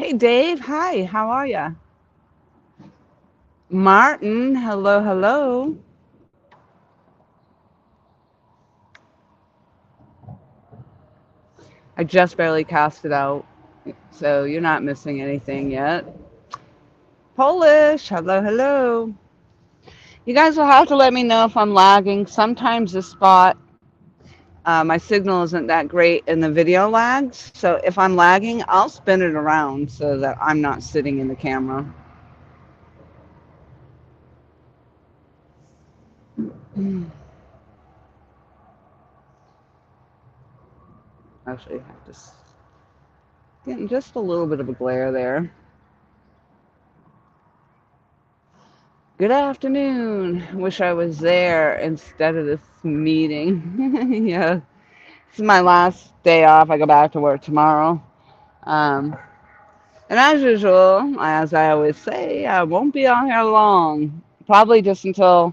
Hey, Dave. Hi. How are ya? Martin. Hello, hello. I just barely cast it out, so you're not missing anything yet. Polish. Hello, hello. You guys will have to let me know if I'm lagging. Sometimes the spot, my signal isn't that great and the video lags. So if I'm lagging, I'll spin it around so that I'm not sitting in the camera. Actually, I have to getting just a little bit of a glare there. Good afternoon. Wish I was there instead of this meeting. Yeah, this is my last day off. I go back to work tomorrow. Um, and as usual, as I always say, I won't be on here long. Probably just until,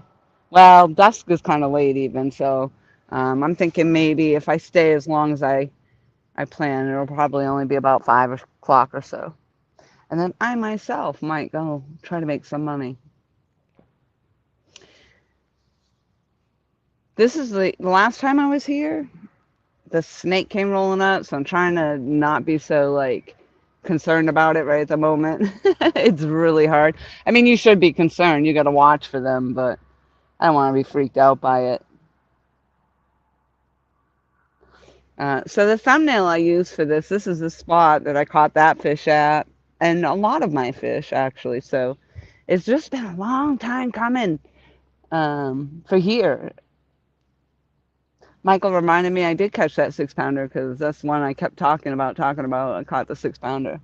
well, dusk is kind of late even. So I'm thinking maybe if I stay as long as I plan, it'll probably only be about 5 o'clock or so. And then I myself might go try to make some money. This is the last time I was here. The snake came rolling up, so I'm trying to not be so like concerned about it right at the moment. It's really hard. I mean, you should be concerned. You got to watch for them, but I don't want to be freaked out by it. So the thumbnail I use for this is the spot that I caught that fish at, and a lot of my fish actually. So it's just been a long time coming for here. Michael reminded me I did catch that 6 pounder because that's one I kept talking about. I caught the 6 pounder.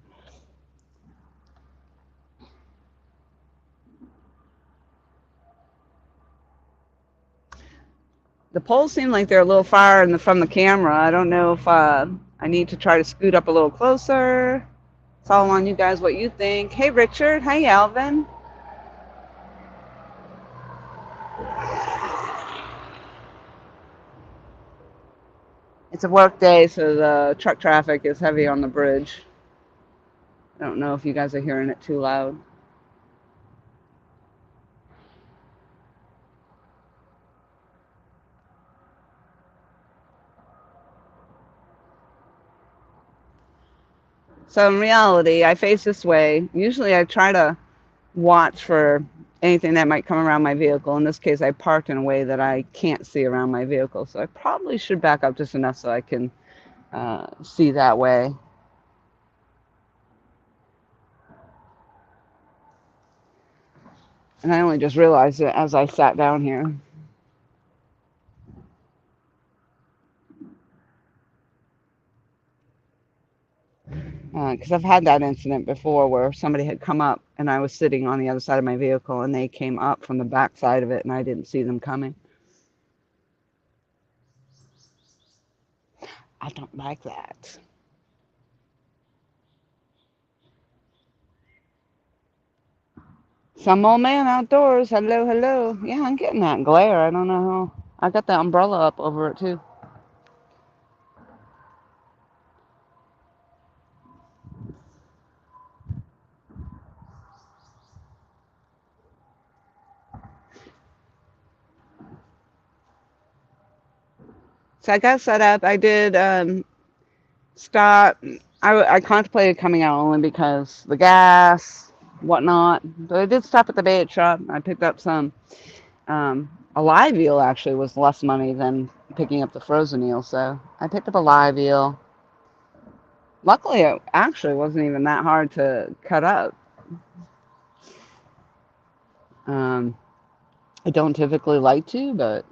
The poles seem like they're a little far from the camera. I don't know if I need to try to scoot up a little closer. It's all on you guys what you think. Hey, Richard. Hey, Alvin. It's a work day, so the truck traffic is heavy on the bridge. I don't know if you guys are hearing it too loud. So in reality, I face this way. Usually I try to watch for anything that might come around my vehicle. In this case, I parked in a way that I can't see around my vehicle. So I probably should back up just enough so I can see that way. And I only just realized it as I sat down here. Because I've had that incident before where somebody had come up and I was sitting on the other side of my vehicle and they came up from the back side of it and I didn't see them coming. I don't like that. Some old man outdoors. Hello, hello. Yeah, I'm getting that glare. I don't know how. I got the umbrella up over it too. So I got set up. I did stop. I contemplated coming out only because the gas, whatnot. But I did stop at the bait shop. I picked up some. A live eel actually was less money than picking up the frozen eel. So I picked up a live eel. Luckily, it actually wasn't even that hard to cut up. Um, I don't typically like to, but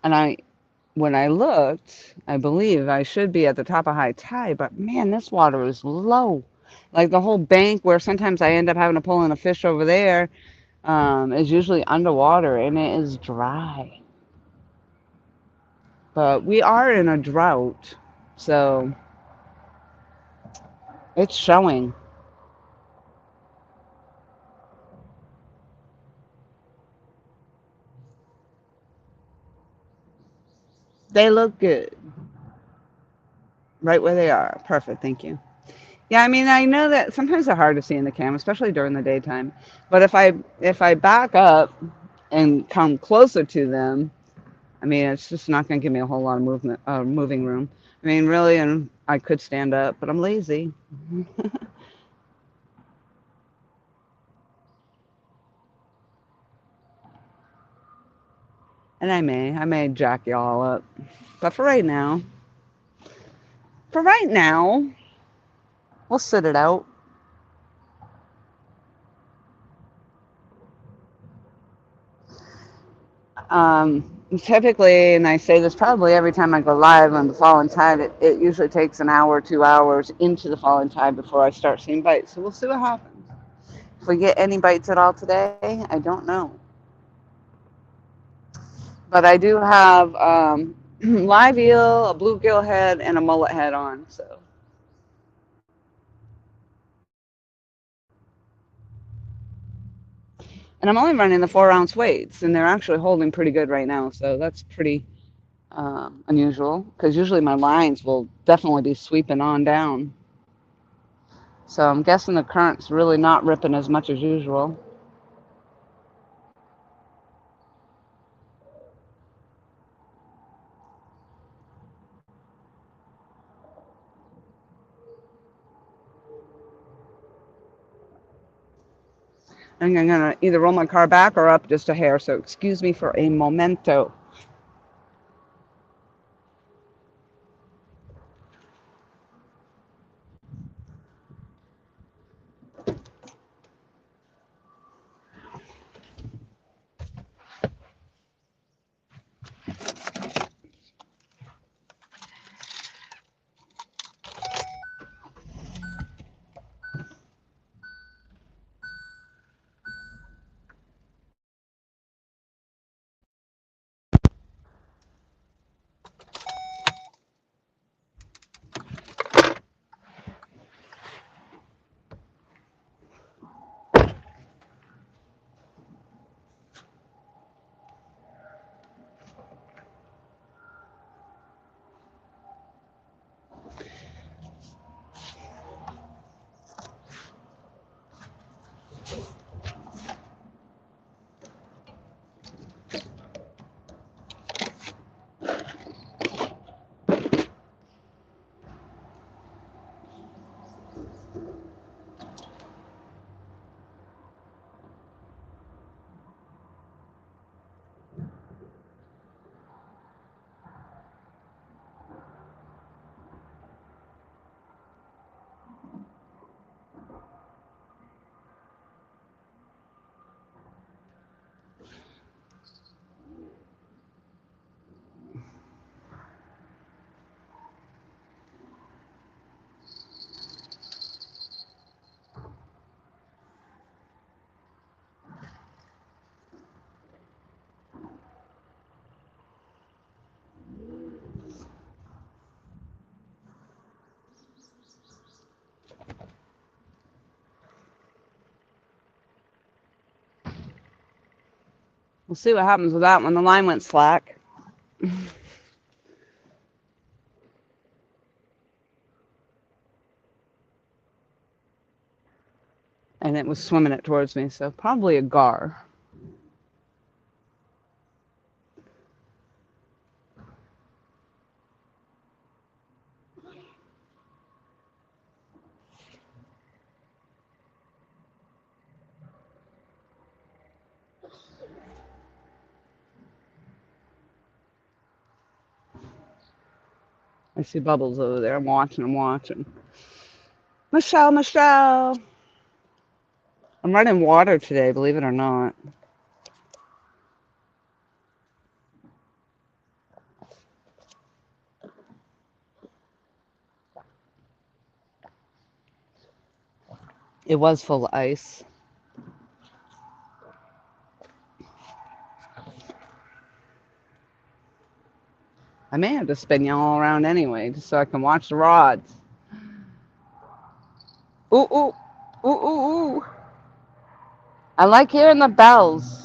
and when I looked, I believe I should be at the top of high tide, but man, this water is low. Like the whole bank where sometimes I end up having to pull in a fish over there is usually underwater and it is dry. But we are in a drought, so it's showing. They look good. Right where they are. Perfect. Thank you. Yeah, I mean, I know that sometimes they're hard to see in the camera, especially during the daytime. But if I back up and come closer to them, I mean, it's just not going to give me a whole lot of moving room. I mean, really, and I could stand up, but I'm lazy. And I may jack y'all up. But for right now, we'll sit it out. Typically, and I say this probably every time I go live on the fallen tide, it usually takes an hour, 2 hours into the fallen tide before I start seeing bites. So we'll see what happens. If we get any bites at all today, I don't know. But I do have live eel, a bluegill head, and a mullet head on. So, and I'm only running the 4 ounce weights, and they're actually holding pretty good right now. So that's pretty unusual because usually my lines will definitely be sweeping on down. So I'm guessing the current's really not ripping as much as usual. And I'm gonna either roll my car back or up just a hair. So excuse me for a momento. We'll see what happens with that when the line went slack. And it was swimming it towards me, so probably a gar. I see bubbles over there. I'm watching. I'm watching. Michelle, Michelle. I'm running water today, believe it or not. It was full of ice. I may have to spin you all around anyway, just so I can watch the rods. Ooh, ooh, ooh, ooh, ooh. I like hearing the bells.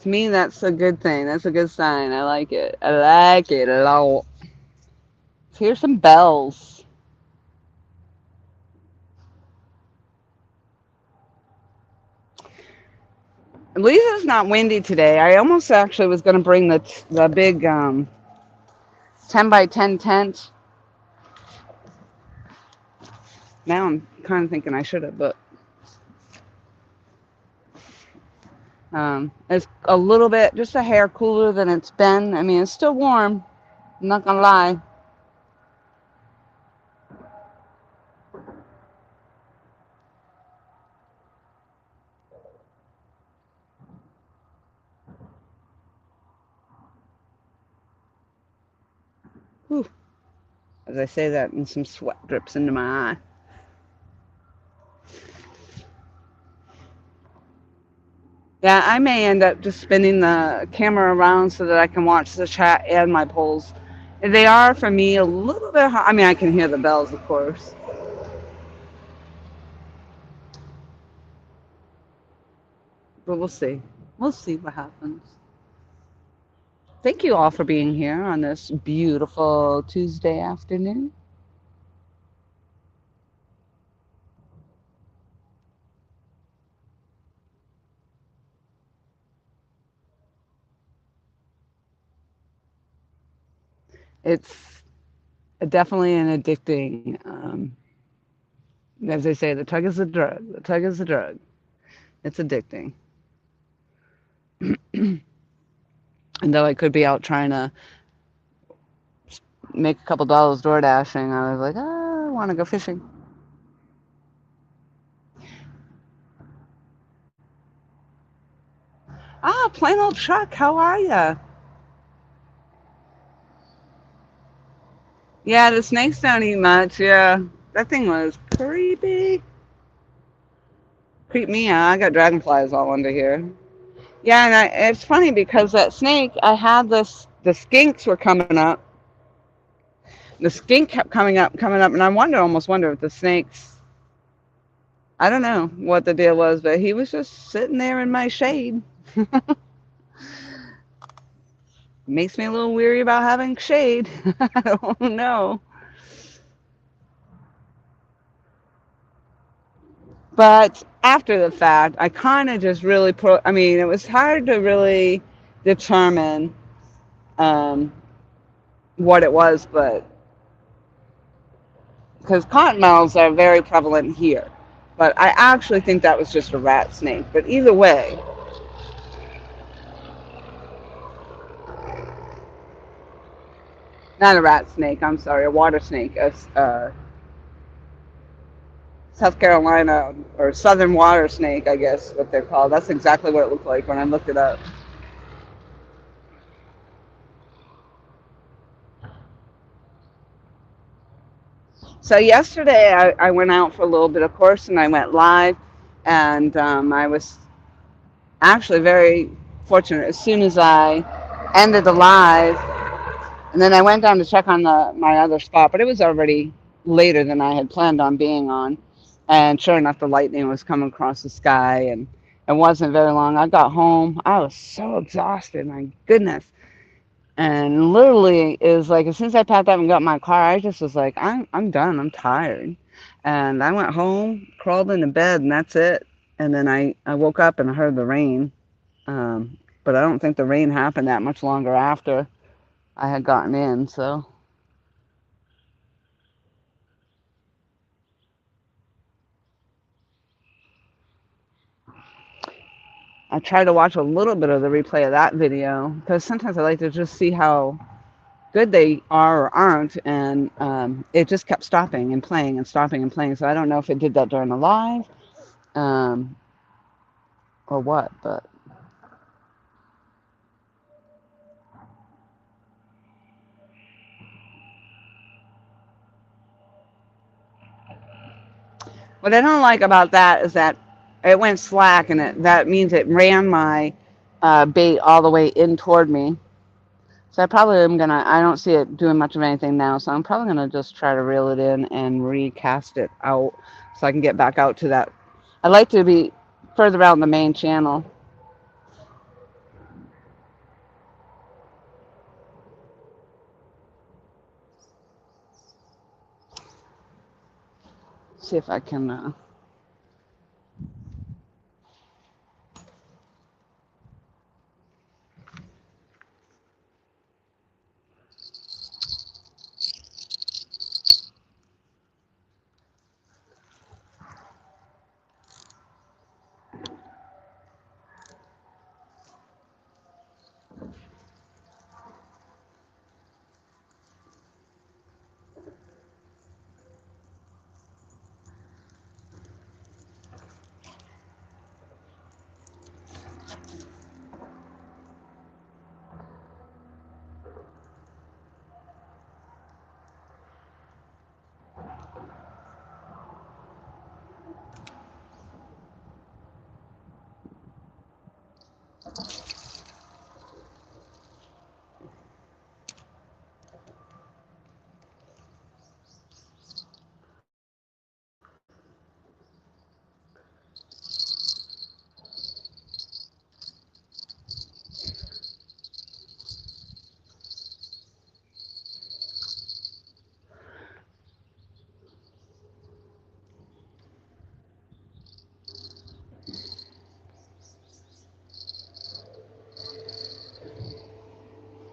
To me, that's a good thing. That's a good sign. I like it. I like it a lot. Here's some bells. At least it's not windy today. I almost actually was going to bring the big 10 by 10 tent. Now I'm kind of thinking I should have, but it's a little bit, just a hair cooler than it's been. I mean, it's still warm. I'm not going to lie. Whew. As I say that, and some sweat drips into my eye. Yeah, I may end up just spinning the camera around so that I can watch the chat and my polls. They are, for me, a little bit hard. I mean, I can hear the bells, of course, but we'll see. We'll see what happens. Thank you all for being here on this beautiful Tuesday afternoon. It's definitely an addicting, as they say, the tug is the drug. The tug is the drug. It's addicting. And though I could be out trying to make a couple dollars door dashing, I was like, oh, I want to go fishing. Ah, plain old Chuck, how are ya? Yeah, the snakes don't eat much. Yeah, that thing was creepy. Creep me out. I got dragonflies all under here. Yeah, and it's funny because that snake, I had this. The skinks were coming up. The skink kept coming up, and I almost wonder if the snakes. I don't know what the deal was, but he was just sitting there in my shade. Makes me a little weary about having shade. I don't know. But after the fact, I kind of just really I mean, it was hard to really determine um, what it was, but because cottonmouths are very prevalent here. But I actually think that was just a rat snake. But either way, not a rat snake, I'm sorry, a water snake, a South Carolina or southern water snake, I guess what they're called. That's exactly what it looked like when I looked it up. So yesterday I went out for a little bit of course and I went live, and I was actually very fortunate. As soon as I ended the live, and then I went down to check on my other spot, but it was already later than I had planned on being on. And sure enough, the lightning was coming across the sky, and it wasn't very long. I got home. I was so exhausted, my goodness. And literally, it was like as soon as I packed up and got in my car, I just was like, I'm done. I'm tired. And I went home, crawled into bed, and that's it. And then I woke up and I heard the rain. But I don't think the rain happened that much longer after I had gotten in. So I tried to watch a little bit of the replay of that video because sometimes I like to just see how good they are or aren't. And it just kept stopping and playing and stopping and playing. So I don't know if it did that during the live um, or what. But what I don't like about that is that it went slack, and that means it ran my bait all the way in toward me. So I probably am gonna. I don't see it doing much of anything now, so I'm probably gonna just try to reel it in and recast it out, so I can get back out to that. I'd like to be further out in the main channel. See if I can.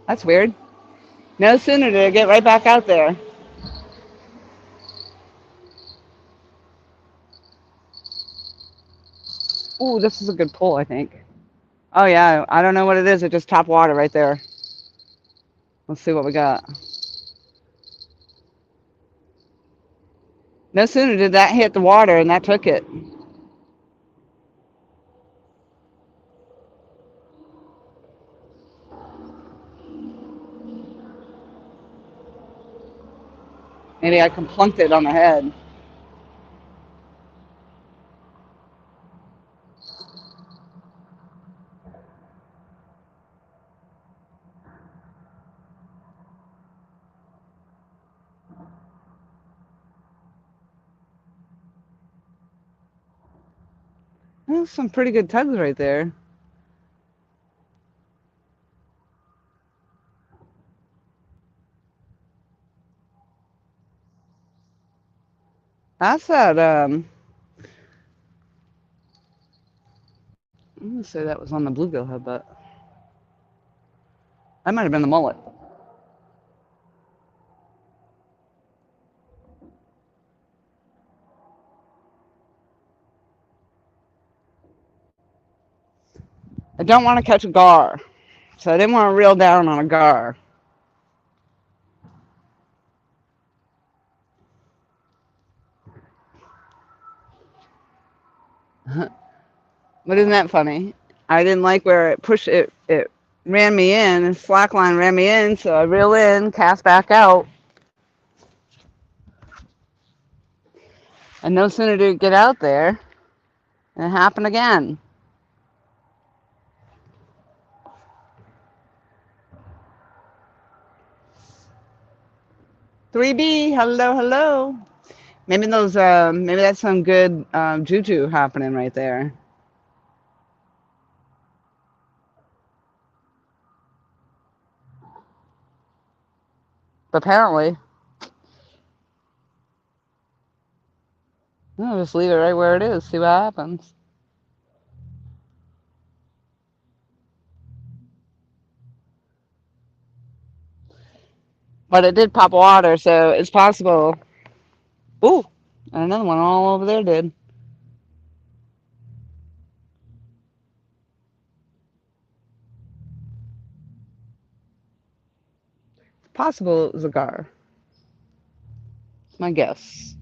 That's weird. No sooner did I get right back out there. Ooh, this is a good pull, I think. Oh yeah, I don't know what it is. It just top water right there. Let's see what we got. No sooner did that hit the water and that took it. Maybe I plunked it on the head. There's some pretty good tugs right there. That's that, I'm gonna say that was on the bluegill head, but that might have been the mullet. I don't want to catch a gar, so I didn't want to reel down on a gar. But isn't that funny? I didn't like where it pushed it. It ran me in. The slack line ran me in, so I reel in, cast back out, and no sooner did it get out there, and it happened again. 3B, hello, hello. Maybe those, maybe that's some good juju happening right there. But apparently, I'll just leave it right where it is. See what happens. But it did pop water, so it's possible. Ooh, and another one all over there did. It's possible it was a gar. It's my guess.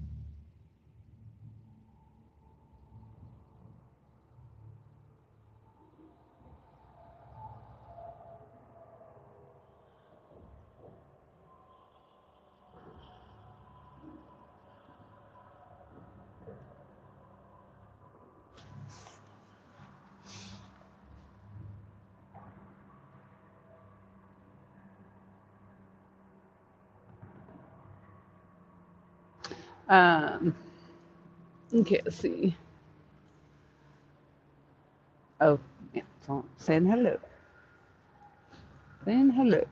Um, okay, let's see. Oh, yeah, so saying hello. Saying hello.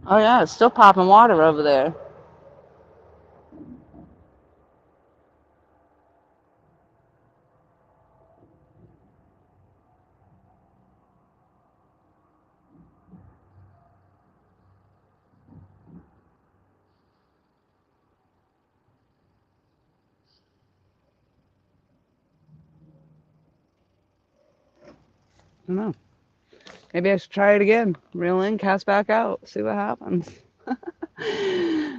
Oh yeah, it's still popping water over there. I don't know. Maybe I should try it again. Reel in, cast back out, see what happens.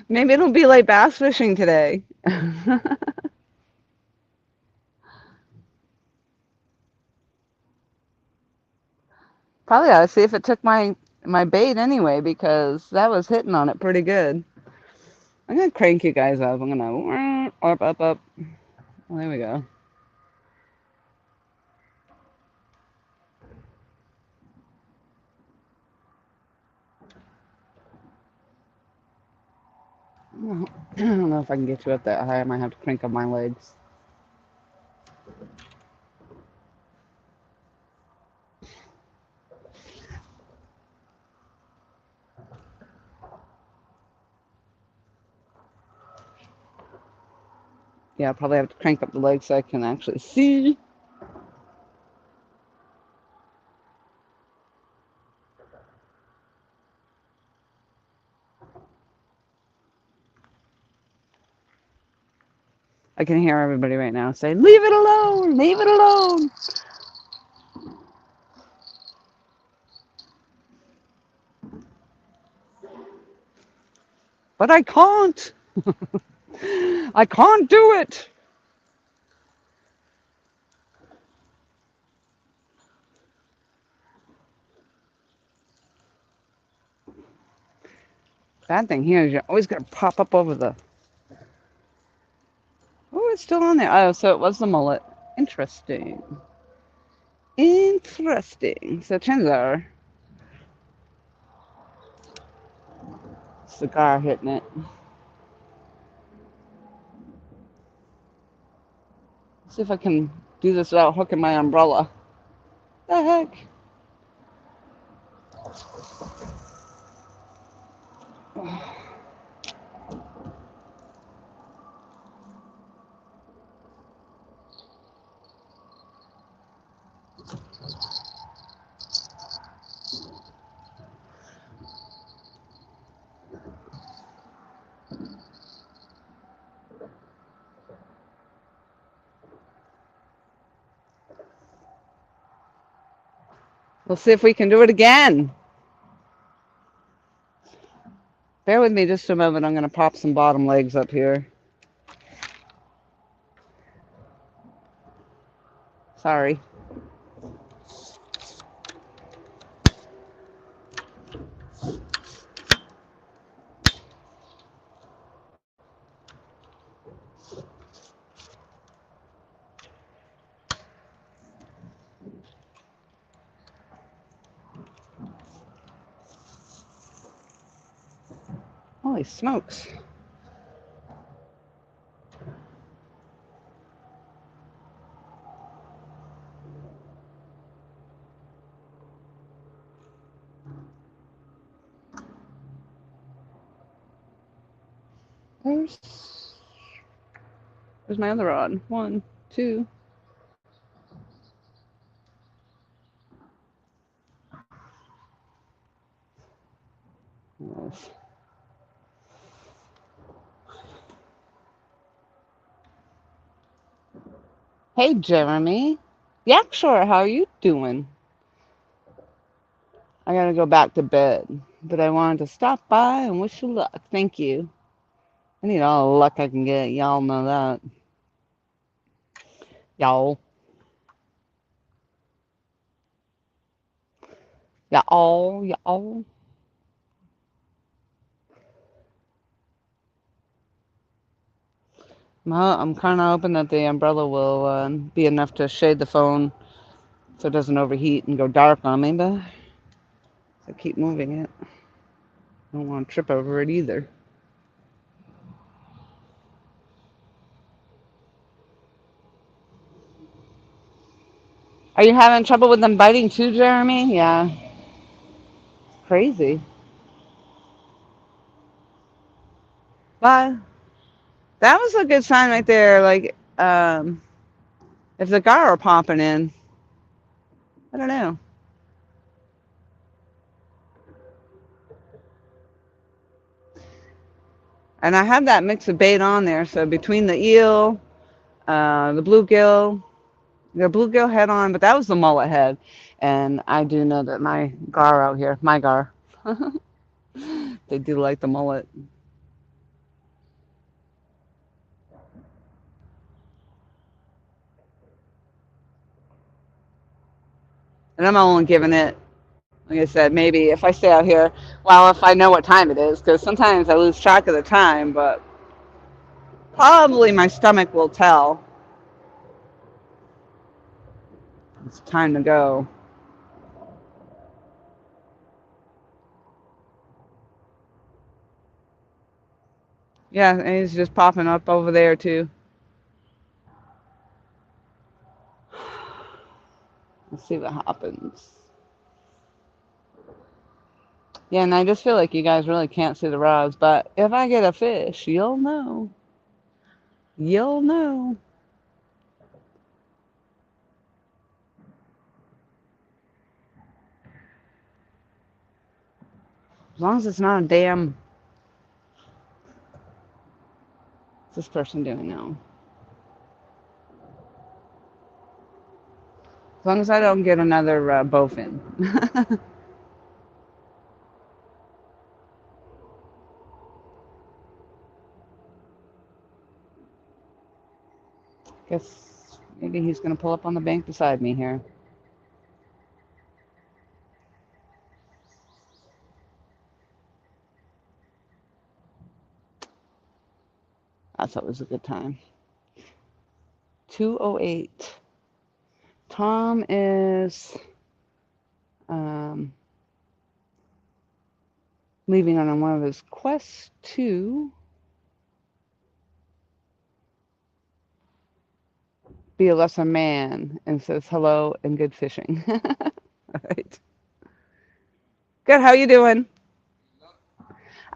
Maybe it'll be like bass fishing today. Probably ought to see if it took my bait anyway, because that was hitting on it pretty good. I'm gonna crank you guys up. I'm gonna up. Well, there we go. I don't know if I can get you up that high. I might have to crank up my legs. Yeah, I'll probably have to crank up the legs so I can actually see. I can hear everybody right now say, "Leave it alone! Leave it alone!" But I can't. I can't do it. Bad thing here is you're always gonna pop up over the. Oh, it's still on there. Oh, so it was the mullet. Interesting. Interesting. So chances are, cigar hitting it. See if I can do this without hooking my umbrella. The heck? We'll see if we can do it again. Bear with me just a moment. I'm going to pop some bottom legs up here. Sorry. Holy smokes. Where's my other rod? One, two. Yes. Hey, Jeremy. Yeah, sure. How are you doing? I gotta go back to bed, but I wanted to stop by and wish you luck. Thank you. I need all the luck I can get. Y'all know that. Y'all. Y'all. Well, I'm kind of hoping that the umbrella will be enough to shade the phone so it doesn't overheat and go dark on me, but I keep moving it. I don't want to trip over it either. Are you having trouble with them biting too, Jeremy? Yeah. Crazy. But that was a good sign right there. Like, if the gar are popping in, I don't know. And I have that mix of bait on there. So between the eel, the bluegill, the bluegill head on, but that was the mullet head. And I do know that my gar out here, my gar, they do like the mullet. And I'm only giving it, like I said, maybe if I stay out here, well, if I know what time it is, because sometimes I lose track of the time, but probably my stomach will tell it's time to go. Yeah, and he's just popping up over there too. Let's see what happens. Yeah, and I just feel like you guys really can't see the rods, but if I get a fish, you'll know. You'll know. As long as it's not a damn. What's this person doing now? As long as I don't get another bowfin. Guess maybe he's going to pull up on the bank beside me here. That's always a good time. 2:08. Tom is um, leaving on one of his quests to be a lesser man and says hello and good fishing. All right. Good. How you doing?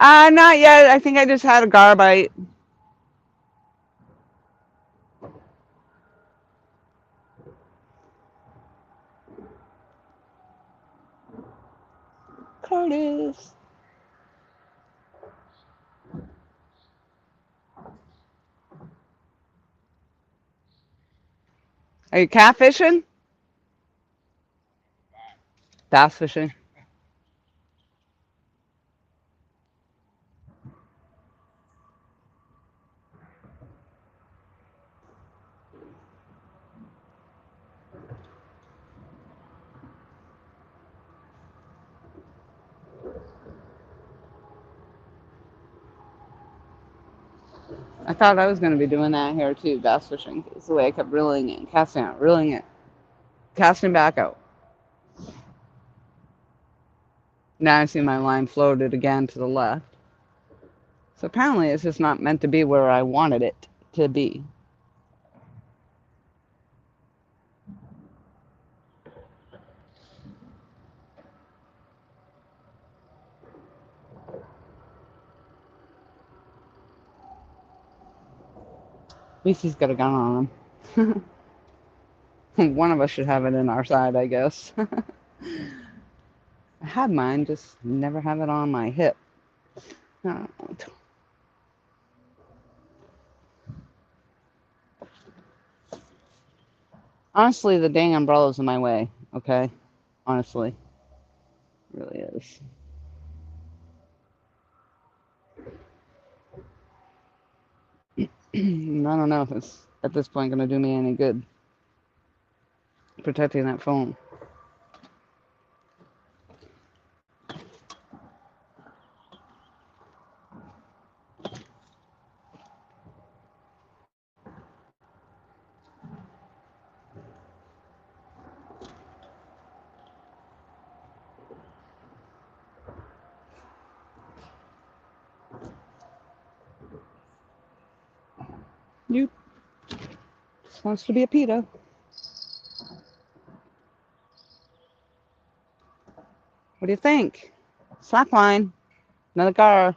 Not yet. I think I just had a garbite. Curtis. Are you catfishing? Bass fishing. I thought I was going to be doing that here too, bass fishing. It's the way I kept reeling it, casting out, reeling it, casting back out. Now I see my line floated again to the left. So apparently it's just not meant to be where I wanted it to be. At least he's got a gun on him. One of us should have it in our side, I guess. I had mine, just never have it on my hip. Oh. Honestly, the dang umbrella's in my way, okay? Honestly, it really is. I don't know if it's at this point going to do me any good protecting that phone. You just wants to be a PETA. What do you think? Slackline, another car.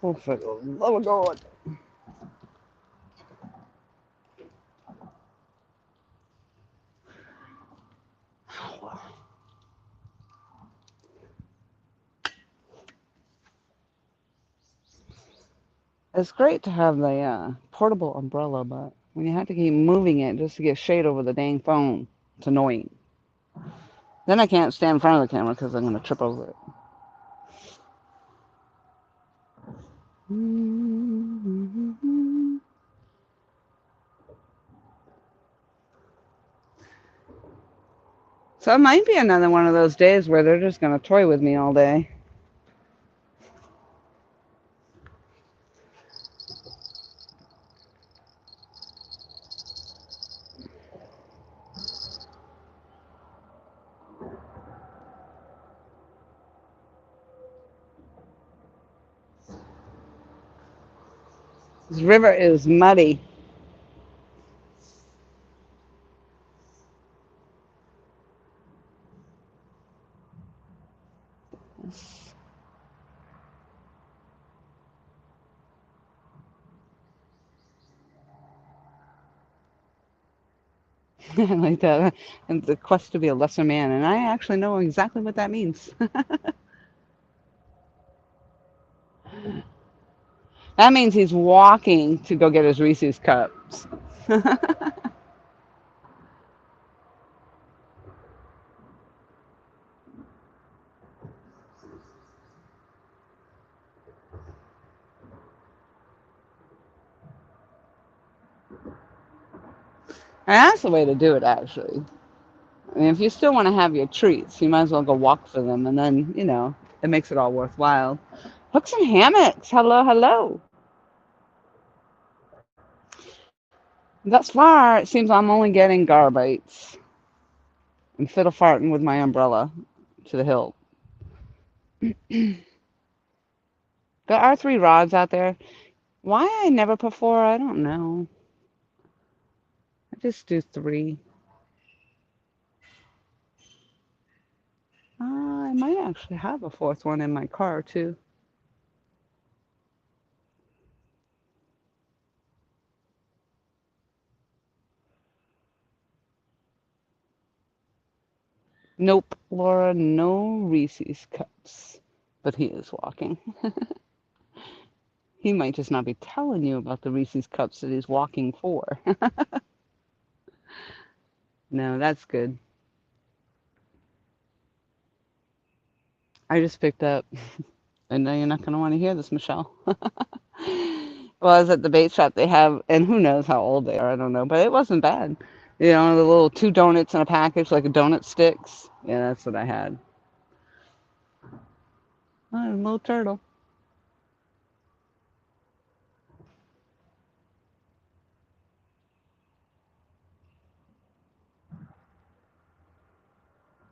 Oh, for the love of God. It's great to have the portable umbrella, but when you have to keep moving it just to get shade over the dang phone, it's annoying. Then I can't stand in front of the camera because I'm going to trip over it. So it might be another one of those days where they're just going to toy with me all day. This river is muddy. Like that. And the quest to be a lesser man. And I actually know exactly what that means. That means he's walking to go get his Reese's cups. And that's the way to do it, actually. I mean, if you still want to have your treats, you might as well go walk for them, and then, it makes it all worthwhile. Hooks and hammocks. Hello, hello. Thus far, it seems I'm only getting gar bites and fiddle farting with my umbrella to the hilt. There are 3 rods out there. Why I never put 4, I don't know. I just do 3. I might actually have a 4th one in my car, too. Nope, Laura, no Reese's cups. But he is walking. He might just not be telling you about the Reese's cups that he's walking for. No, that's good. I just picked up, and now you're not going to want to hear this, Michelle. Well, I was at the bait shop they have, and who knows how old they are, I don't know, but it wasn't bad. The little 2 donuts in a package, like a donut sticks. Yeah, that's what I had. Oh, a little turtle.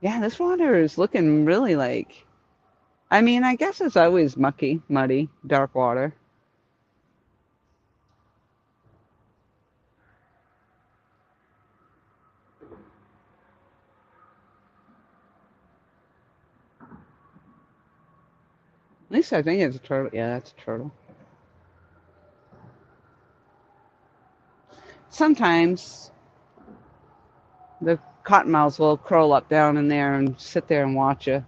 Yeah, this water is looking really like, I mean, I guess it's always mucky, muddy, dark water. At least I think it's a turtle. Yeah, that's a turtle. Sometimes the cottonmouths will curl up down in there and sit there and watch you.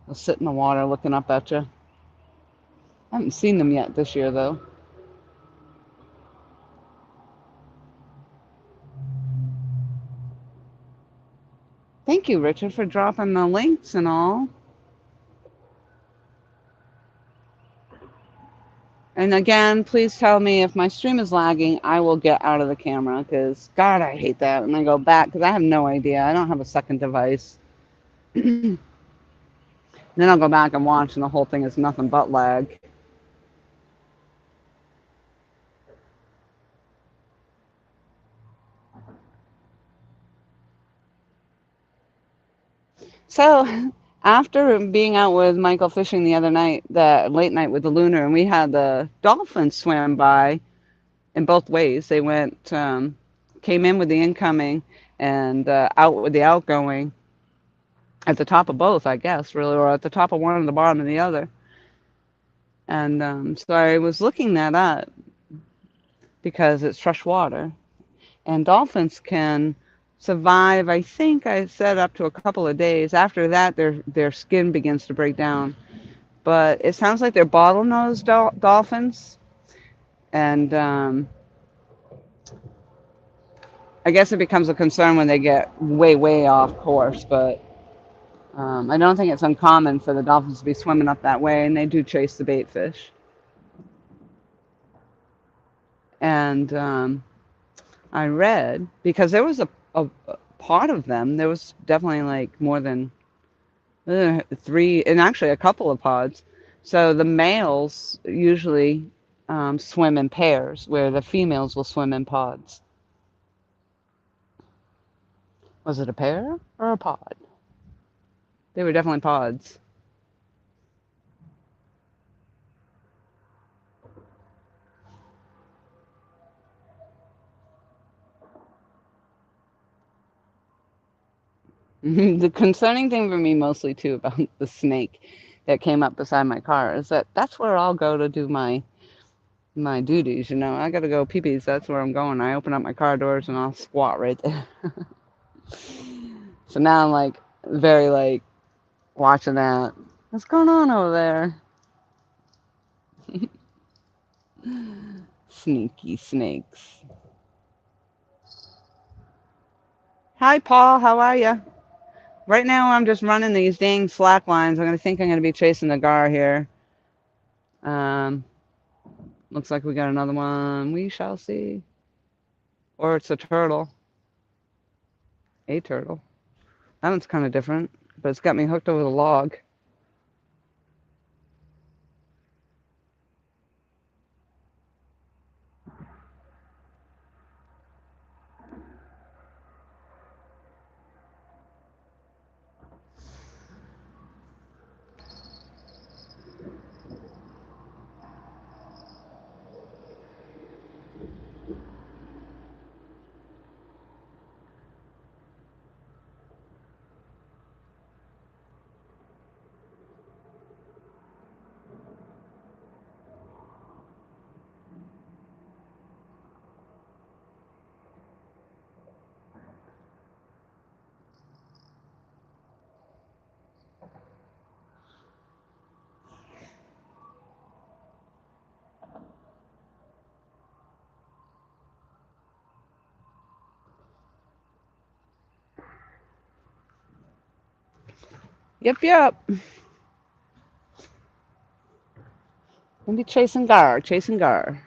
They'll sit in the water looking up at you. I haven't seen them yet this year, though. Thank you, Richard, for dropping the links and all. And again, please tell me if my stream is lagging, I will get out of the camera because, God, I hate that. And I go back because I have no idea. I don't have a second device. Then I'll go back and watch, and the whole thing is nothing but lag. So, after being out with Michael fishing the other night, the late night with the Lunar, and we had the dolphins swim by in both ways. They came in with the incoming and out with the outgoing at the top of both, I guess, really, or at the top of one and the bottom of the other. And so I was looking that up because it's fresh water. And dolphins can survive, I think I said up to a couple of days. After that, their skin begins to break down. But it sounds like they're bottlenose dolphins. And I guess it becomes a concern when they get way, way off course. But I don't think it's uncommon for the dolphins to be swimming up that way, and they do chase the bait fish. And I read because there was a pod of them. There was definitely like more than three, and actually a couple of pods. So the males usually swim in pairs, where the females will swim in pods. Was it a pair or a pod? They were definitely pods. The concerning thing for me mostly too about the snake that came up beside my car is that that's where I'll go to do my duties. I got to go pee pees. That's where I'm going. I open up my car doors and I'll squat right there. So now I'm like very like watching that. What's going on over there? Sneaky snakes. Hi, Paul. How are you? Right now, I'm just running these dang slack lines. I'm gonna be chasing the gar here. Um, Looks like we got another one. We shall see. Or it's a turtle. A turtle. That one's kind of different, but it's got me hooked over the log. Yep, yep. We'll be chasing gar, chasing gar.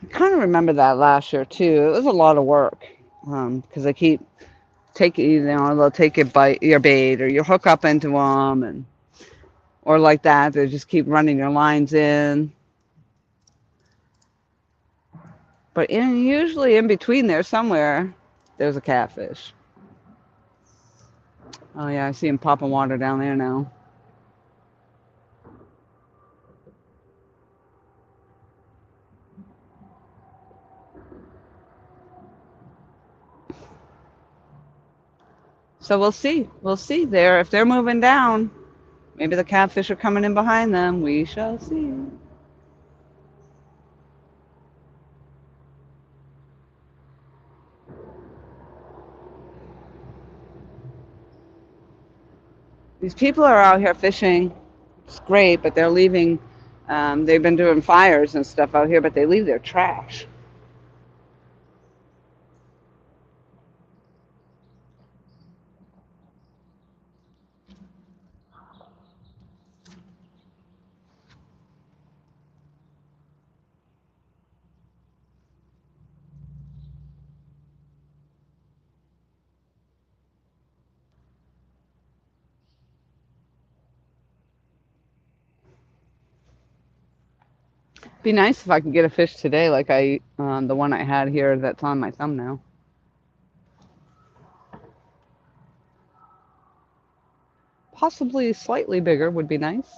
I kind of remember that last year too. It was a lot of work because they keep they'll take your bait, or you hook up into them, and or like that. They just keep running your lines in. But usually in between there somewhere, there's a catfish. Oh yeah, I see him popping water down there now. So we'll see. We'll see there. If they're moving down, maybe the catfish are coming in behind them. We shall see. These people are out here fishing. It's great, but they're leaving. They've been doing fires and stuff out here, but they leave their trash. Be nice if I could get a fish today, like the one I had here that's on my thumbnail. Possibly slightly bigger would be nice.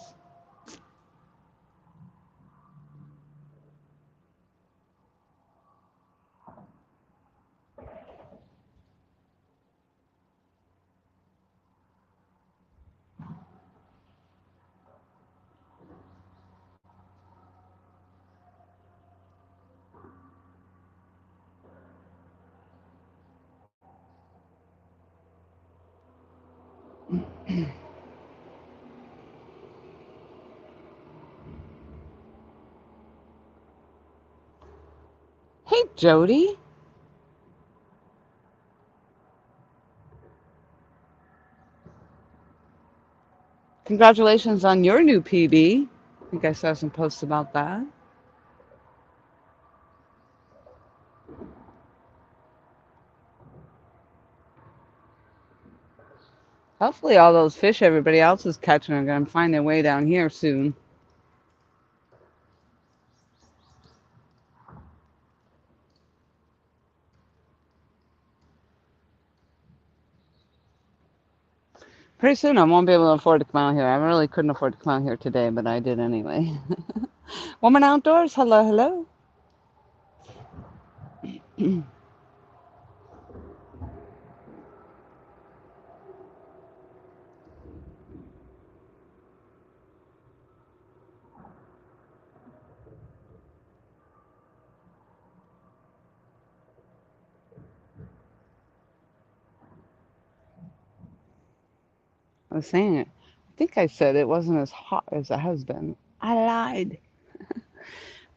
Hey, Jody. Congratulations on your new PB. I think I saw some posts about that. Hopefully all those fish everybody else is catching are going to find their way down here soon. Pretty soon I won't be able to afford to come out here. I really couldn't afford to come out here today, but I did anyway. Woman Outdoors, hello, hello. I was saying it. I think I said it wasn't as hot as it has been. I lied.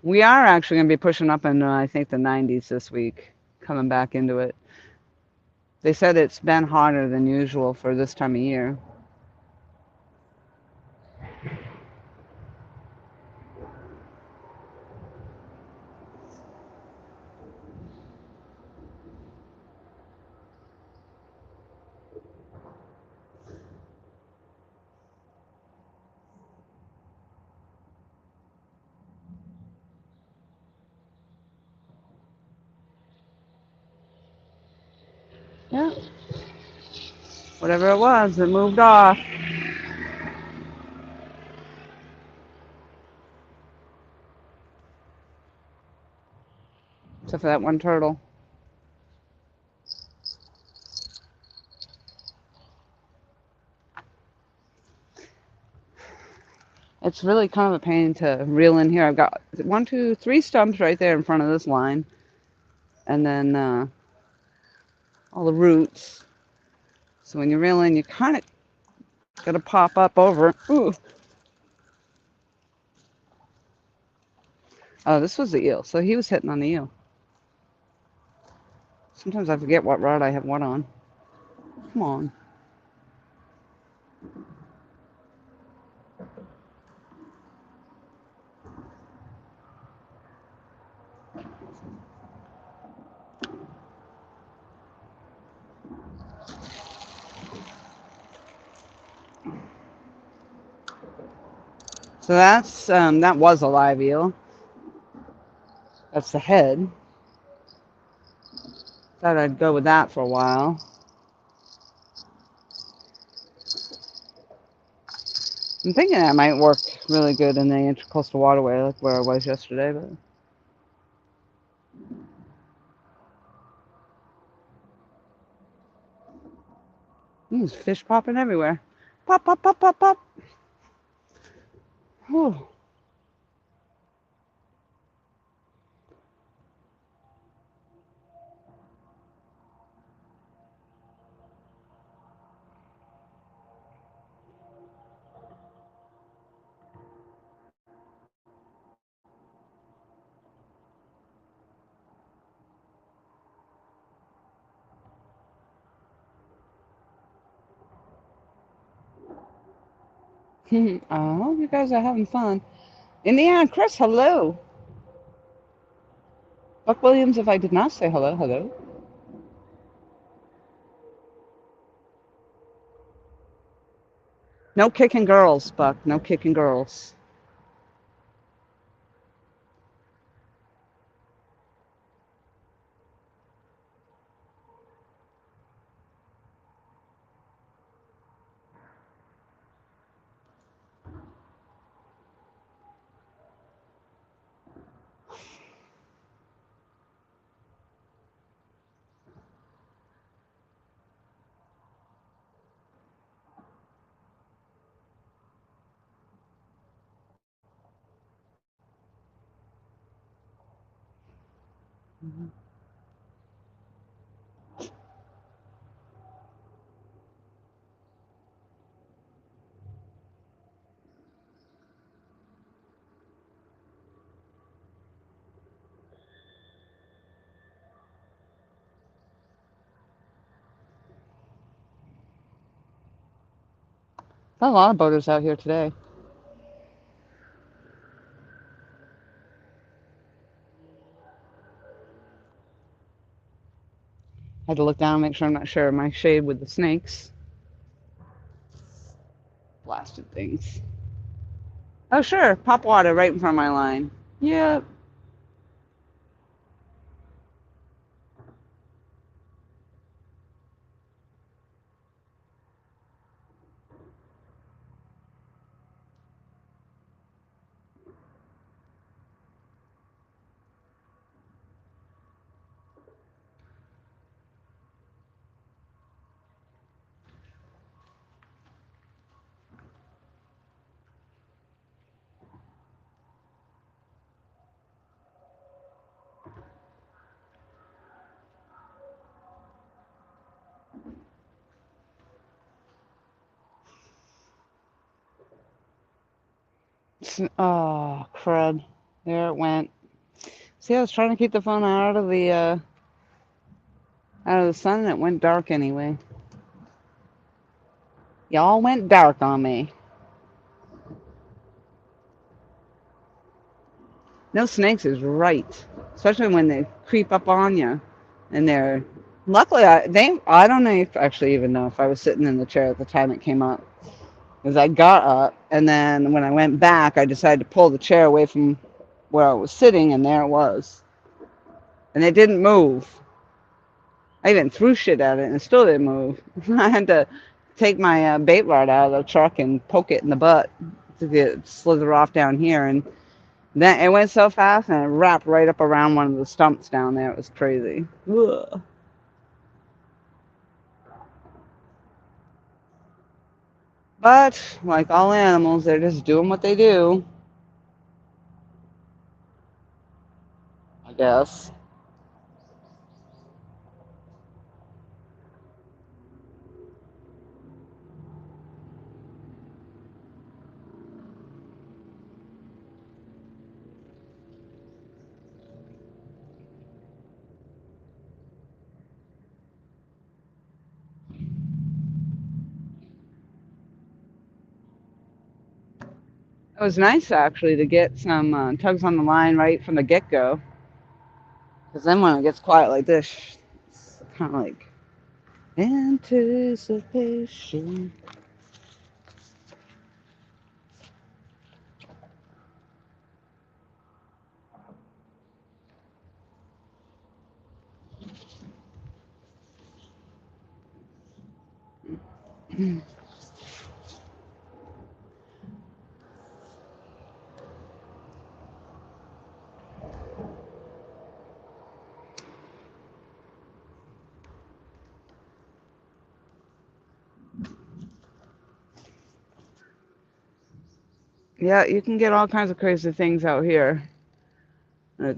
We are actually going to be pushing up into, I think, the 90s this week, coming back into it. They said it's been hotter than usual for this time of year. Yeah. Whatever it was, it moved off. Except for that one turtle. It's really kind of a pain to reel in here. I've got 1, 2, 3 stumps right there in front of this line. And then all the roots. So when you reel in, you kind of got to pop up over it. Ooh. Oh, this was the eel. So he was hitting on the eel. Sometimes I forget what rod I have what on. Come on. So that was a live eel. That's the head. Thought I'd go with that for a while. I'm thinking that might work really good in the Intracoastal Waterway, like where I was yesterday. But there's fish popping everywhere. Pop, pop, pop, pop, pop. Whew. I hope you guys are having fun. Indiana, Chris, hello. Buck Williams, if I did not say hello, hello. No kicking girls, Buck. No kicking girls. A lot of boaters out here today. Had to look down, make sure I'm not sharing my shade with the snakes. Blasted things. Oh, sure. Pop water right in front of my line. Yep. Oh, crud. There it went. See, I was trying to keep the phone out of the sun, and it went dark anyway. Y'all went dark on me. No snakes is right, especially when they creep up on you, and they're. Luckily, I don't know if actually even know if I was sitting in the chair at the time it came up, because I got up, and then when I went back, I decided to pull the chair away from where I was sitting, and there it was, and it didn't move. I even threw shit at it, and it still didn't move. I had to take my bait rod out of the truck and poke it in the butt to get it slither off down here, and then it went so fast, and it wrapped right up around one of the stumps down there. It was crazy. Ugh. But like all animals, they're just doing what they do, I guess. It was nice actually to get some tugs on the line right from the get-go, because then when it gets quiet like this, it's kind of like anticipation. Yeah, you can get all kinds of crazy things out here. Uh,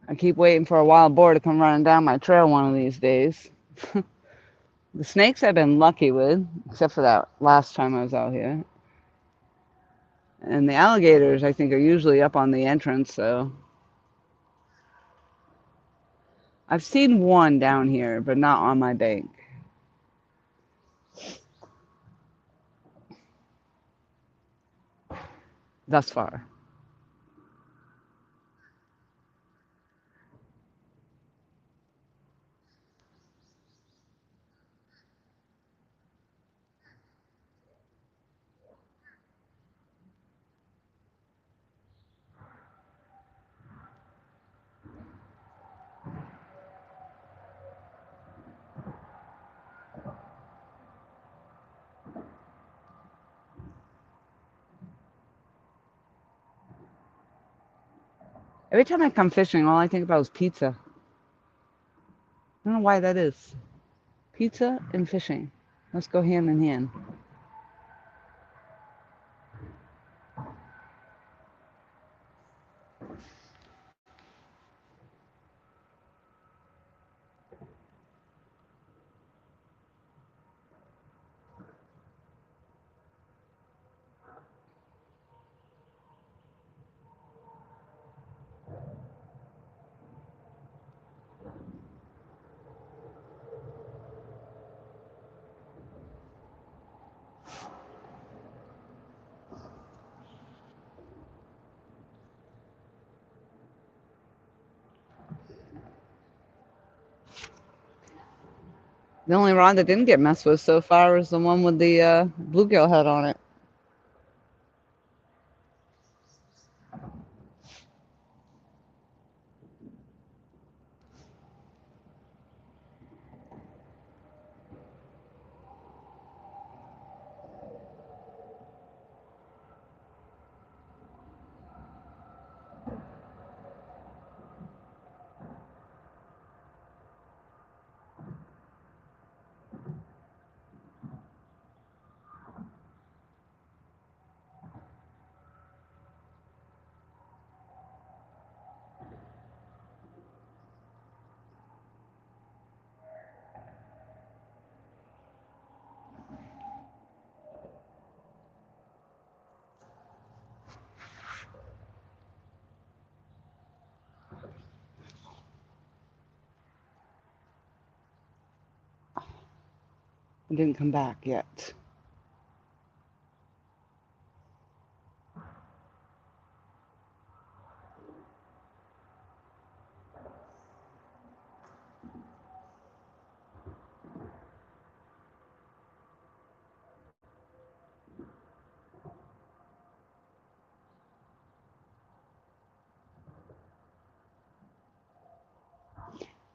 I keep waiting for a wild boar to come running down my trail one of these days. The snakes I've been lucky with, except for that last time I was out here. And the alligators, I think, are usually up on the entrance, so I've seen one down here, but not on my bank thus far. Every time I come fishing, all I think about is pizza. I don't know why that is. Pizza and fishing. Let's go hand in hand. The only rod that didn't get messed with so far is the one with the bluegill head on it. It didn't come back yet.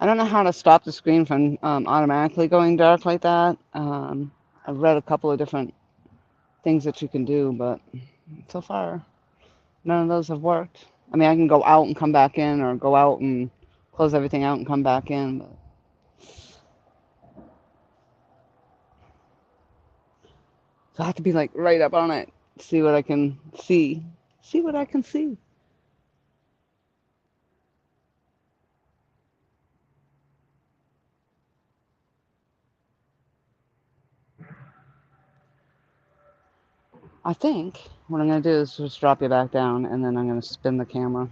I don't know how to stop the screen from automatically going dark like that. I've read a couple of different things that you can do, but so far none of those have worked. I mean, I can go out and come back in, or go out and close everything out and come back in. But so I have to be like right up on it, see what I can see, see what I can see. I think what I'm going to do is just drop you back down, and then I'm going to spin the camera.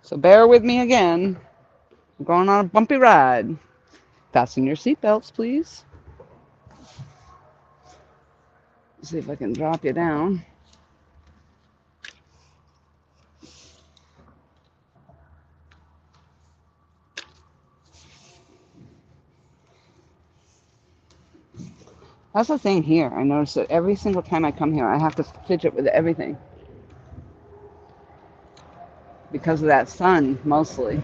So bear with me again. I'm going on a bumpy ride. Fasten your seatbelts, please. See if I can drop you down. That's the thing here. I notice that every single time I come here, I have to fidget with everything because of that sun, mostly.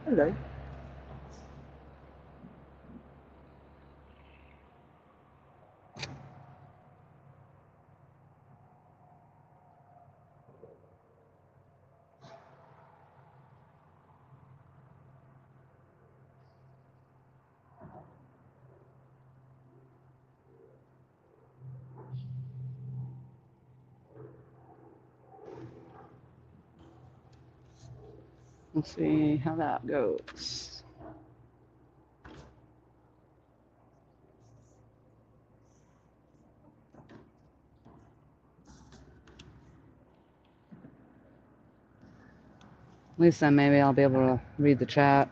Hello. Let's see how that goes. At least then maybe I'll be able to read the chat.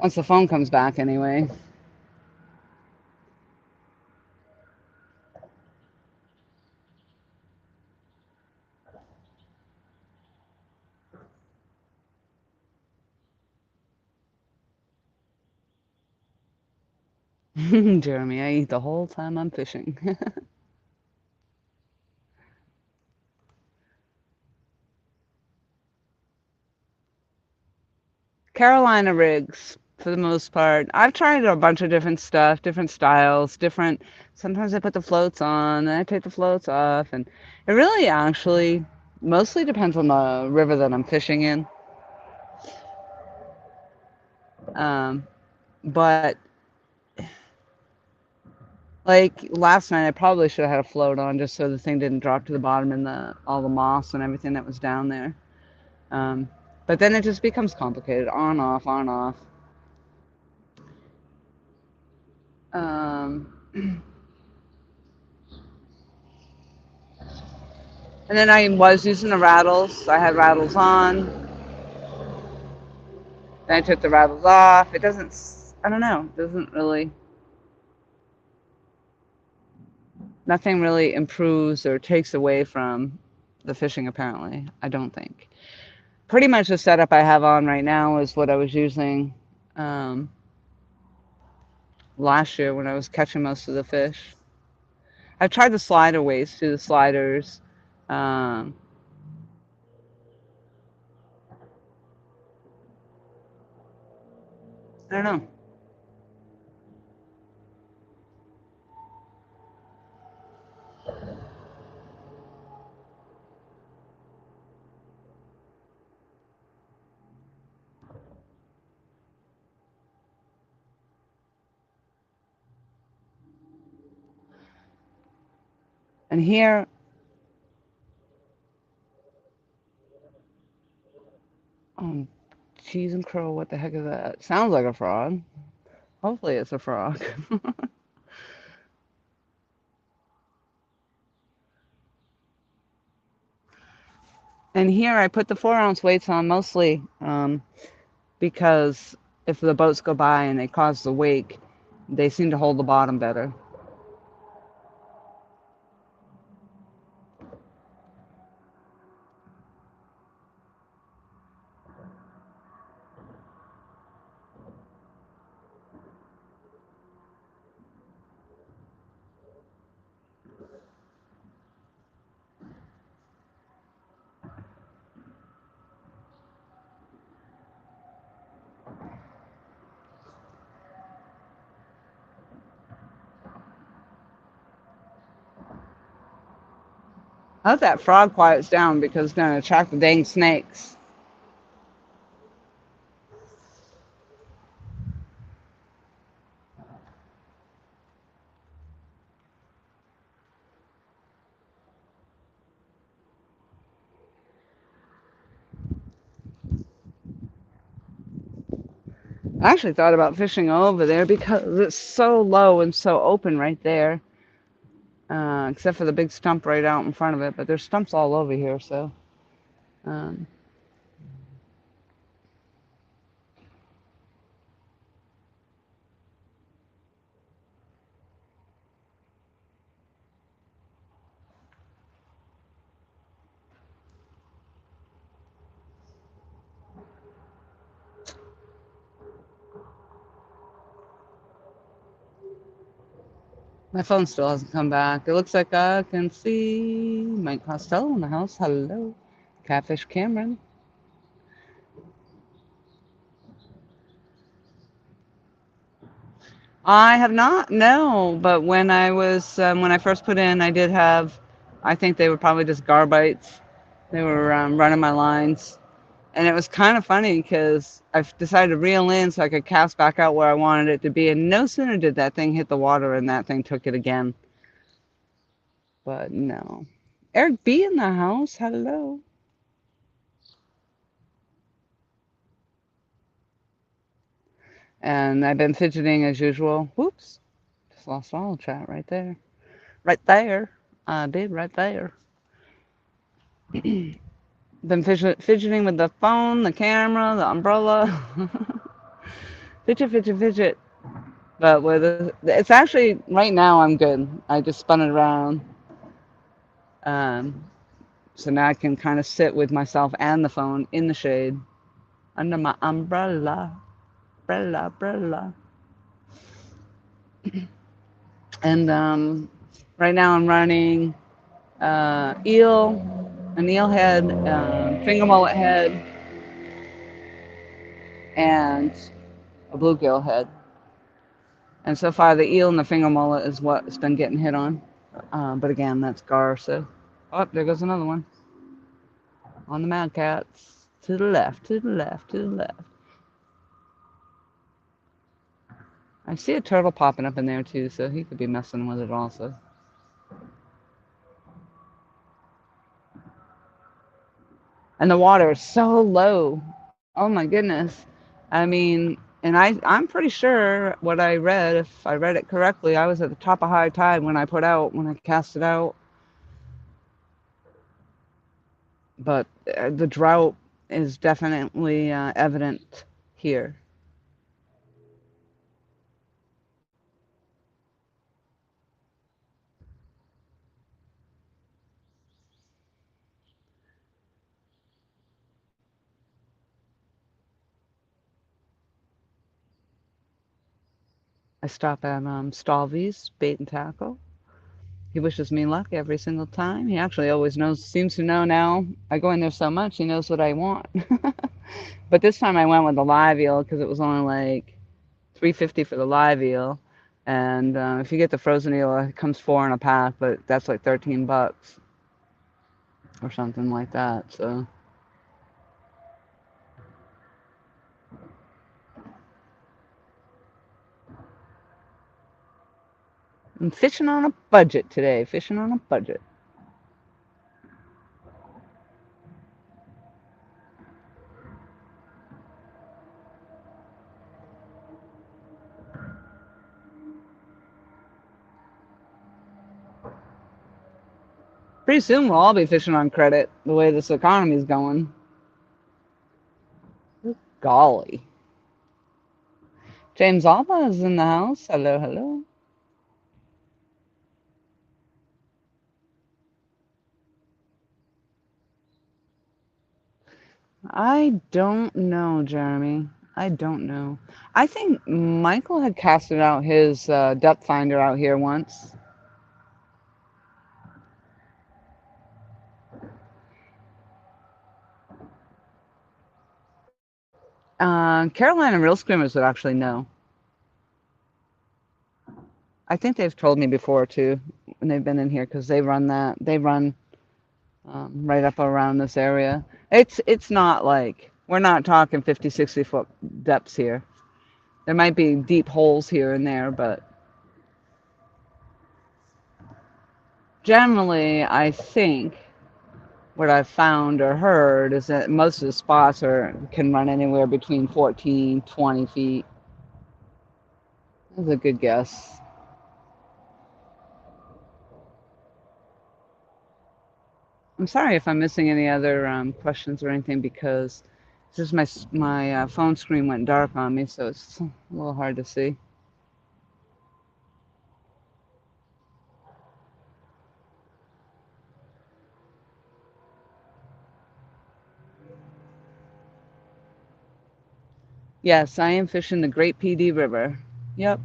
Once the phone comes back, anyway. Jeremy, I eat the whole time I'm fishing. Carolina rigs, for the most part. I've tried a bunch of different stuff, different styles, different. Sometimes I put the floats on, then I take the floats off, and it really actually mostly depends on the river that I'm fishing in. Um, but like last night, I probably should have had a float on just so the thing didn't drop to the bottom and the all the moss and everything that was down there. Um, but then it just becomes complicated, on off, on off. And then I was using the rattles. I had rattles on. Then I took the rattles off. It doesn't. I don't know. It doesn't really. Nothing really improves or takes away from the fishing. Apparently, I don't think. Pretty much the setup I have on right now is what I was using um, last year when I was catching most of the fish. I've tried the slider weights too, the sliders. Um, I don't know. And here, um, cheese and crow, what the heck is that? Sounds like a frog. Hopefully it's a frog. And here I put the 4 ounce weights on mostly because if the boats go by and they cause the wake, they seem to hold the bottom better. I hope that frog quiets down because it's going to attract the dang snakes. I actually thought about fishing over there because it's so low and so open right there, except for the big stump right out in front of it. But there's stumps all over here, so um, my phone still hasn't come back. It looks like I can see Mike Costello in the house. Hello, Catfish Cameron. I have not, no. But when I first put in, I did have. I think they were probably just garbites. They were running my lines, and it was kind of funny because I decided to reel in so I could cast back out where I wanted it to be, and no sooner did that thing hit the water, and that thing took it again. But no, Eric B in the house. Hello. And I've been fidgeting as usual. Whoops, just lost all the chat right there. Right there. I did right there. Been fidgeting with the phone, the camera, the umbrella. Fidget, fidget, fidget. But it's actually, right now I'm good. I just spun it around. Um, so now I can kind of sit with myself and the phone in the shade under my umbrella. Umbrella, umbrella. And right now I'm running an eel head, finger mullet head, and a bluegill head. And so far, the eel and the finger mullet is what's been getting hit on. But again, that's gar. So, oh, there goes another one on the Mad Cats. To the left, to the left, to the left. I see a turtle popping up in there too, so he could be messing with it also. And the water is so low. Oh my goodness. I mean, and I'm pretty sure what I read, if I read it correctly, I was at the top of high tide when I cast it out. But the drought is definitely evident here. I stop at Stalvy's Bait and Tackle. He wishes me luck every single time. He actually always knows, seems to know now. I go in there so much, he knows what I want. But this time I went with the live eel because it was only like 350 for the live eel. And if you get the frozen eel, it comes four in a pack, but that's like 13 bucks or something like that. So I'm fishing on a budget today. Fishing on a budget. Pretty soon we'll all be fishing on credit the way this economy's going. Golly. James Alba is in the house. Hello, hello. I don't know, Jeremy. I don't know. I think Michael had casted out his depth finder out here once. Carolina Real Screamers would actually know. I think they've told me before too when they've been in here because they run that. They run right up around this area. It's not like we're not talking 50, 60 foot depths here. There might be deep holes here and there, but generally, I think what I've found or heard is that most of the spots can run anywhere between 14, 20 feet. That's a good guess. I'm sorry if I'm missing any other questions or anything because this is my phone screen went dark on me, so it's a little hard to see. Yes, I am fishing the Great Pee Dee River. Yep.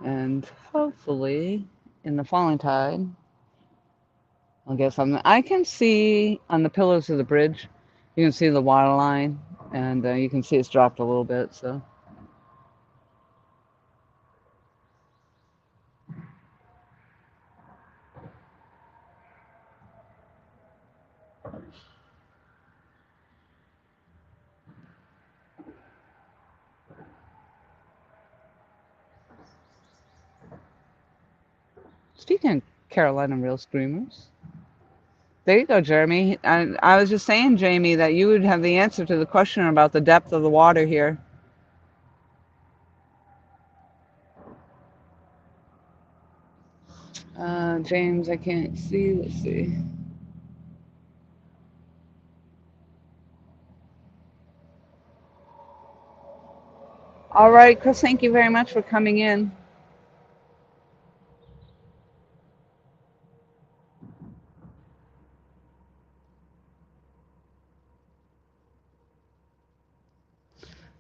And hopefully in the falling tide, I can see on the pillars of the bridge, you can see the water line, and you can see it's dropped a little bit. So, speaking of Carolina Real Screamers, there you go, Jeremy. I was just saying, Jamie, that you would have the answer to the question about the depth of the water here. James, I can't see. Let's see. All right, Chris, thank you very much for coming in.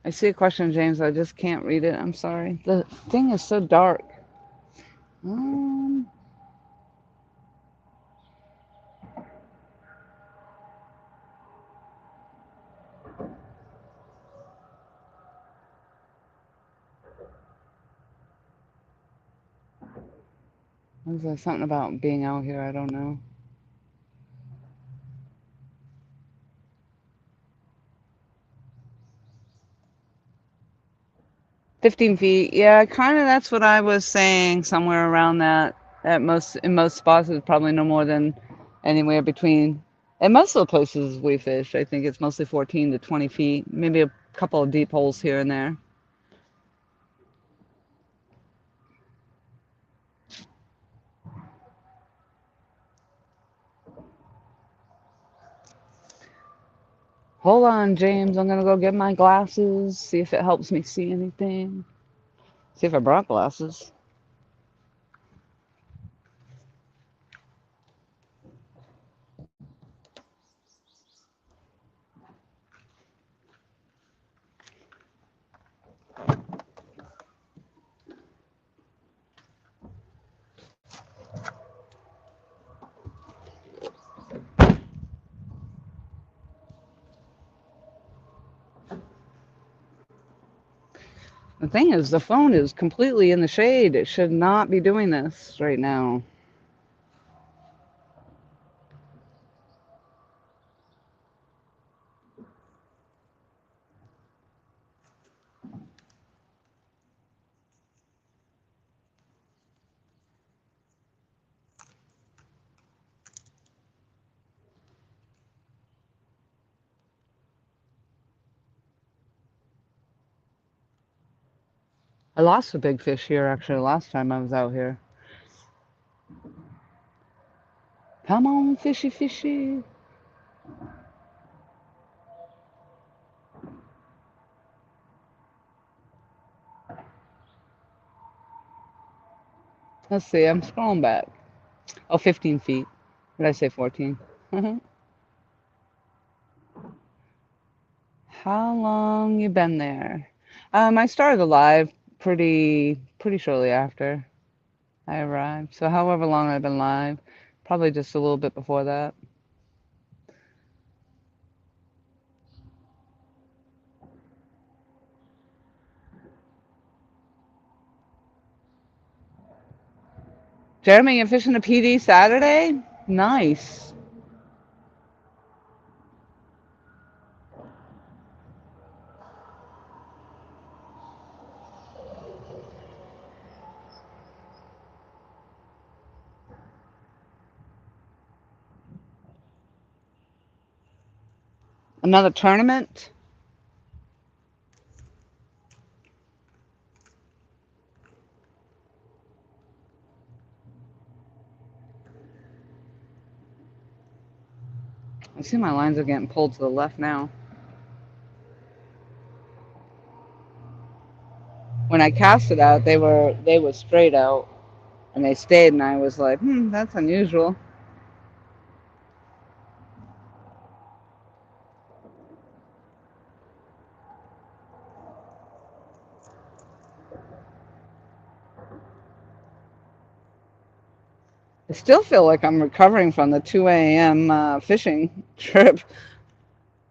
I see a question, James. I just can't read it. I'm sorry. The thing is so dark. Um, Was there something about being out here? I don't know. 15 feet. Yeah, kind of that's what I was saying, somewhere around that. At most, in most spots, it's probably no more than anywhere between. And most of the places we fish, I think it's mostly 14 to 20 feet. Maybe a couple of deep holes here and there. Hold on, James. I'm gonna go get my glasses, see if it helps me see anything. See if I brought glasses. The thing is, the phone is completely in the shade. It should not be doing this right now. I lost a big fish here actually last time I was out here. Come on, fishy, fishy. Let's see, I'm scrolling back. Oh, 15 feet. Did I say 14? How long you been there? I started live pretty shortly after I arrived. So however long I've been live, probably just a little bit before that. Jeremy, you're fishing a PD Saturday? Nice. Another tournament? I see my lines are getting pulled to the left now. When I cast it out, they were straight out and they stayed, and I was like, that's unusual. I still feel like I'm recovering from the 2 a.m. Fishing trip.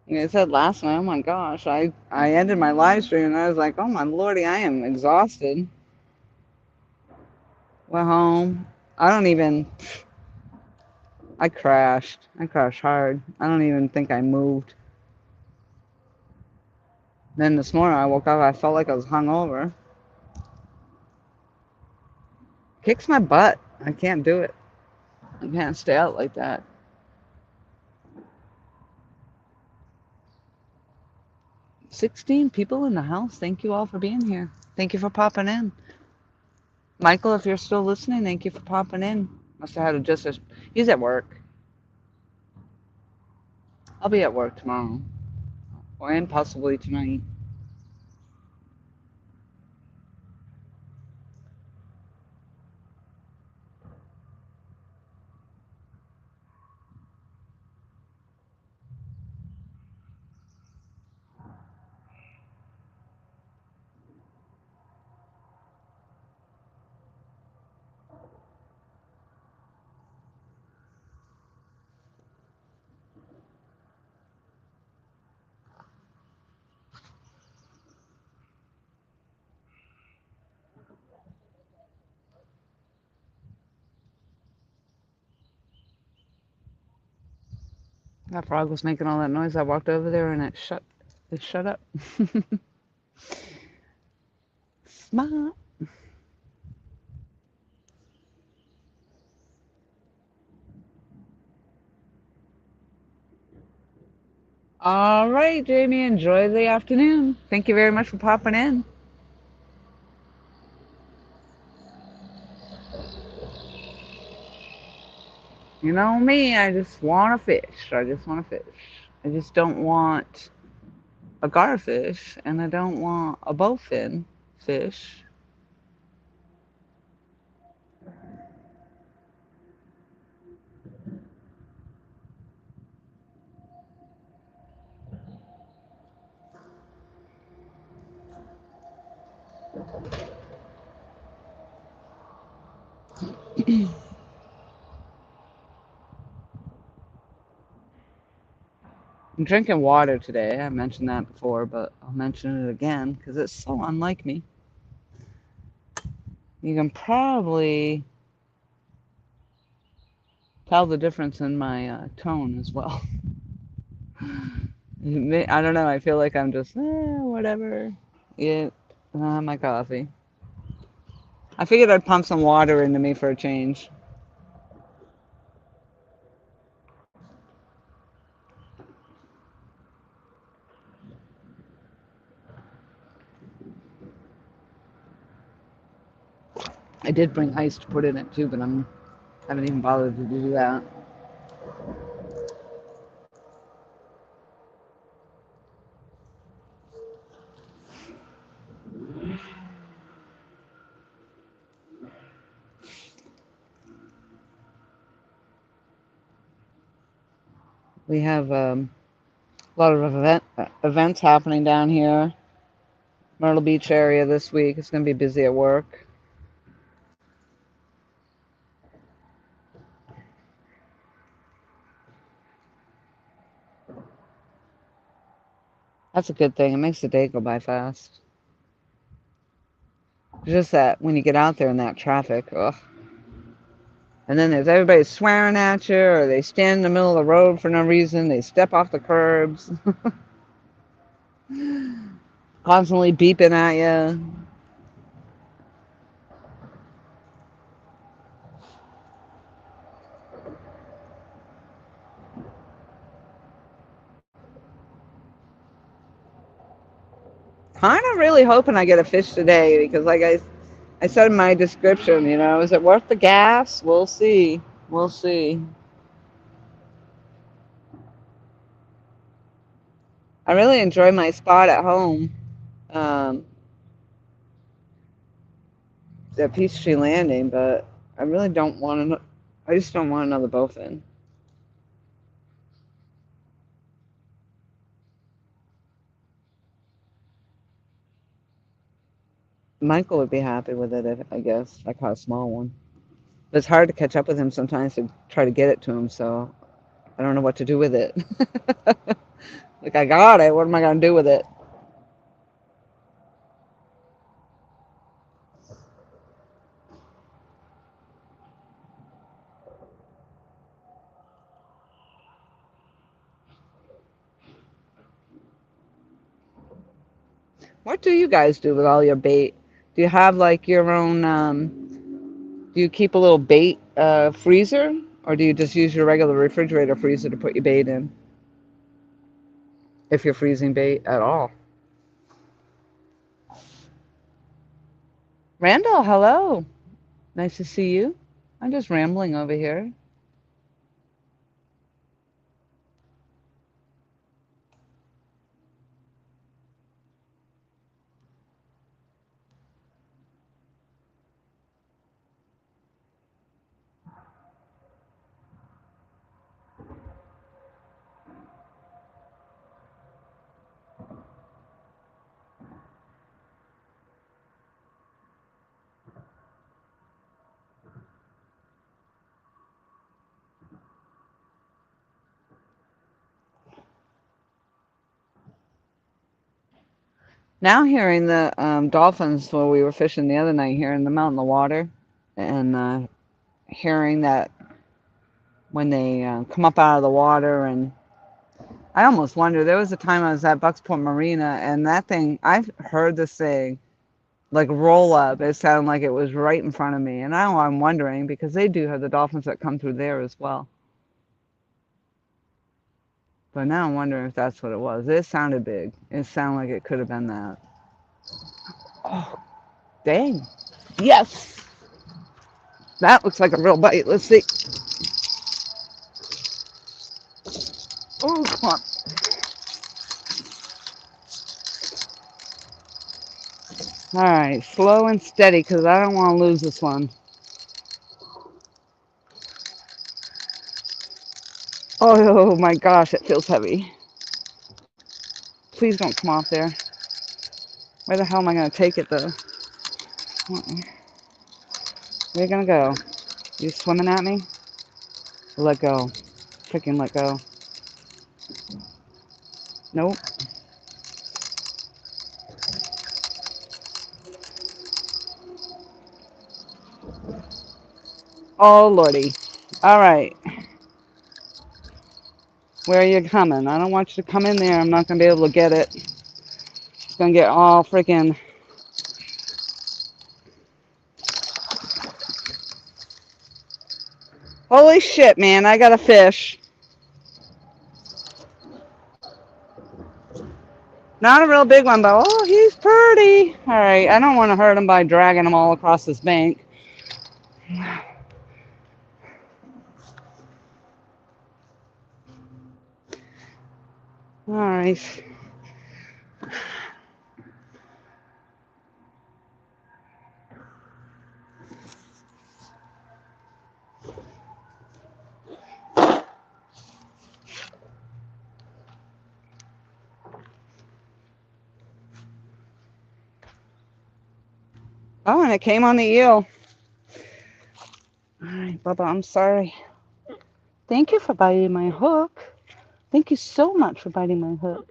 Like I said last night, oh my gosh, I ended my live stream and I was like, oh my lordy, I am exhausted. Went home. I don't even, I crashed. I crashed hard. I don't even think I moved. Then this morning I woke up, I felt like I was hungover. Kicks my butt. I can't do it. I can't stay out like that. 16 people in the house. Thank you all for being here. Thank you for popping in. Michael, if you're still listening, thank you for popping in. Must have had he's at work. I'll be at work tomorrow. And possibly tonight. That frog was making all that noise. I walked over there and it shut up. Smart. All right, Jamie, enjoy the afternoon. Thank you very much for popping in. You know me, I just want to fish. I just want to fish. I just don't want a garfish and I don't want a bowfin fish. I'm drinking water today. I mentioned that before, but I'll mention it again because it's so unlike me. You can probably tell the difference in my tone as well. I don't know. I feel like I'm just, whatever. Yeah, my coffee. I figured I'd pump some water into me for a change. I did bring ice to put in it too, but I haven't even bothered to do that. We have a lot of events happening down here, Myrtle Beach area this week. It's going to be busy at work. That's a good thing. It makes the day go by fast. Just that when you get out there in that traffic, ugh. And then there's everybody swearing at you, or they stand in the middle of the road for no reason. They step off the curbs, constantly beeping at you. Kind of really hoping I get a fish today because, like I said in my description, is it worth the gas? We'll see. We'll see. I really enjoy my spot at home. Um, the Peachtree Landing, but I really don't want to. I just don't want another bowfin. Michael would be happy with it, if, I guess. I caught a small one. But it's hard to catch up with him sometimes to try to get it to him, so I don't know what to do with it. Like, I got it. What am I going to do with it? What do you guys do with all your bait? Do you have like your own, do you keep a little bait freezer? Or do you just use your regular refrigerator freezer to put your bait in? If you're freezing bait at all. Randall, hello. Nice to see you. I'm just rambling over here. Now hearing the dolphins where we were fishing the other night, hearing them out in the water, and hearing that when they come up out of the water and I almost wonder. There was a time I was at Bucksport Marina, and that thing, I've heard this thing like roll up. It sounded like it was right in front of me. And now I'm wondering because they do have the dolphins that come through there as well. But now I'm wondering if that's what it was. It sounded big. It sounded like it could have been that. Oh, dang. Yes. That looks like a real bite. Let's see. Oh, come on. All right, slow and steady because I don't want to lose this one. Oh my gosh, it feels heavy. Please don't come off there. Where the hell am I going to take it though? Where are you going to go? You swimming at me? Let go. Freaking let go. Nope. Oh lordy. All right. Where are you coming? I don't want you to come in there. I'm not going to be able to get it. It's going to get all freaking... Holy shit, man. I got a fish. Not a real big one, but oh, he's pretty. All right. I don't want to hurt him by dragging him all across this bank. All right. Oh, and it came on the eel. All right, Bubba, I'm sorry. Thank you for biting my hook. Thank you so much for biting my hook.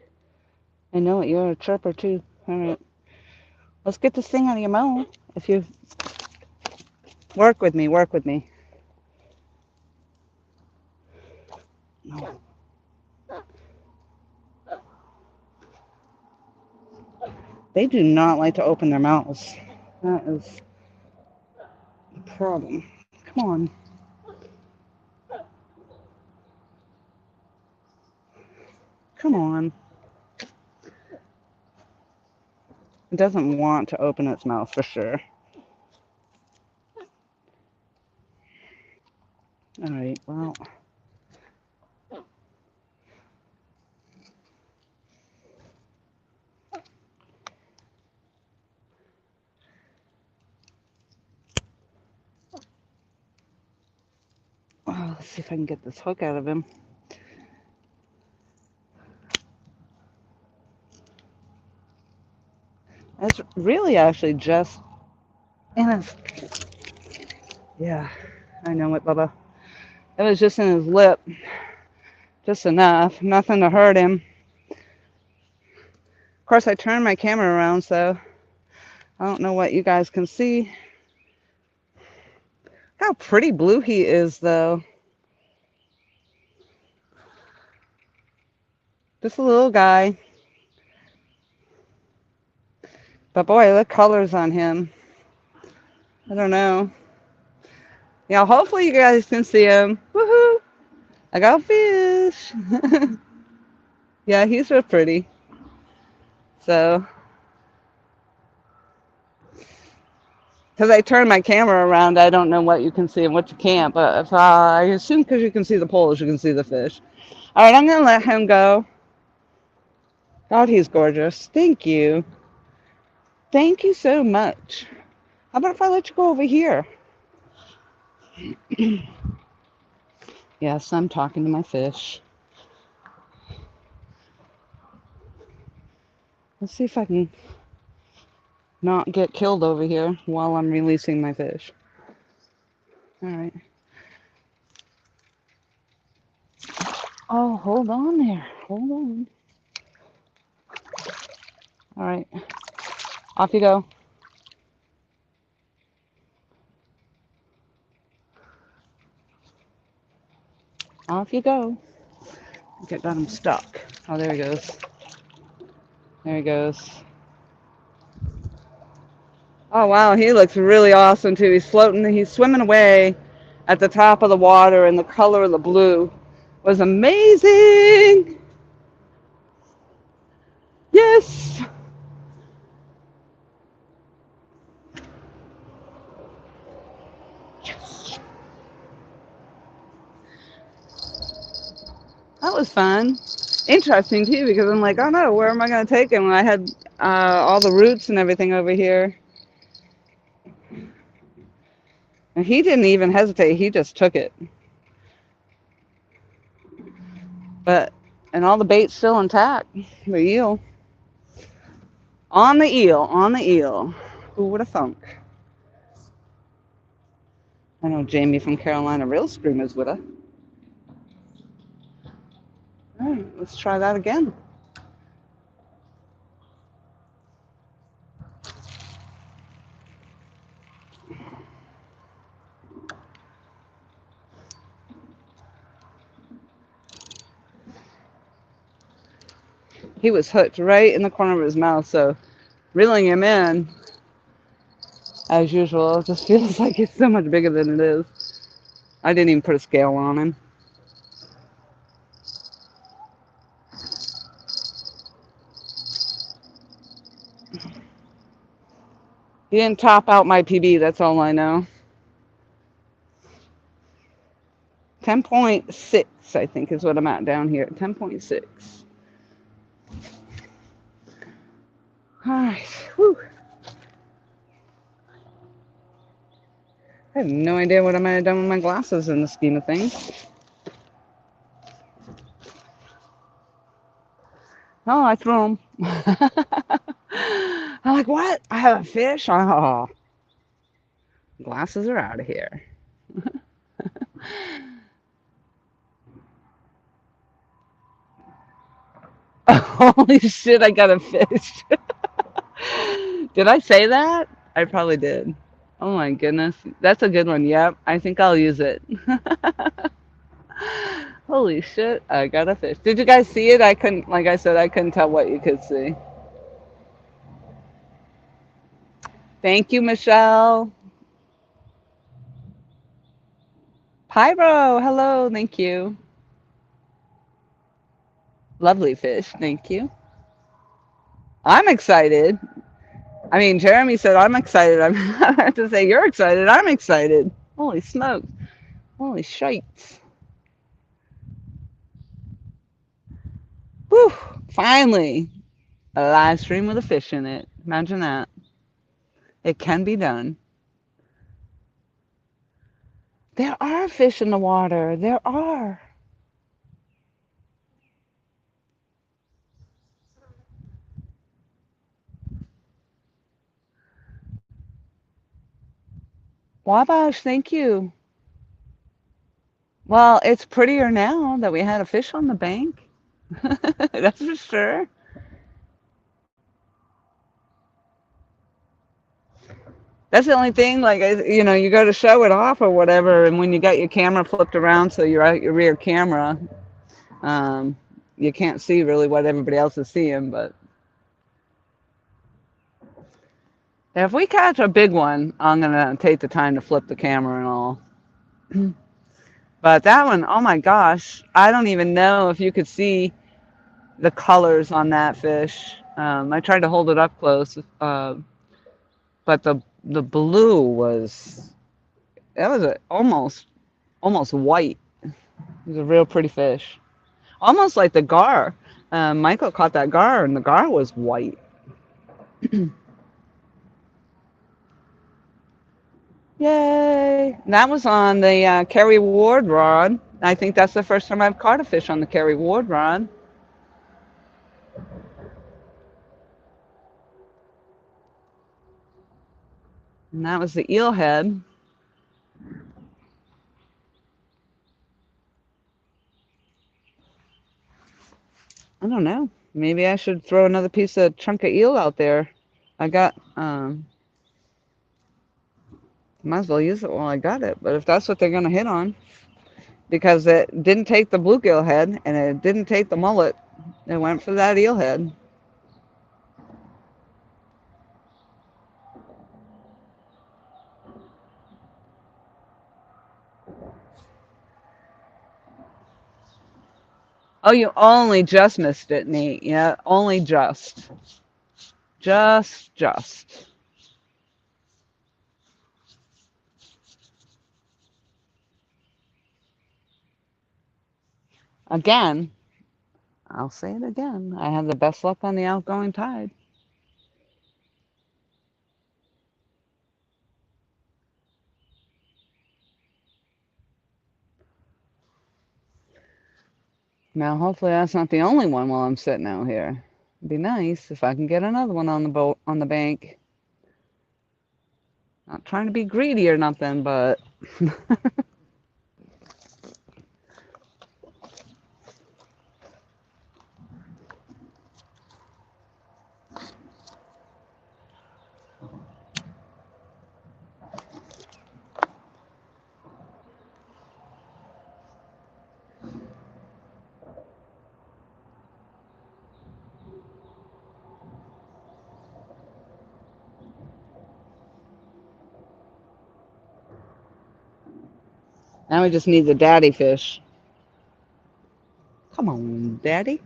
I know it. You're a chirper, too. All right. Let's get this thing out of your mouth. If you work with me, work with me. No. They do not like to open their mouths. That is a problem. Come on. Come on. It doesn't want to open its mouth for sure. All right, well. Oh, let's see if I can get this hook out of him. It's really actually just in his... Yeah, I know it, Bubba. It was just in his lip. Just enough. Nothing to hurt him. Of course, I turned my camera around, so I don't know what you guys can see. How pretty blue he is, though. Just a little guy. But boy, the colors on him. I don't know. Yeah, hopefully you guys can see him. Woohoo! I got fish. Yeah, he's real pretty. So, because I turned my camera around, I don't know what you can see and what you can't. But if, I assume because you can see the poles, you can see the fish. All right, I'm going to let him go. God, he's gorgeous. Thank you. Thank you so much. How about if I let you go over here? Yes, I'm talking to my fish. Let's see if I can not get killed over here while I'm releasing my fish. All right. Oh, hold on there. Hold on. All right. Off you go. Off you go. Got him stuck. Oh, there he goes. There he goes. Oh, wow, he looks really awesome, too. He's floating, he's swimming away at the top of the water, and the color of the blue was amazing. Yes. Yes. That was fun. Interesting, too, because I'm like, oh, no, where am I going to take him? I had all the roots and everything over here. And he didn't even hesitate. He just took it. But, and all the bait's still intact. The eel. On the eel. On the eel. Who would have thunk? I know Jamie from Carolina Real Screamers with her. All right, let's try that again. He was hooked right in the corner of his mouth, so reeling him in, as usual, it just feels like he's so much bigger than it is. I didn't even put a scale on him. He didn't top out my PB, that's all I know. 10.6, I think, is what I'm at down here. 10.6. All right. Whew. I have no idea what I might have done with my glasses in the scheme of things. Oh, I threw them. I'm like, what? I have a fish? Oh, glasses are out of here. Holy shit, I got a fish. Did I say that? I probably did. Oh my goodness. That's a good one. Yep. I think I'll use it. Holy shit, I got a fish. Did you guys see it? I couldn't, like I said, I couldn't tell what you could see. Thank you, Michelle. Pyro, hello, thank you. Lovely fish, thank you. I'm excited. I mean, Jeremy said I'm excited. I'm I have to say you're excited. I'm excited. Holy smokes. Holy shites. Whew. Finally, a live stream with a fish in it. Imagine that. It can be done. There are fish in the water. There are. Wabash, thank you. Well, it's prettier now that we had a fish on the bank. That's for sure. That's the only thing, like, you know, you go to show it off or whatever, and when you got your camera flipped around so you're out your rear camera, you can't see really what everybody else is seeing, but if we catch a big one, I'm going to take the time to flip the camera and all. But that one, oh my gosh, I don't even know if you could see the colors on that fish. I tried to hold it up close, but the blue was, that was almost white. It was a real pretty fish. Almost like the gar. Michael caught that gar, and the gar was white. Yay! That was on the Kerry Ward rod. I think that's the first time I've caught a fish on the Kerry Ward rod. And that was the eel head. I don't know. Maybe I should throw another piece of chunk of eel out there. I got, might as well use it while I got it. But if that's what they're going to hit on, because it didn't take the bluegill head and it didn't take the mullet. It went for that eel head. Oh, you only just missed it, Nate. Yeah, only just. Just. Again, I'll say it again. I had the best luck on the outgoing tide. Now, hopefully, that's not the only one while I'm sitting out here. It'd be nice if I can get another one on the boat on the bank. Not trying to be greedy or nothing, but now we just need the daddy fish. Come on, daddy.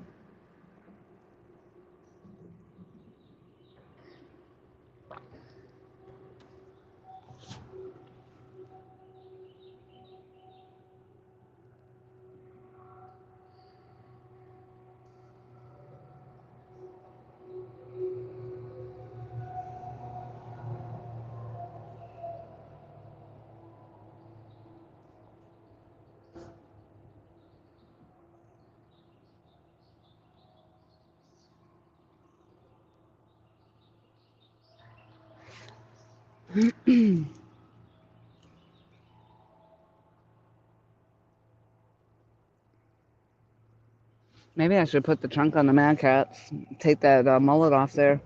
Maybe I should put the trunk on the Mad Cats. Take that mullet off there.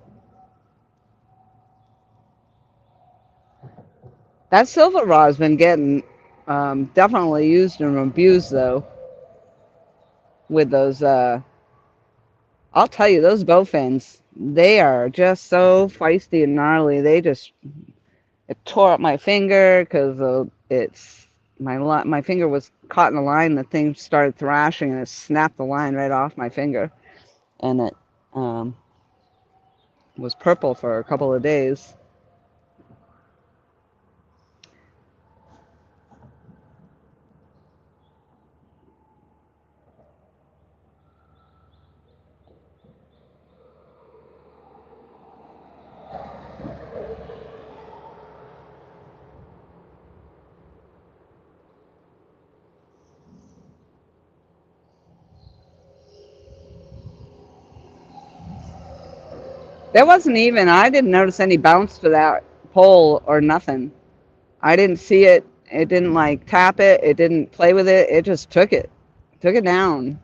That silver rod's been getting definitely used and abused though. With those, I'll tell you, those bowfins, they are just so feisty and gnarly. It tore up my finger because it's my finger was caught in a line. The thing started thrashing and it snapped the line right off my finger, and it um, was purple for a couple of days. There wasn't even, I didn't notice any bounce to that pole or nothing. I didn't see it. It didn't like tap it. It didn't play with it. It just took it down.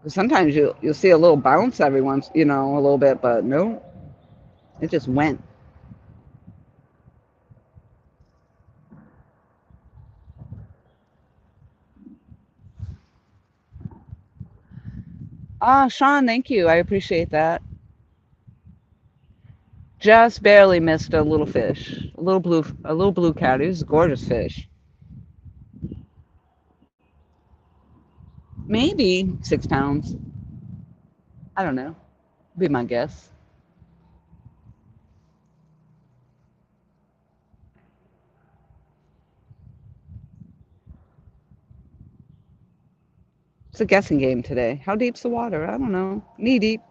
Sometimes you'll see a little bounce every once, a little bit, but no, it just went. Ah, Sean, thank you. I appreciate that. Just barely missed a little fish, a little blue cat. It was a gorgeous fish. Maybe 6 pounds. I don't know. Be my guess. It's a guessing game today. How deep's the water? I don't know. Knee deep.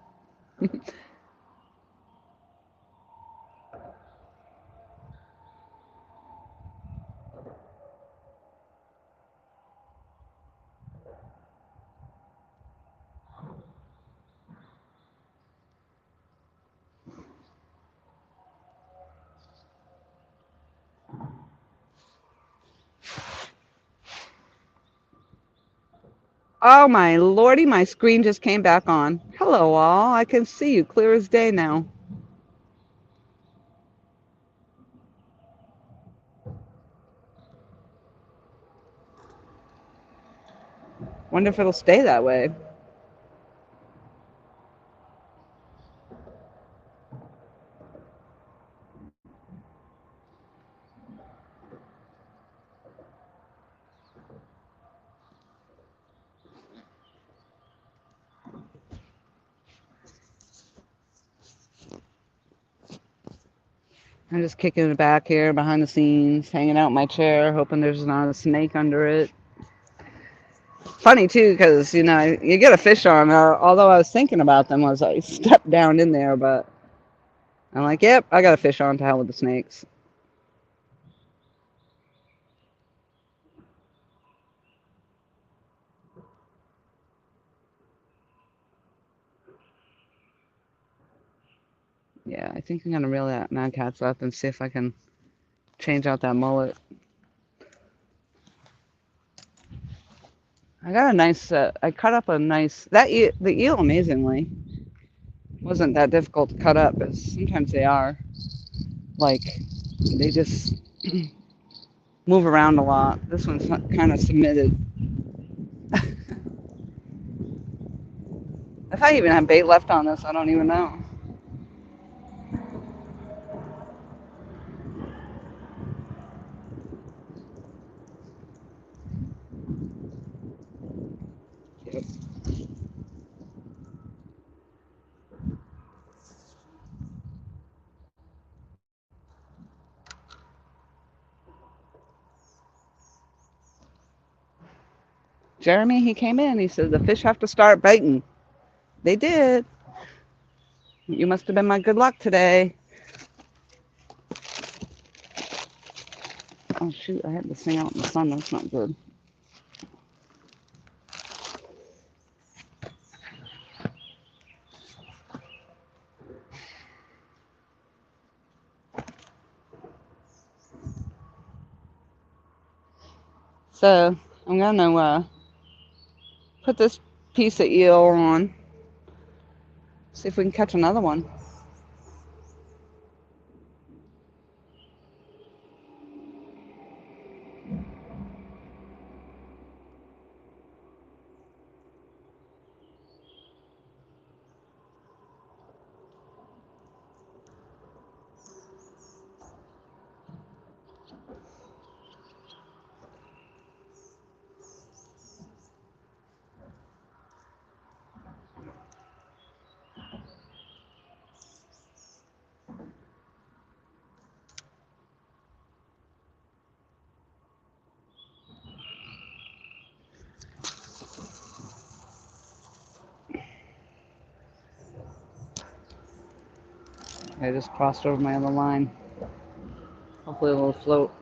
Oh my lordy, my screen just came back on. Hello all. I can see you clear as day now. Wonder if it'll stay that way. I'm just kicking it back here behind the scenes, hanging out in my chair, hoping there's not a snake under it. Funny too, because you get a fish on. Although I was thinking about them as I stepped down in there, but I'm like, yep, I got a fish on. To hell with the snakes. Yeah, I think I'm gonna reel that mad cats up and see if I can change out that mullet. I got a nice. I cut up a nice the eel. Amazingly, wasn't that difficult to cut up, as sometimes they are. Like they just move around a lot. This one's kind of submitted. If I even have bait left on this, I don't even know. Yep. Jeremy, he came in. He said the fish have to start biting. They did. You must have been my good luck today. Oh shoot! I had this thing out in the sun. That's not good. So I'm gonna put this piece of eel on. See if we can catch another one. I just crossed over my other line. Hopefully it'll float.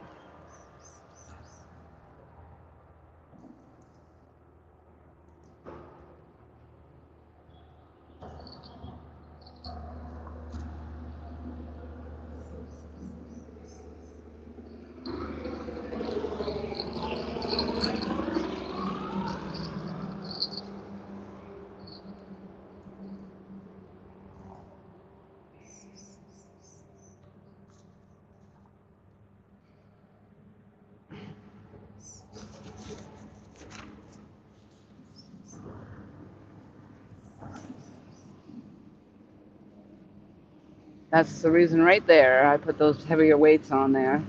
That's the reason right there. I put those heavier weights on there.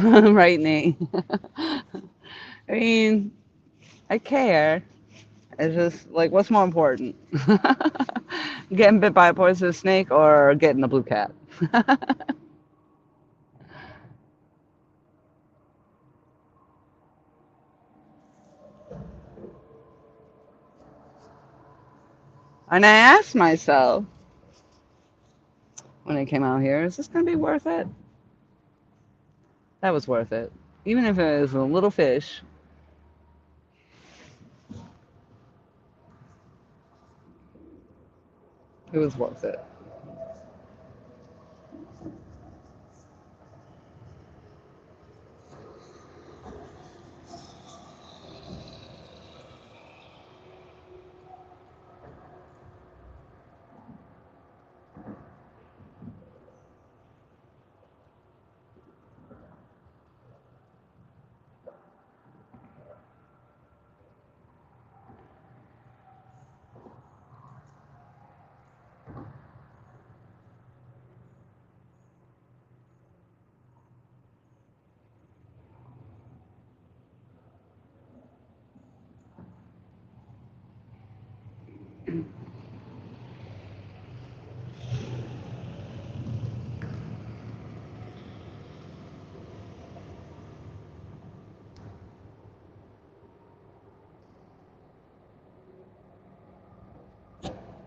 Right, Nate? I mean, I care. It's just like, what's more important? Getting bit by a poisonous snake or getting a blue cat? And I asked myself when I came out here, is this going to be worth it? That was worth it. Even if it was a little fish, it was worth it.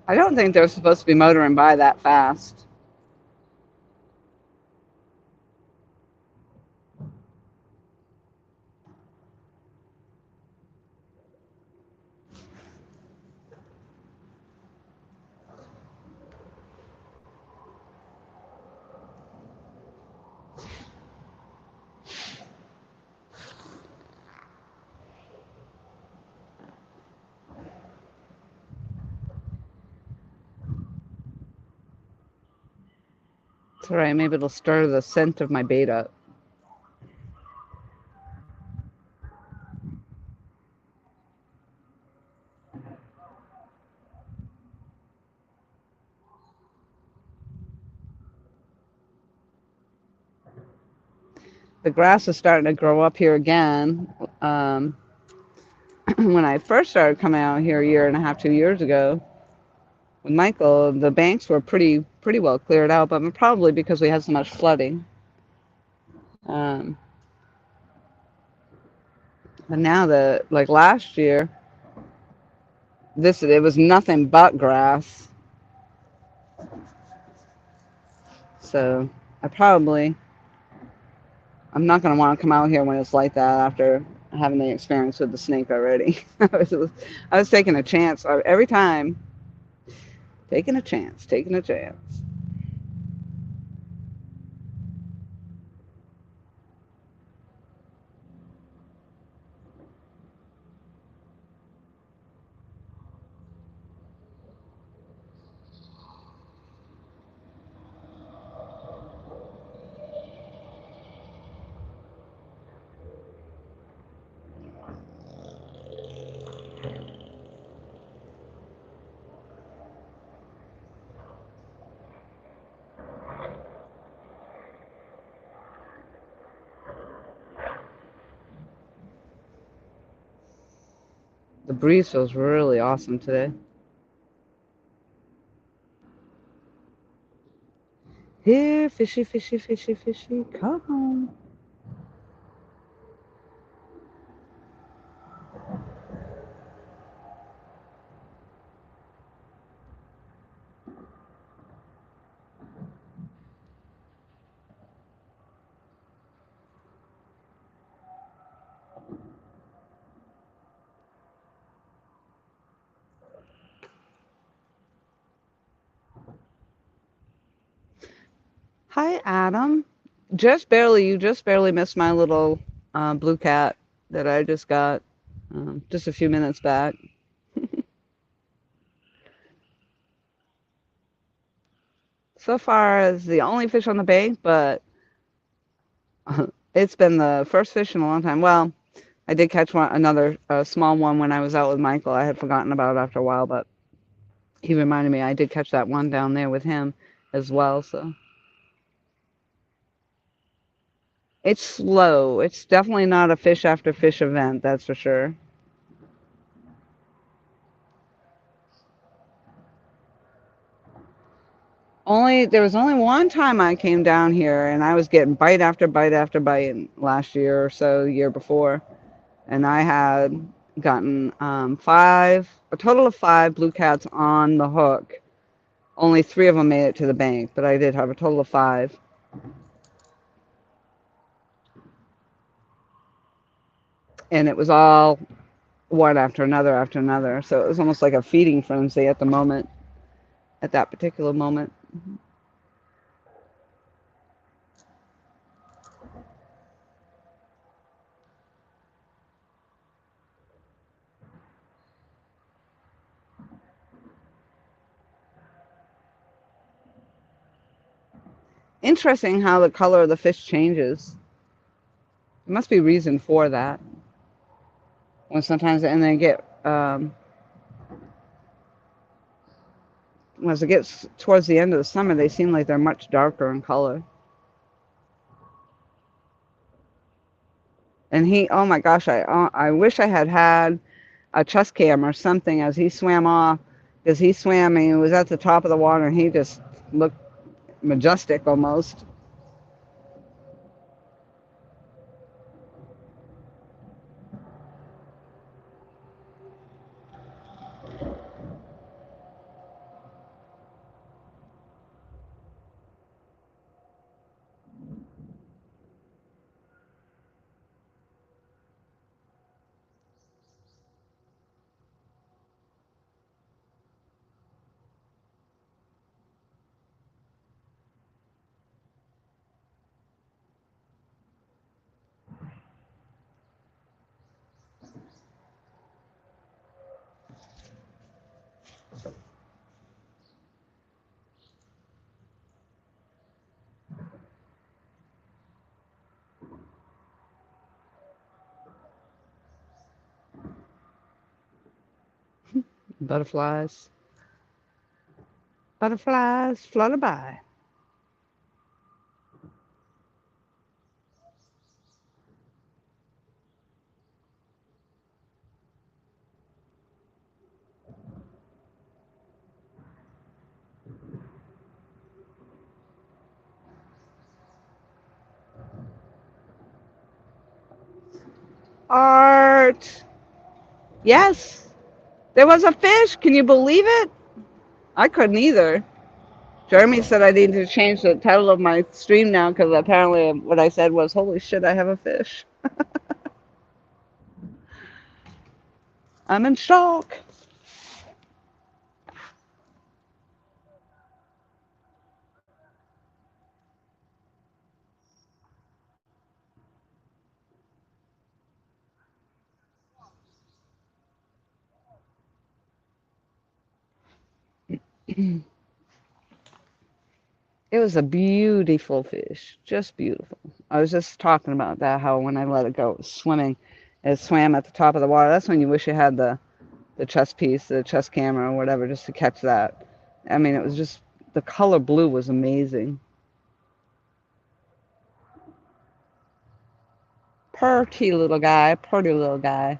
I don't think they're supposed to be motoring by that fast. It's all right. Maybe it'll stir the scent of my bait up. The grass is starting to grow up here again. When I first started coming out here a year and a half, 2 years ago with Michael, the banks were pretty well cleared out, but probably because we had so much flooding. Um, but now like last year, it was nothing but grass. So I'm not going to want to come out here when it's like that after having the experience with the snake already. I was taking a chance every time, taking a chance, taking a chance. The breeze feels really awesome today. Here, fishy, fishy, fishy, fishy, come on. Hi, Adam. You just barely missed my little blue cat that I just got just a few minutes back. So far, it's the only fish on the bank, but it's been the first fish in a long time. Well, I did catch another small one when I was out with Michael. I had forgotten about it after a while, but he reminded me I did catch that one down there with him as well. So it's slow. It's definitely not a fish after fish event, that's for sure. There was only one time I came down here and I was getting bite after bite after bite last year or so, the year before, and I had gotten a total of five blue cats on the hook. Only three of them made it to the bank, but I did have a total of five. And it was all one after another after another. So it was almost like a feeding frenzy at the moment, at that particular moment. Interesting how the color of the fish changes. There must be reason for that. When sometimes, and they get, as it gets towards the end of the summer, they seem like they're much darker in color. And oh my gosh, I wish I had a chest cam or something as he swam off, because he swam and he was at the top of the water and he just looked majestic almost. Butterflies. Butterflies flutter by. Art. Yes, there was a fish. Can you believe it? I couldn't either. Jeremy said I need to change the title of my stream now because apparently what I said was, holy shit, I have a fish. I'm in shock. It was a beautiful fish, just beautiful. I was just talking about that, how when I let it go, it was swimming. It swam at the top of the water. That's when you wish you had the chest piece, the chest camera or whatever, just to catch that. I mean, it was just, the color blue was amazing. Pretty little guy, pretty little guy.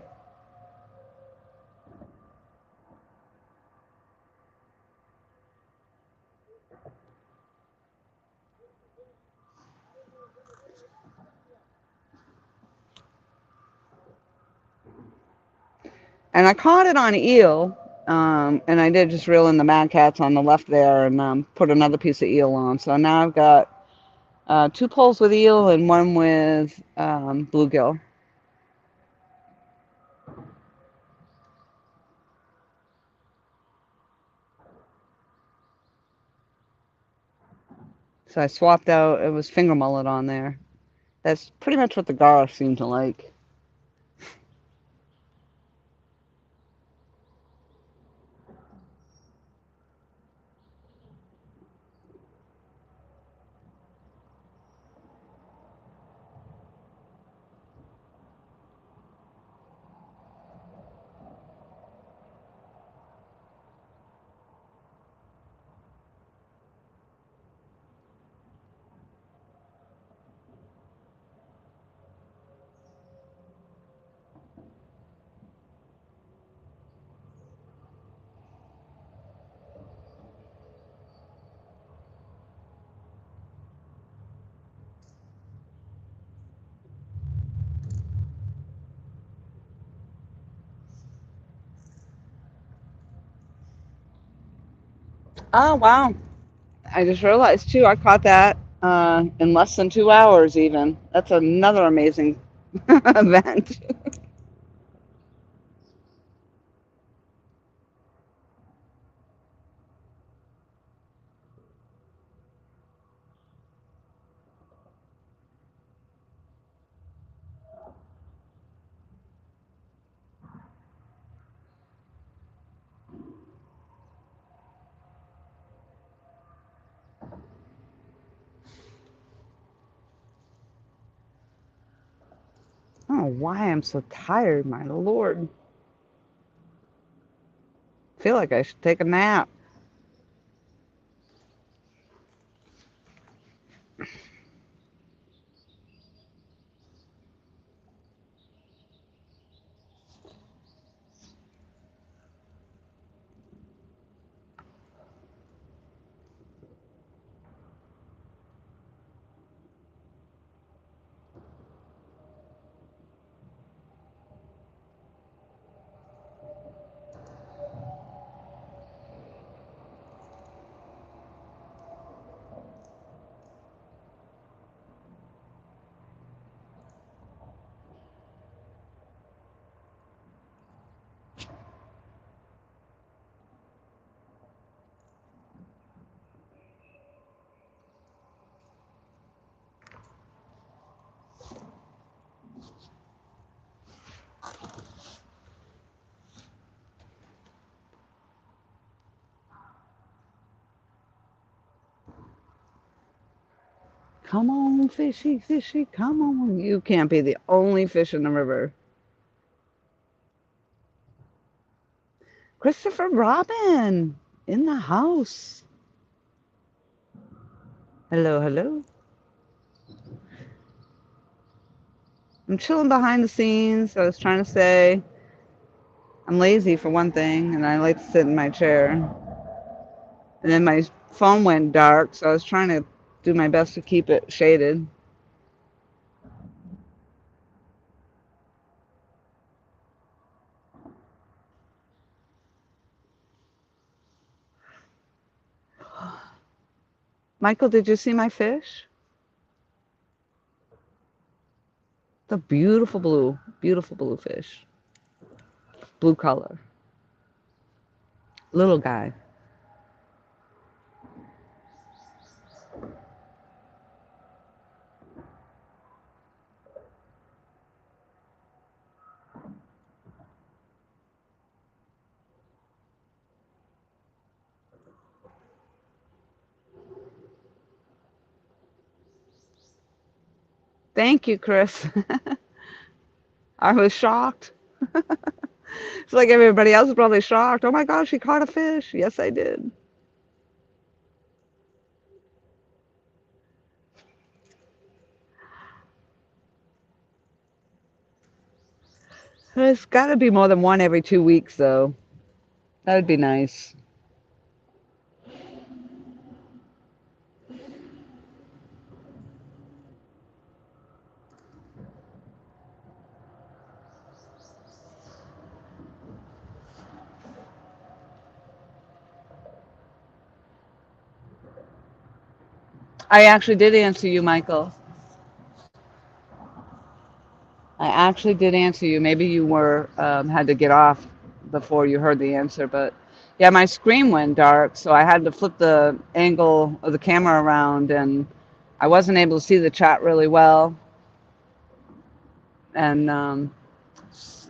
And I caught it on eel, and I did just reel in the mad cats on the left there and put another piece of eel on. So now I've got two poles with eel and one with bluegill. So I swapped out, it was finger mullet on there. That's pretty much what the gar seem to like. Oh, wow. I just realized too, I caught that in less than 2 hours even. That's another amazing event. I don't know why I'm so tired, my lord. I feel like I should take a nap. Come on, fishy, fishy, come on. You can't be the only fish in the river. Christopher Robin in the house. Hello, hello. I'm chilling behind the scenes. I was trying to say I'm lazy for one thing, and I like to sit in my chair. And then my phone went dark, so I was trying to do my best to keep it shaded. Michael, did you see my fish? The beautiful blue fish. Blue color. Little guy. Thank you, Chris. I was shocked. It's like everybody else is probably shocked. Oh my gosh, she caught a fish. Yes, I did. It's got to be more than one every 2 weeks, though. That would be nice. I actually did answer you, Michael. I actually did answer you. Maybe you were had to get off before you heard the answer, but yeah, my screen went dark, so I had to flip the angle of the camera around, and I wasn't able to see the chat really well, and then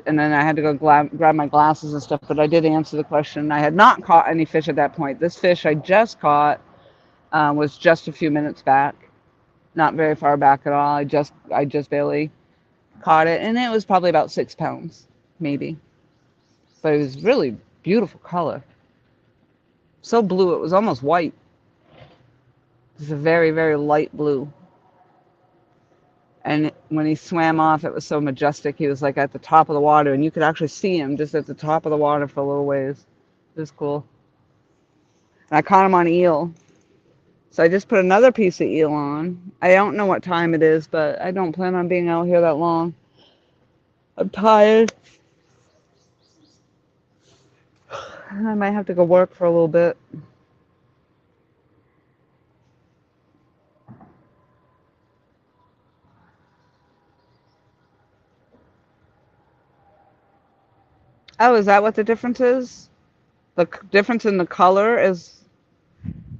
I had to go grab my glasses and stuff. But I did answer the question. I had not caught any fish at that point. This fish I just caught was just a few minutes back, not very far back at all. I just barely caught it, and it was probably about 6 pounds, maybe. But it was really beautiful color. So blue, it was almost white. It's a very, very light blue. And when he swam off, it was so majestic. He was like at the top of the water, and you could actually see him just at the top of the water for a little ways. It was cool. And I caught him on eel. So I just put another piece of eel on. I don't know what time it is, but I don't plan on being out here that long. I'm tired. I might have to go work for a little bit. Oh, is that what the difference is? The difference in the color is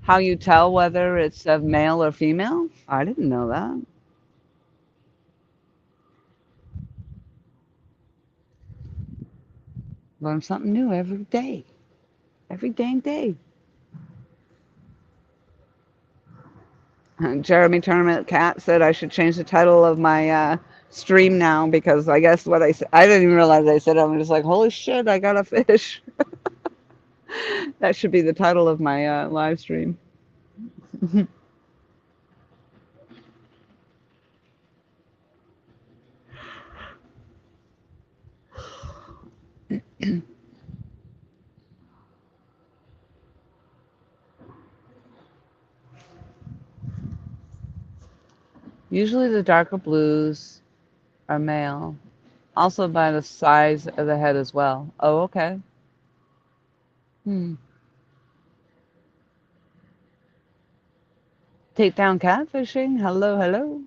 how you tell whether it's a male or female? I didn't know that. Learn something new every day. Every dang day. Jeremy Tournament Cat said I should change the title of my stream now because I guess what I said, I didn't even realize I said it. I'm just like, holy shit, I got a fish. That should be the title of my live stream. Usually the darker blues are male, also by the size of the head as well. Oh, okay. Hmm. Take down catfishing. Hello, hello.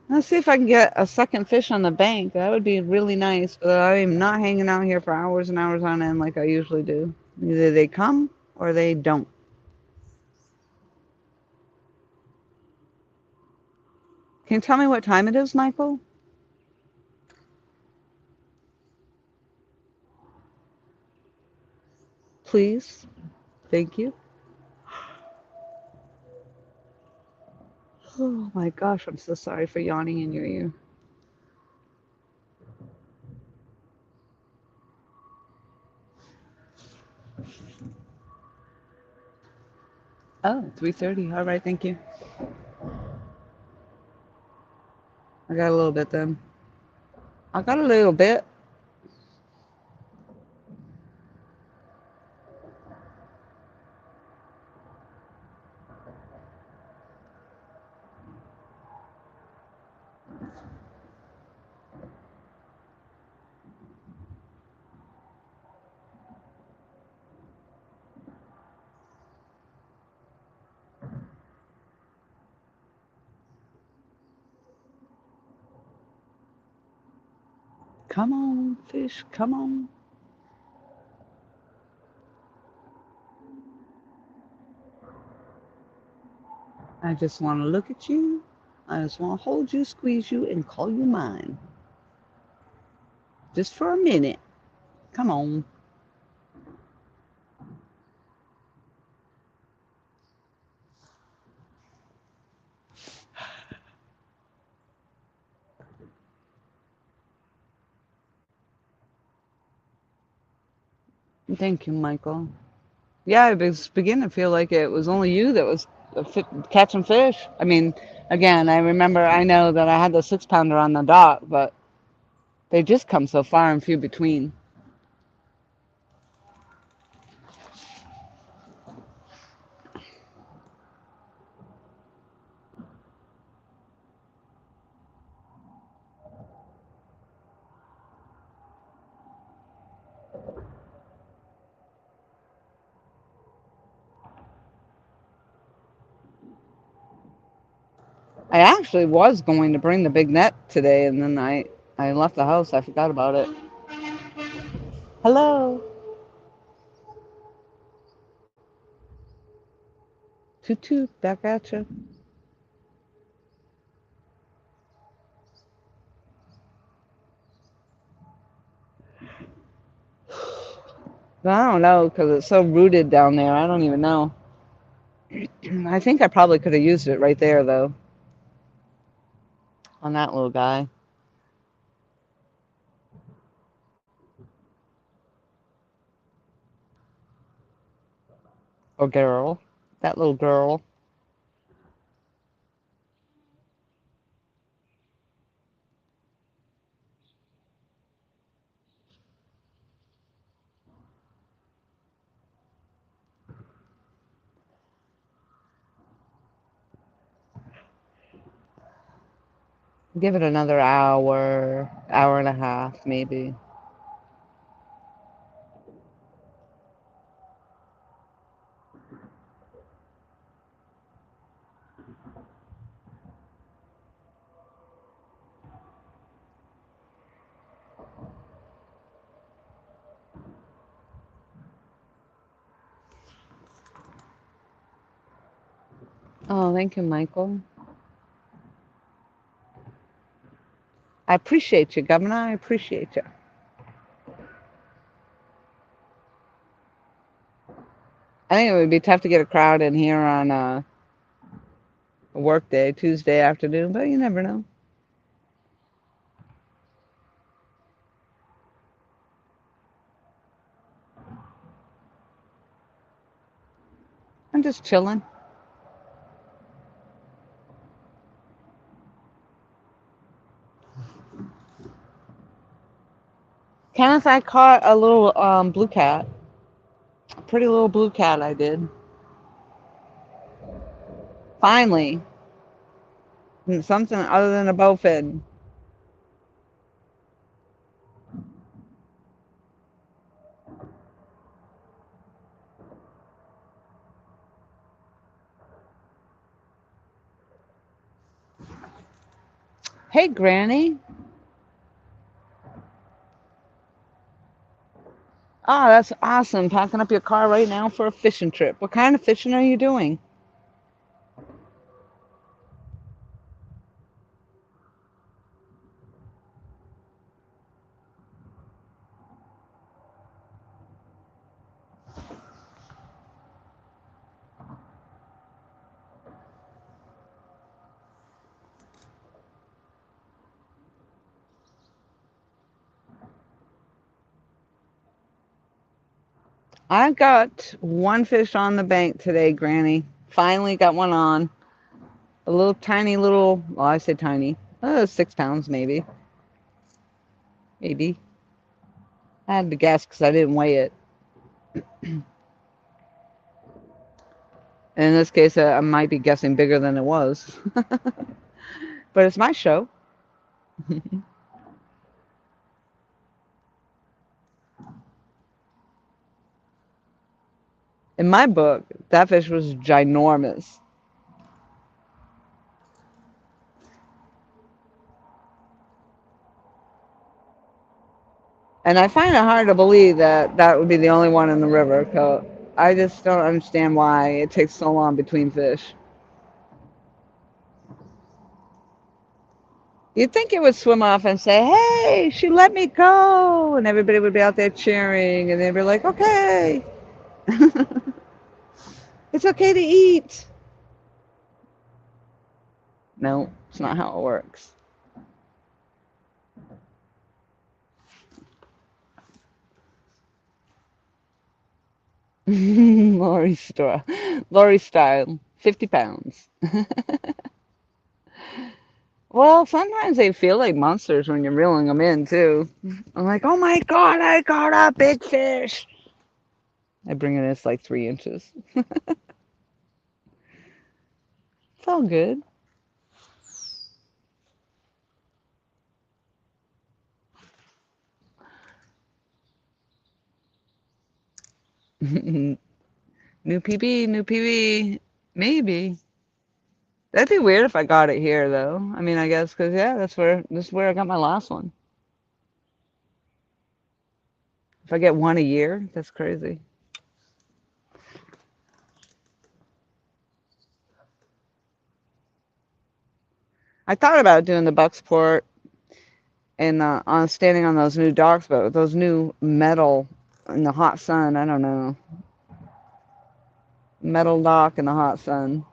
Let's see if I can get a second fish on the bank. That would be really nice, but I'm not hanging out here for hours and hours on end like I usually do. Either they come or they don't. Can you tell me what time it is, Michael? Please. Thank you. Oh my gosh, I'm so sorry for yawning in your ear. Oh, 3:30. All right, thank you. I got a little bit then. I got a little bit. Come on, fish, come on. I just want to look at you. I just want to hold you, squeeze you, and call you mine. Just for a minute. Come on. Thank you, Michael. Yeah, I was beginning to feel like it was only you that was catching fish. I mean, again, I remember, I know that I had the 6 pounder on the dock, but they just come so far and few between. I actually was going to bring the big net today, and then I left the house. I forgot about it. Hello. Toot toot, back at you. But I don't know because it's so rooted down there. I don't even know. I think I probably could have used it right there, though, on that little guy or girl. That little girl. Give it another hour, hour and a half, maybe. Oh, thank you, Michael. I appreciate you, Governor. I appreciate you. I think it would be tough to get a crowd in here on a work day, Tuesday afternoon, but you never know. I'm just chilling. Kenneth, I caught a little blue cat. A pretty little blue cat I did. Finally. Something other than a bowfin. Hey, Granny. Oh, that's awesome. Packing up your car right now for a fishing trip. What kind of fishing are you doing? I got one fish on the bank today, Granny. Finally got one on. A little tiny little, well, I say tiny, 6 pounds maybe. Maybe. I had to guess because I didn't weigh it. In this case, I might be guessing bigger than it was. But it's my show. In my book, that fish was ginormous. And I find it hard to believe that that would be the only one in the river. 'Cause I just don't understand why it takes so long between fish. You'd think it would swim off and say, "Hey, she let me go," and everybody would be out there cheering, and they'd be like, "Okay, it's okay to eat." No, it's not how it works. Lori style, 50 pounds. Well, sometimes they feel like monsters when you're reeling them in, too. I'm like, oh my God, I got a big fish. I bring it in, it's like 3 inches. It's all good. New PB, new PB. Maybe. That'd be weird if I got it here, though. I mean, I guess, because, yeah, this is where I got my last one. If I get one a year, that's crazy. I thought about doing the Bucksport and on standing on those new docks, but with those new metal in the hot sun, I don't know. Metal dock in the hot sun.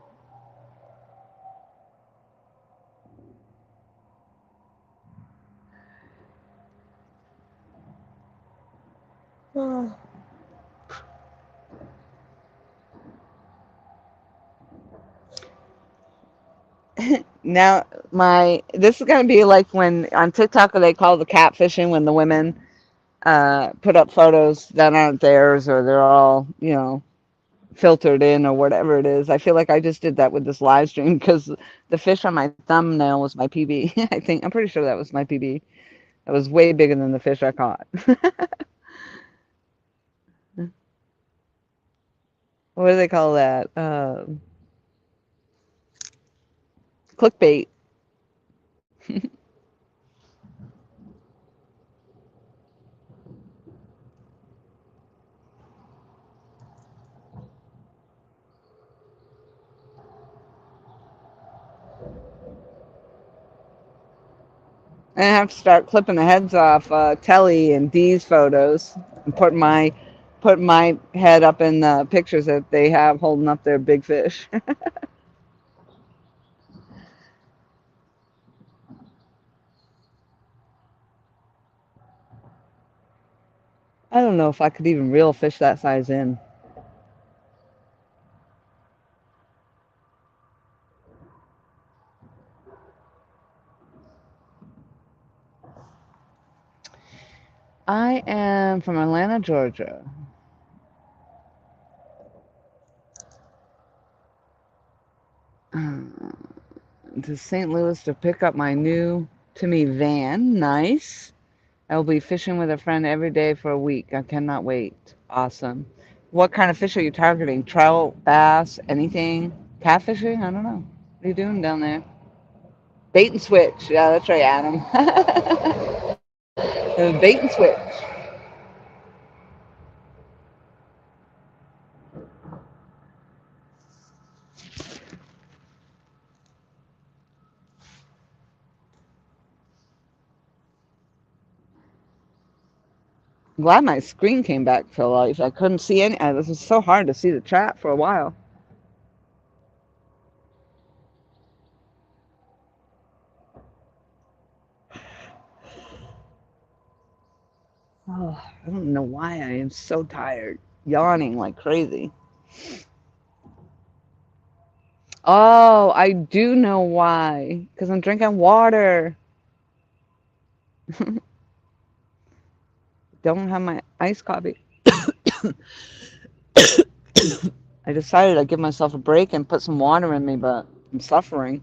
Now, my this is gonna be like when on TikTok they call the catfishing when the women put up photos that aren't theirs or they're all filtered in or whatever it is. I feel like I just did that with this live stream because the fish on my thumbnail was my PB. I think I'm pretty sure that was my PB. That was way bigger than the fish I caught. What do they call that? Clickbait. I have to start clipping the heads off Telly and Dee's photos and put my head up in the pictures that they have holding up their big fish. I don't know if I could even reel a fish that size in. I am from Atlanta, Georgia, to St. Louis to pick up my new to me van. Nice. I will be fishing with a friend every day for a week. I cannot wait. Awesome. What kind of fish are you targeting? Trout, bass, anything? Catfishing? I don't know. What are you doing down there? Bait and switch. Yeah, that's right, Adam. Bait and switch. I'm glad my screen came back to life. I couldn't see any. This was so hard to see the chat for a while. Oh, I don't know why I am so tired. yawning like crazy. Oh, I do know why. Because I'm drinking water. Don't have my iced coffee. I decided I'd give myself a break and put some water in me, but I'm suffering.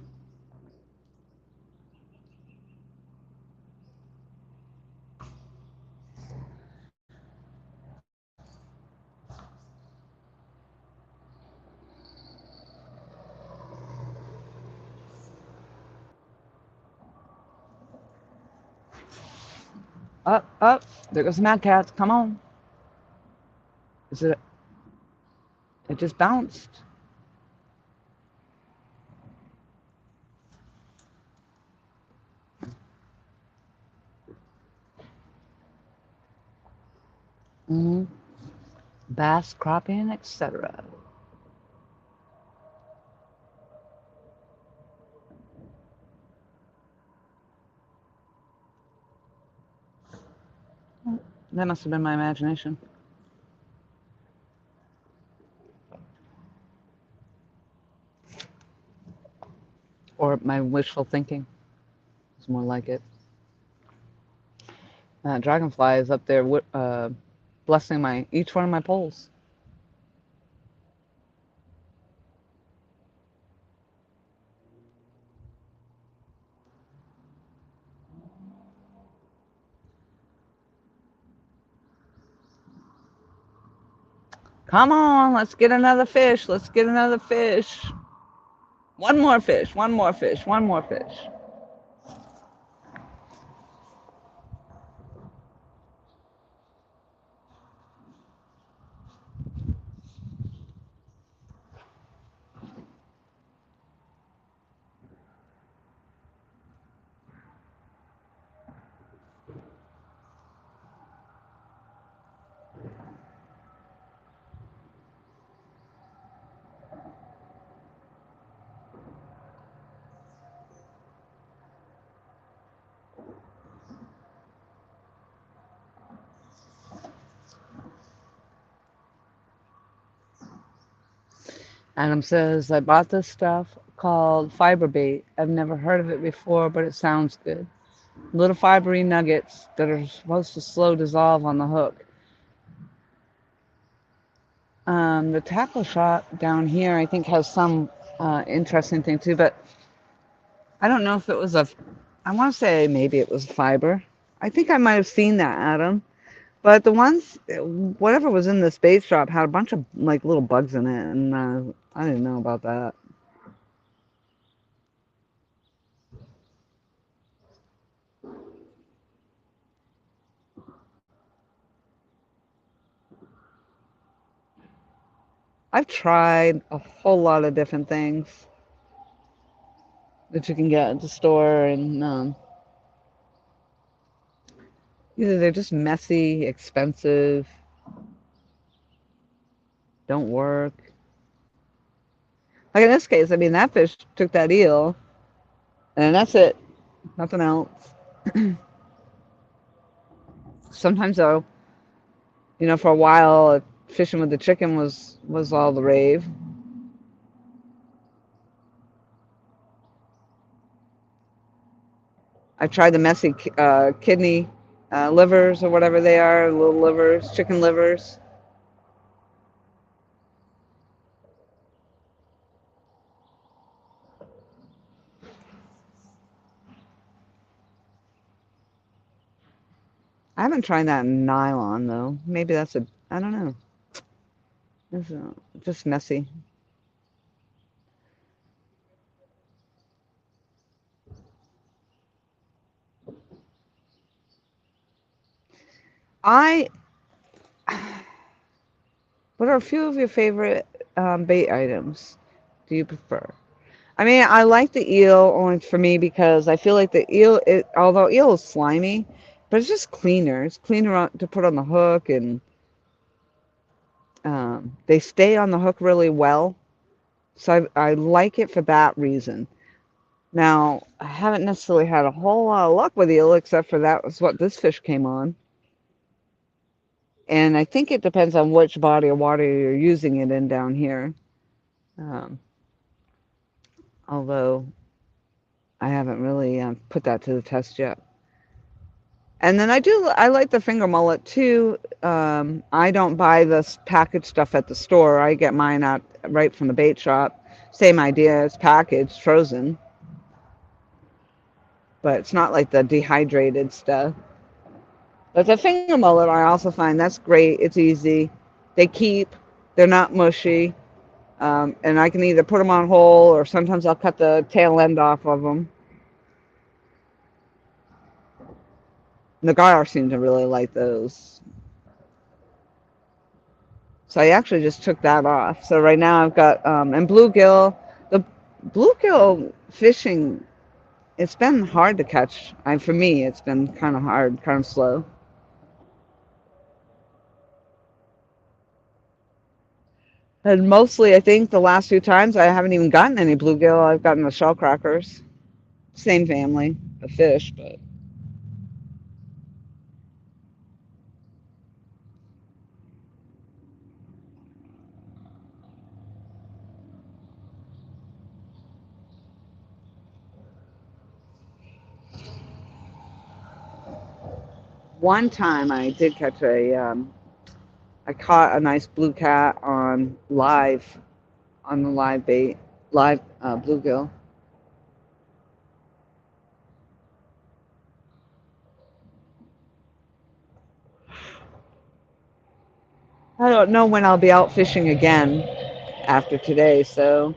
Up, up. There goes the mad cats. Come on. Is it? It just bounced. Mm-hmm. Bass, crappie, etc. That must have been my imagination. Or my wishful thinking. It's more like it. Dragonfly is up there blessing each one of my poles. Come on, let's get another fish. Let's get another fish. One more fish, one more fish, one more fish. Adam says, I bought this stuff called fiber bait. I've never heard of it before, but it sounds good. Little fibery nuggets that are supposed to slow dissolve on the hook. The tackle shop down here, I think, has some interesting thing too, but I don't know if it was I want to say maybe it was fiber. I think I might have seen that, Adam. But the ones, whatever was in this bait shop had a bunch of like little bugs in it, and I didn't know about that. I've tried a whole lot of different things that you can get at the store, and either they're just messy, expensive, don't work. Like in this case, I mean, that fish took that eel, and that's it, nothing else. Sometimes though, for a while, fishing with the chicken was all the rave. I tried the messy kidney livers or whatever they are, little livers, chicken livers. I haven't tried that in nylon though. Maybe I don't know. It's just messy. I, what are a few of your favorite bait items do you prefer? I mean, I like the eel only for me because I feel like the eel, although eel is slimy, but it's just cleaner. It's cleaner to put on the hook, and they stay on the hook really well. So I like it for that reason. Now, I haven't necessarily had a whole lot of luck with eel, except for that was what this fish came on. And I think it depends on which body of water you're using it in down here. Um, although I haven't really put that to the test yet. And then I like the finger mullet too. I don't buy this packaged stuff at the store. I get mine out right from the bait shop. Same idea, it's packaged, frozen, but it's not like the dehydrated stuff. But the finger mullet, I also find that's great. It's easy. They keep, they're not mushy. And I can either put them on whole or sometimes I'll cut the tail end off of them. The Gar seem to really like those. So I actually just took that off. So right now I've got, and bluegill, the bluegill fishing, it's been hard to catch. For me, it's been kind of hard, kind of slow. And mostly, I think the last few times I haven't even gotten any bluegill. I've gotten the shell crackers. Same family of fish, but one time I did catch I caught a nice blue cat on the live bait, live bluegill. I don't know when I'll be out fishing again after today. So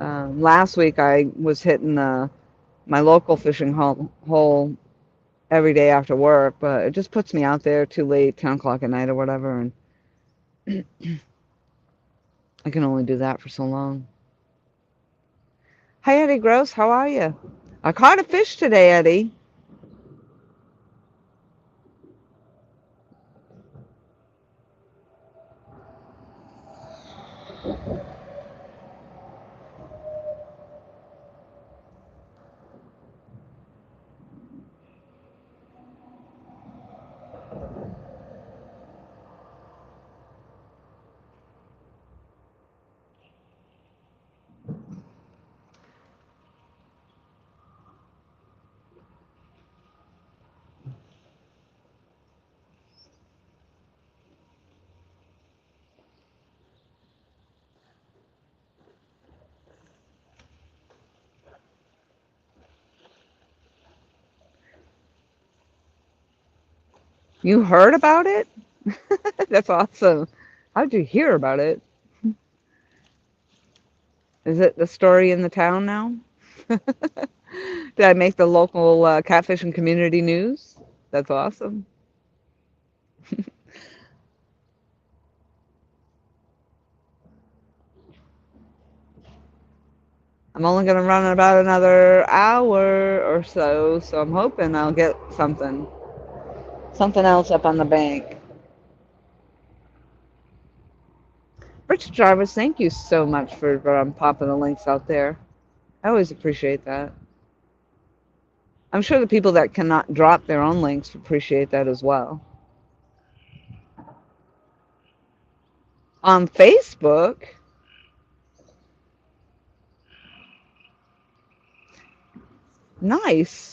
last week I was hitting my local fishing hole every day after work, but it just puts me out there too late, 10 o'clock at night or whatever, and I can only do that for so long. Hi, Eddie Gross. How are you? I caught a fish today, Eddie. You heard about it? That's awesome. How'd you hear about it? Is it the story in the town now? Did I make the local catfishing community news? That's awesome. I'm only going to run about another hour or so, so I'm hoping I'll get something else up on the bank. Richard Jarvis, thank you so much for popping the links out there. I always appreciate that. I'm sure the people that cannot drop their own links appreciate that as well. On Facebook, nice.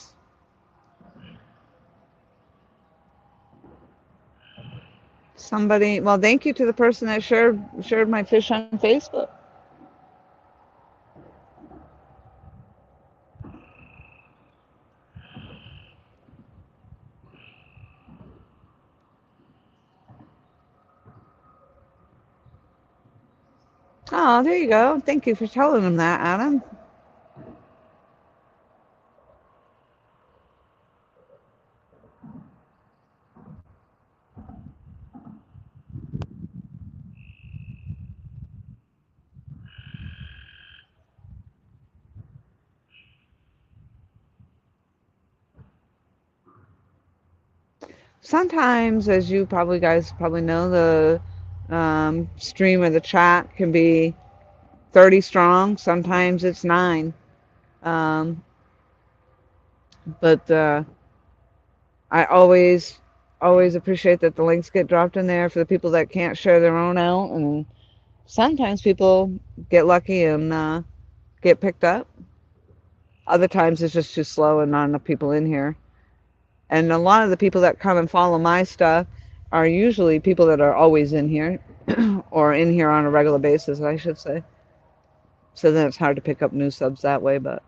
Somebody, well, thank you to the person that shared my fish on Facebook. Oh, there you go. Thank you for telling them that, Adam. Sometimes, as you probably know, the stream or the chat can be 30 strong. Sometimes it's 9. Um, but I always always appreciate that the links get dropped in there for the people that can't share their own out. And sometimes people get lucky and get picked up. Other times it's just too slow and not enough people in here. And a lot of the people that come and follow my stuff are usually people that are always in here or in here on a regular basis, I should say. So then it's hard to pick up new subs that way, but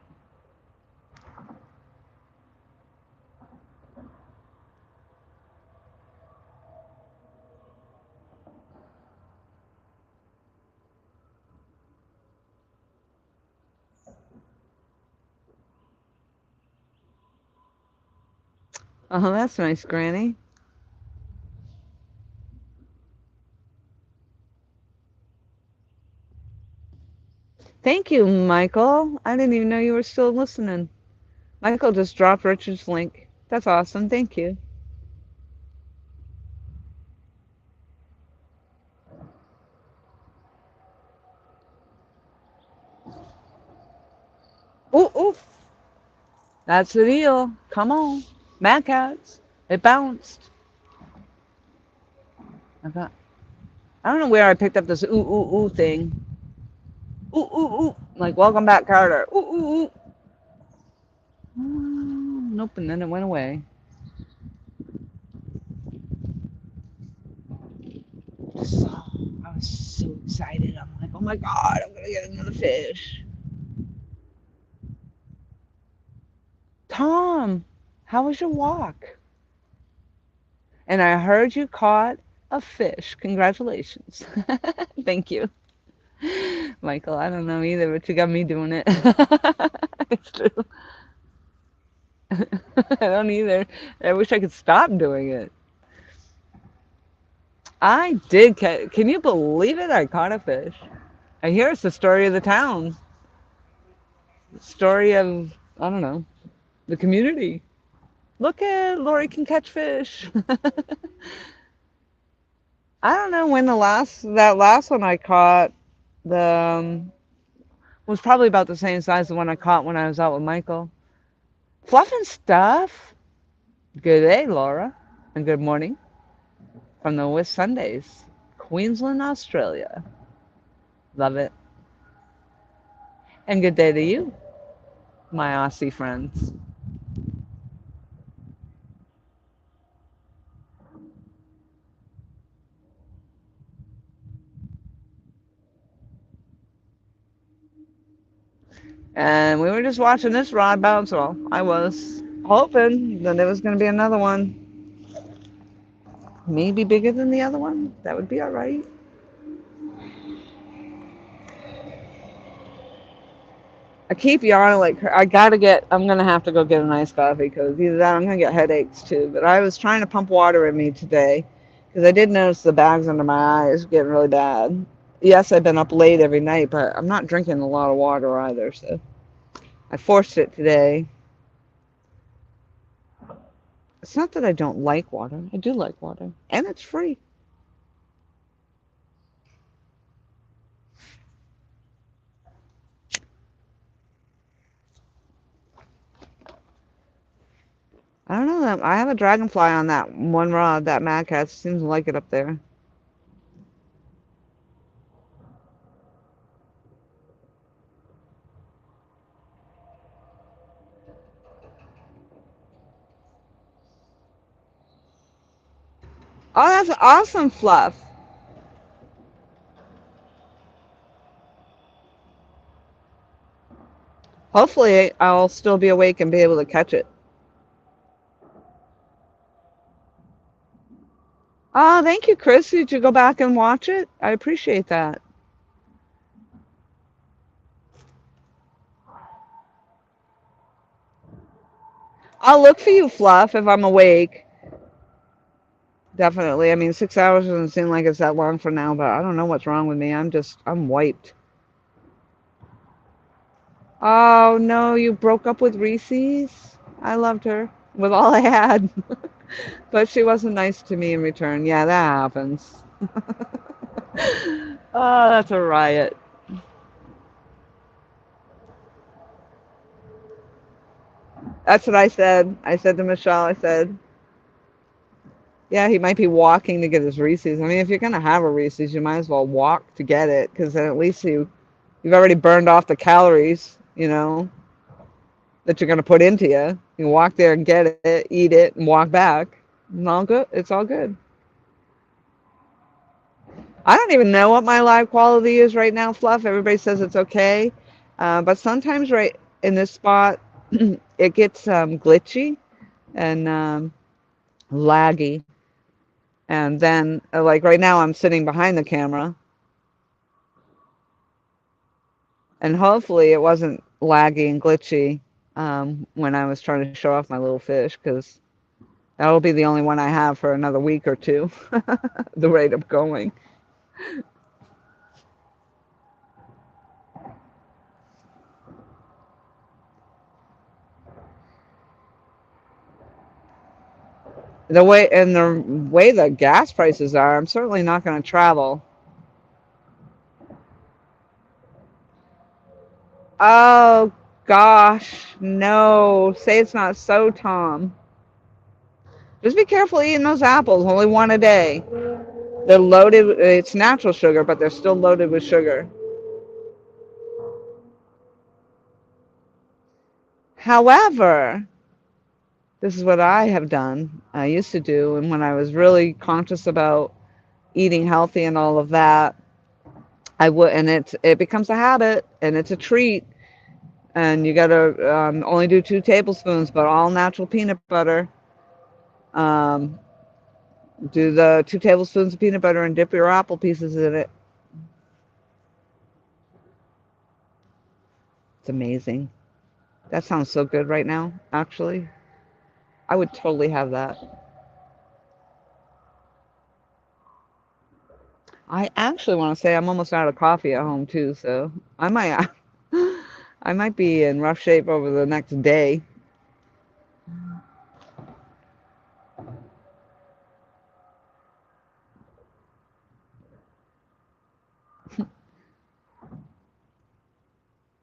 oh, that's nice, Granny. Thank you, Michael. I didn't even know you were still listening. Michael just dropped Richard's link. That's awesome. Thank you. Ooh, ooh. That's the deal. Come on. Mad Cats. It bounced. I got, I don't know where I picked up this ooh, ooh, ooh thing. Ooh, ooh, ooh. Like, welcome back, Carter. Ooh, ooh, ooh. Nope, and then it went away. So, I was so excited. I'm like, oh my God, I'm going to get another fish. Tom, how was your walk? And I heard you caught a fish. Congratulations. Thank you. Michael, I don't know either, but you got me doing it. It's true. I don't either. I wish I could stop doing it. I did catch. Can you believe it? I caught a fish. I hear it's the story of the town. Story of, I don't know, the community. Look at Lori can catch fish. I don't know when that last one I caught, the was probably about the same size as the one I caught when I was out with Michael. Fluff and stuff. Good day, Laura, and good morning from the West Sundays, Queensland, Australia. Love it. And good day to you, my Aussie friends. And we were just watching this rod bounce. Well, I was hoping that there was going to be another one, maybe bigger than the other one. That would be all right. I keep yawning like I'm gonna have to go get an iced coffee because either that or I'm gonna get headaches too. But I was trying to pump water in me today because I did notice the bags under my eyes getting really bad. Yes, I've been up late every night, but I'm not drinking a lot of water either, so I forced it today. It's not that I don't like water. I do like water, and it's free. I don't know. I have a dragonfly on that one rod. That Mad Cat seems to like it up there. Oh, that's awesome, Fluff. Hopefully, I'll still be awake and be able to catch it. Oh, thank you, Chris. Did you go back and watch it? I appreciate that. I'll look for you, Fluff, if I'm awake. Definitely. I mean, 6 hours doesn't seem like it's that long for now, but I don't know what's wrong with me. I'm wiped. Oh, no, you broke up with Reese's? I loved her with all I had. But she wasn't nice to me in return. Yeah, that happens. Oh, that's a riot. That's what I said. I said to Michelle, I said, Yeah, he might be walking to get his Reese's. I mean, if you're gonna have a Reese's, you might as well walk to get it, because then at least you've already burned off the calories, that you're gonna put into you. You can walk there and get it, eat it, and walk back. It's all good. It's all good. I don't even know what my live quality is right now, Fluff. Everybody says it's okay, but sometimes right in this spot, it gets glitchy and laggy. And then, like right now, I'm sitting behind the camera, and hopefully it wasn't laggy and glitchy when I was trying to show off my little fish, because that'll be the only one I have for another week or two, the rate of going. The way the gas prices are, I'm certainly not going to travel. Oh gosh, no. Say it's not so, Tom. Just be careful eating those apples, only one a day. They're loaded, it's natural sugar, but they're still loaded with sugar. However, this is what I have done. I used to do, and when I was really conscious about eating healthy and all of that, I would, and it becomes a habit, and it's a treat, and you gotta only do 2 tablespoons, but all natural peanut butter. Um, do the 2 tablespoons of peanut butter and dip your apple pieces in it. It's amazing. That sounds so good right now, actually. I would totally have that. I actually want to say I'm almost out of coffee at home too, so I might I might be in rough shape over the next day.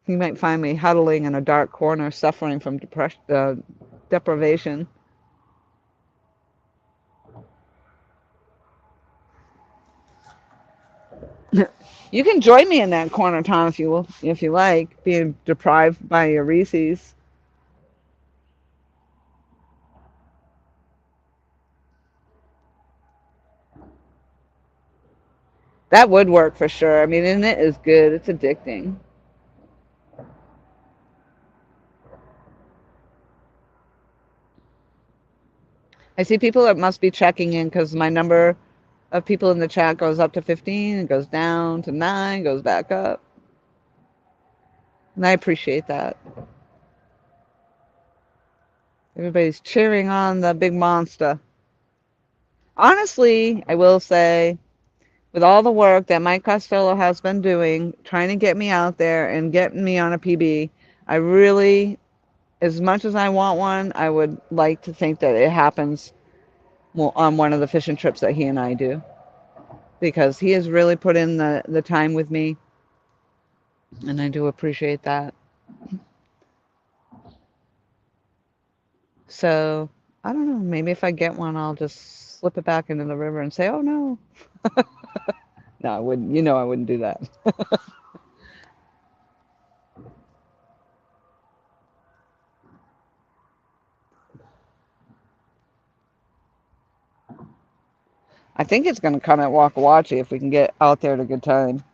You might find me huddling in a dark corner, suffering from deprivation. You can join me in that corner, Tom, if you like, being deprived by your Reese's. That would work for sure. I mean, and it is good. It's addicting. I see people that must be checking in because my number of people in the chat goes up to 15, it goes down to 9, goes back up. And I appreciate that. Everybody's cheering on the big monster. Honestly, I will say, with all the work that Mike Costello has been doing, trying to get me out there and getting me on a PB, I really, as much as I want one, I would like to think that it happens on one of the fishing trips that he and I do, because he has really put in the time with me, and I do appreciate that. So, I don't know, maybe if I get one, I'll just slip it back into the river and say, oh no. No, I wouldn't. I wouldn't do that. I think it's going to come at Waka Wachi if we can get out there at a good time.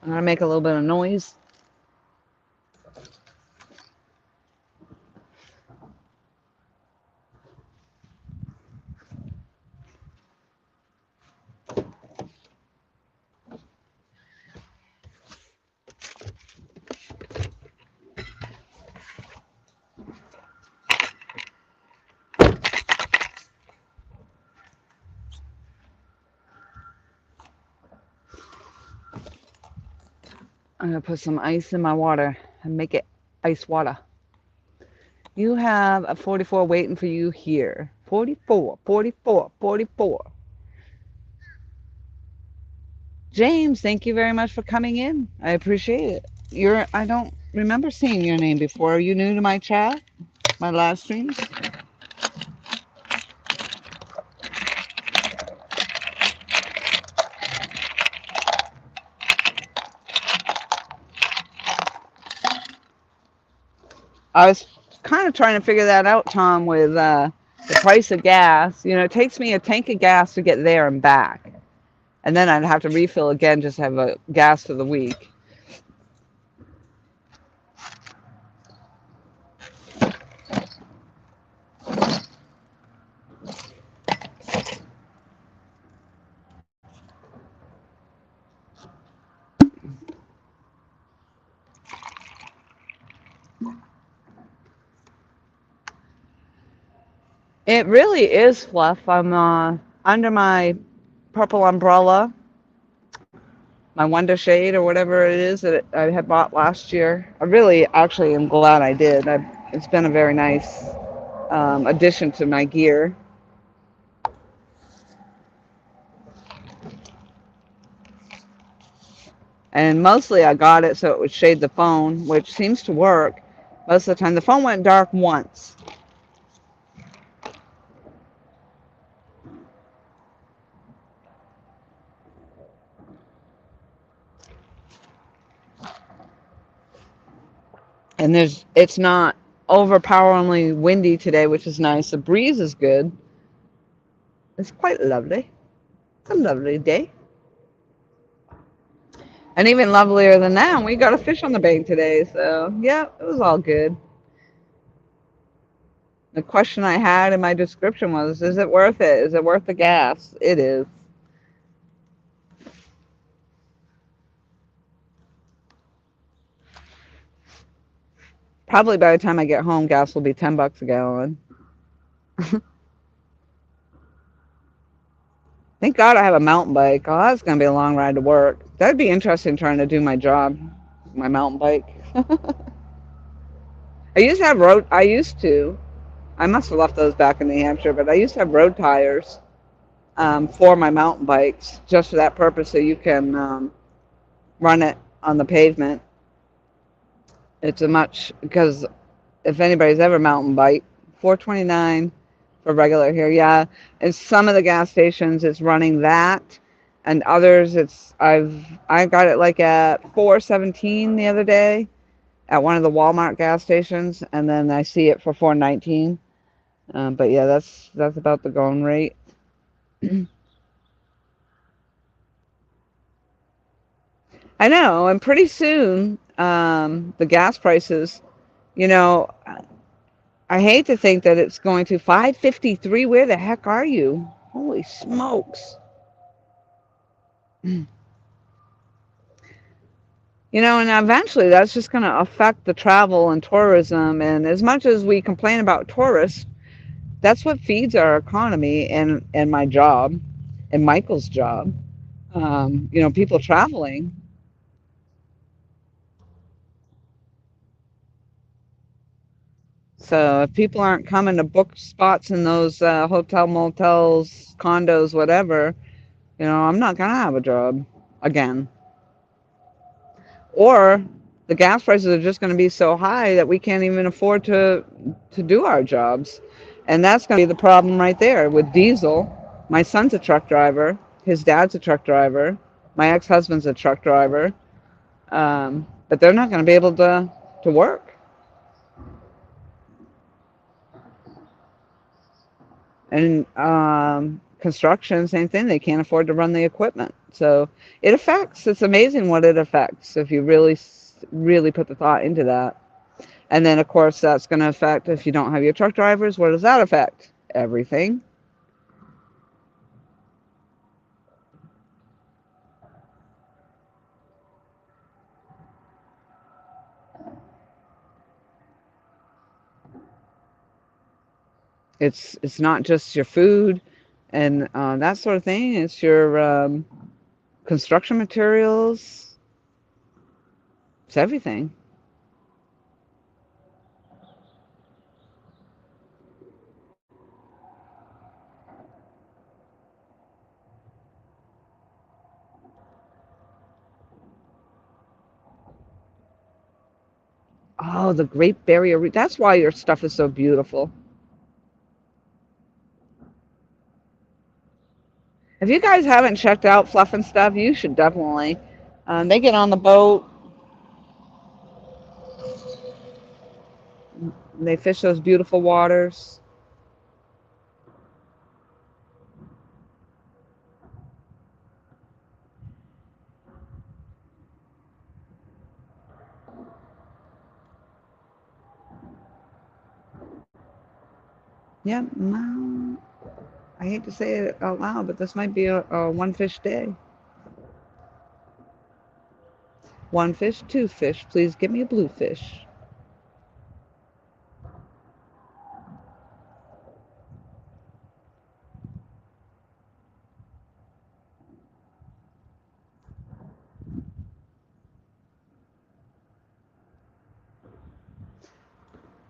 I'm going to make a little bit of noise. I'm gonna put some ice in my water and make it ice water. You have a 44 waiting for you here. 44, 44, 44. James, thank you very much for coming in. I appreciate it. I don't remember seeing your name before. Are you new to my chat, my live streams? I was kind of trying to figure that out, Tom, with the price of gas. You know, it takes me a tank of gas to get there and back. And then I'd have to refill again just to have a gas for the week. It really is fluff. I'm under my purple umbrella, my Wonder Shade or whatever it is that I had bought last year. I really actually am glad I did. It's been a very nice addition to my gear. And mostly I got it so it would shade the phone, which seems to work most of the time. The phone went dark once. And it's not overpoweringly windy today, which is nice. The breeze is good. It's quite lovely. It's a lovely day. And even lovelier than that, we got a fish on the bank today. So, yeah, it was all good. The question I had in my description was, is it worth it? Is it worth the gas? It is. Probably by the time I get home, gas will be $10 a gallon. Thank God I have a mountain bike. Oh, that's going to be a long ride to work. That'd be interesting trying to do my job, my mountain bike. I used to. I must have left those back in New Hampshire, but I used to have road tires for my mountain bikes just for that purpose so you can run it on the pavement. Because if anybody's ever mountain bike, 429 for regular here, yeah. And some of the gas stations it's running that, and others I got it like at 417 the other day at one of the Walmart gas stations, and then I see it for 419. But yeah, that's about the going rate. I know, and pretty soon the gas prices, you know, I hate to think that it's going to 553. Where the heck are you? Holy smokes. You know, and eventually that's just going to affect the travel and tourism. And as much as we complain about tourists, that's what feeds our economy and my job and Michael's job. You know, people traveling. So if people aren't coming to book spots in those hotel, motels, condos, whatever, you know, I'm not going to have a job again. Or the gas prices are just going to be so high that we can't even afford to do our jobs. And that's going to be the problem right there with diesel. My son's a truck driver. His dad's a truck driver. My ex-husband's a truck driver. But they're not going to be able to work. And construction, same thing. They can't afford to run the equipment. So it's amazing what it affects if you really, really put the thought into that. And then, of course, that's going to affect if you don't have your truck drivers. What does that affect? Everything. It's not just your food and that sort of thing. It's your construction materials. It's everything. Oh, the Great Barrier Reef. That's why your stuff is so beautiful. If you guys haven't checked out Fluff and Stuff, you should definitely. They get on the boat, they fish those beautiful waters. Yeah, no, I hate to say it out loud, but this might be a one fish day. One fish, two fish. Please give me a bluefish.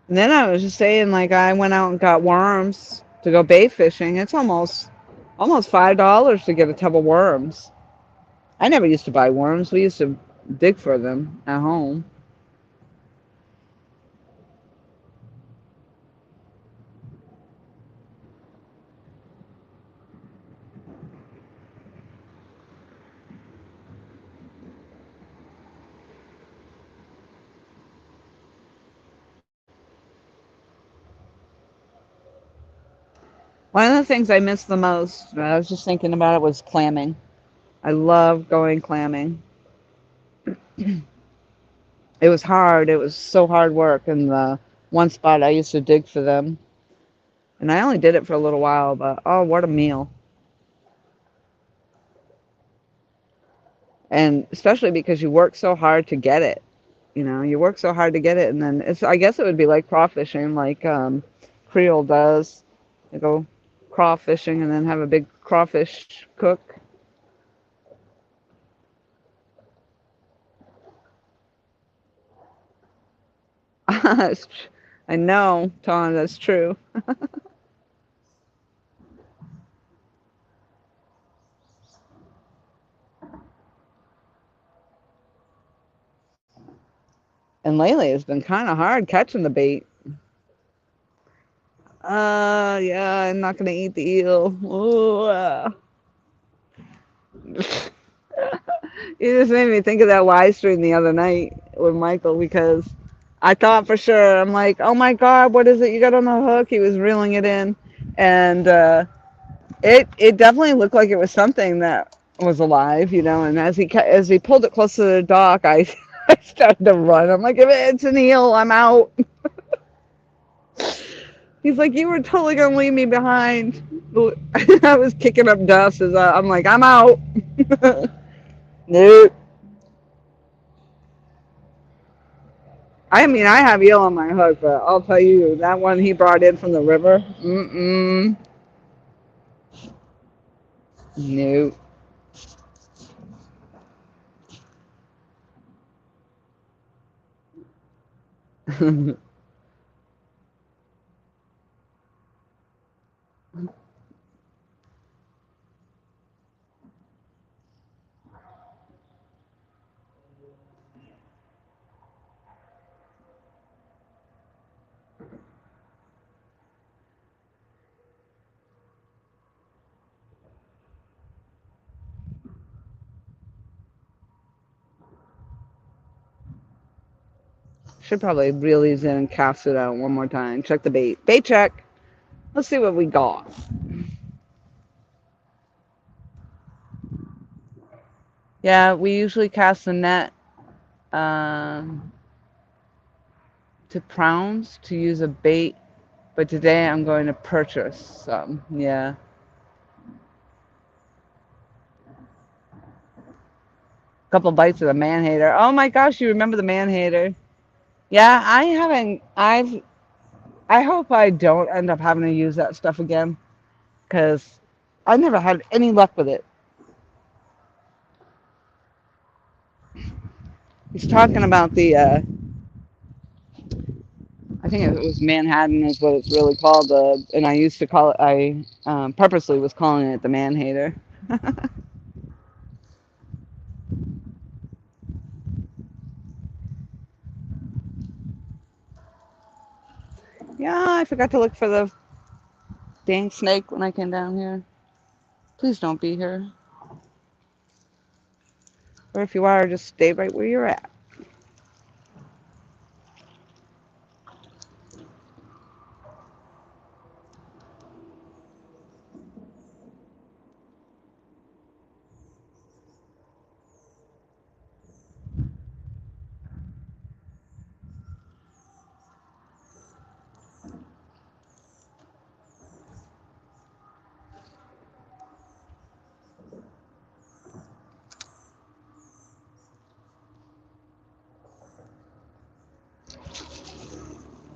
And then I was just saying, like, I went out and got worms to go bait fishing. It's almost $5 to get a tub of worms. I never used to buy worms. We used to dig for them at home. One of the things I miss the most, I was just thinking about it, was clamming. I love going clamming. It was hard. It was so hard work. And the one spot I used to dig for them, and I only did it for a little while, but oh, what a meal. And especially because you work so hard to get it. You work so hard to get it, and then I guess it would be like crawfishing, like Creole does. They go crawfishing and then have a big crawfish cook. I know, Tom, that's true. And lately it's been kind of hard catching the bait. Yeah, I'm not gonna eat the eel. Ooh, You just made me think of that live stream the other night with Michael, because I thought for sure, I'm like, oh my God, what is it you got on the hook? He was reeling it in, and it definitely looked like it was something that was alive. And as he pulled it close to the dock, I I started to run. I'm like, if it's an eel, I'm out. He's like, you were totally gonna leave me behind. I was kicking up dust as I'm like, I'm out. Nope. I mean, I have eel on my hook, but I'll tell you, that one he brought in from the river, nope. Should probably reel these in and cast it out one more time. Check the bait. Bait check. Let's see what we got. Yeah, we usually cast the net um, to prawns to use a bait, but today I'm going to purchase some. Yeah. Couple bites of the man-hater. Oh my gosh, you remember the man-hater? Yeah, I haven't. I hope I don't end up having to use that stuff again, because I never had any luck with it. He's talking about the, I think it was Manhattan is what it's really called. And I used to call it, I purposely was calling it the Man Hater. Yeah, I forgot to look for the dang snake when I came down here. Please don't be here. Or if you are, just stay right where you're at.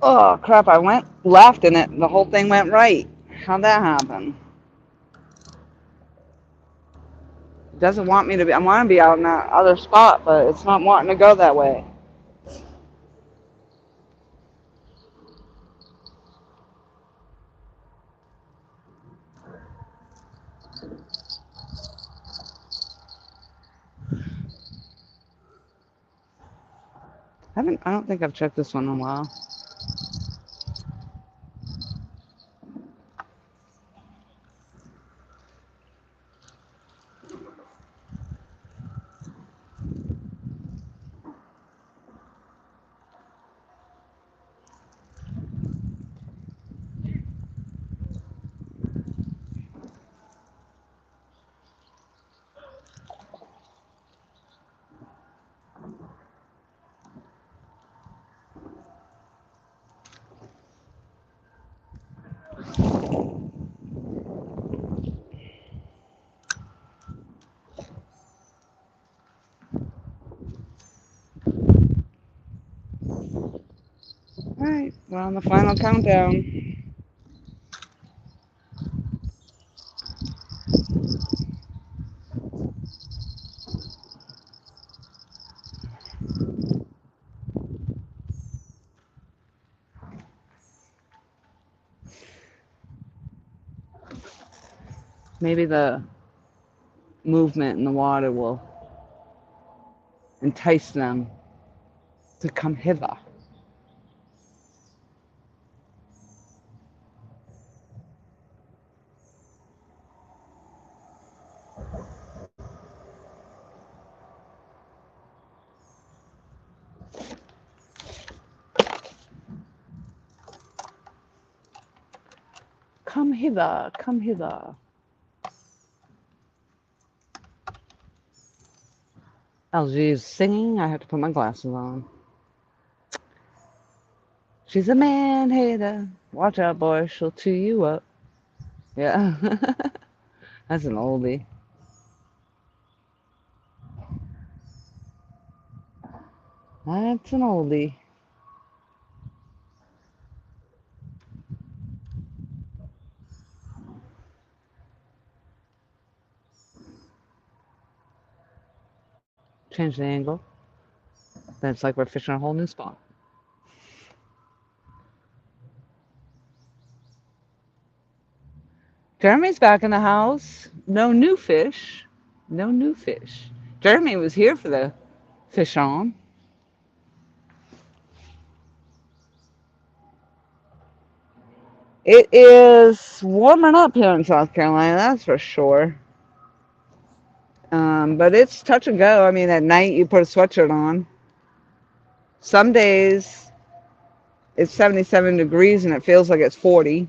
Oh, crap, I went left and the whole thing went right. How'd that happen? It doesn't want me to be, I want to be out in that other spot, but it's not wanting to go that way. I don't think I've checked this one in a while. All right, we're on the final countdown. Maybe the movement in the water will entice them to come hither. Come hither, come hither. LG's singing. I have to put my glasses on. She's a man hater. Watch out, boy. She'll chew you up. Yeah. That's an oldie. That's an oldie. Change the angle. Then it's like we're fishing a whole new spot. Jeremy's back in the house. No new fish. No new fish. Jeremy was here for the fish on. It is warming up here in South Carolina, that's for sure. But it's touch and go. I mean, at night you put a sweatshirt on. Some days it's 77 degrees and it feels like it's 40.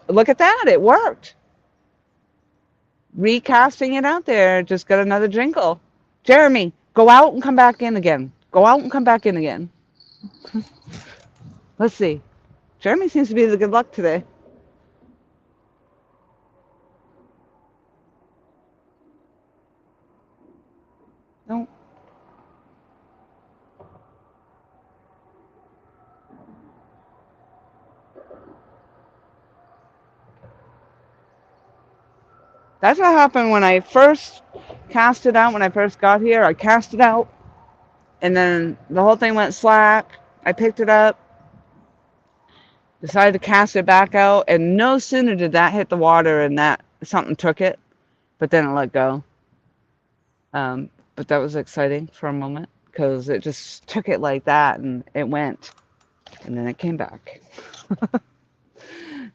Look at that. It worked. Recasting it out there. Just got another jingle. Jeremy, go out and come back in again. Go out and come back in again. Let's see. Jeremy seems to be the good luck today. No. That's what happened when I first cast it out. When I first got here, I cast it out And then the whole thing went slack. I picked it up, decided to cast it back out, and no sooner did that hit the water and that something took it, but then it let go. But that was exciting for a moment because it just took it like that and it went, and then it came back.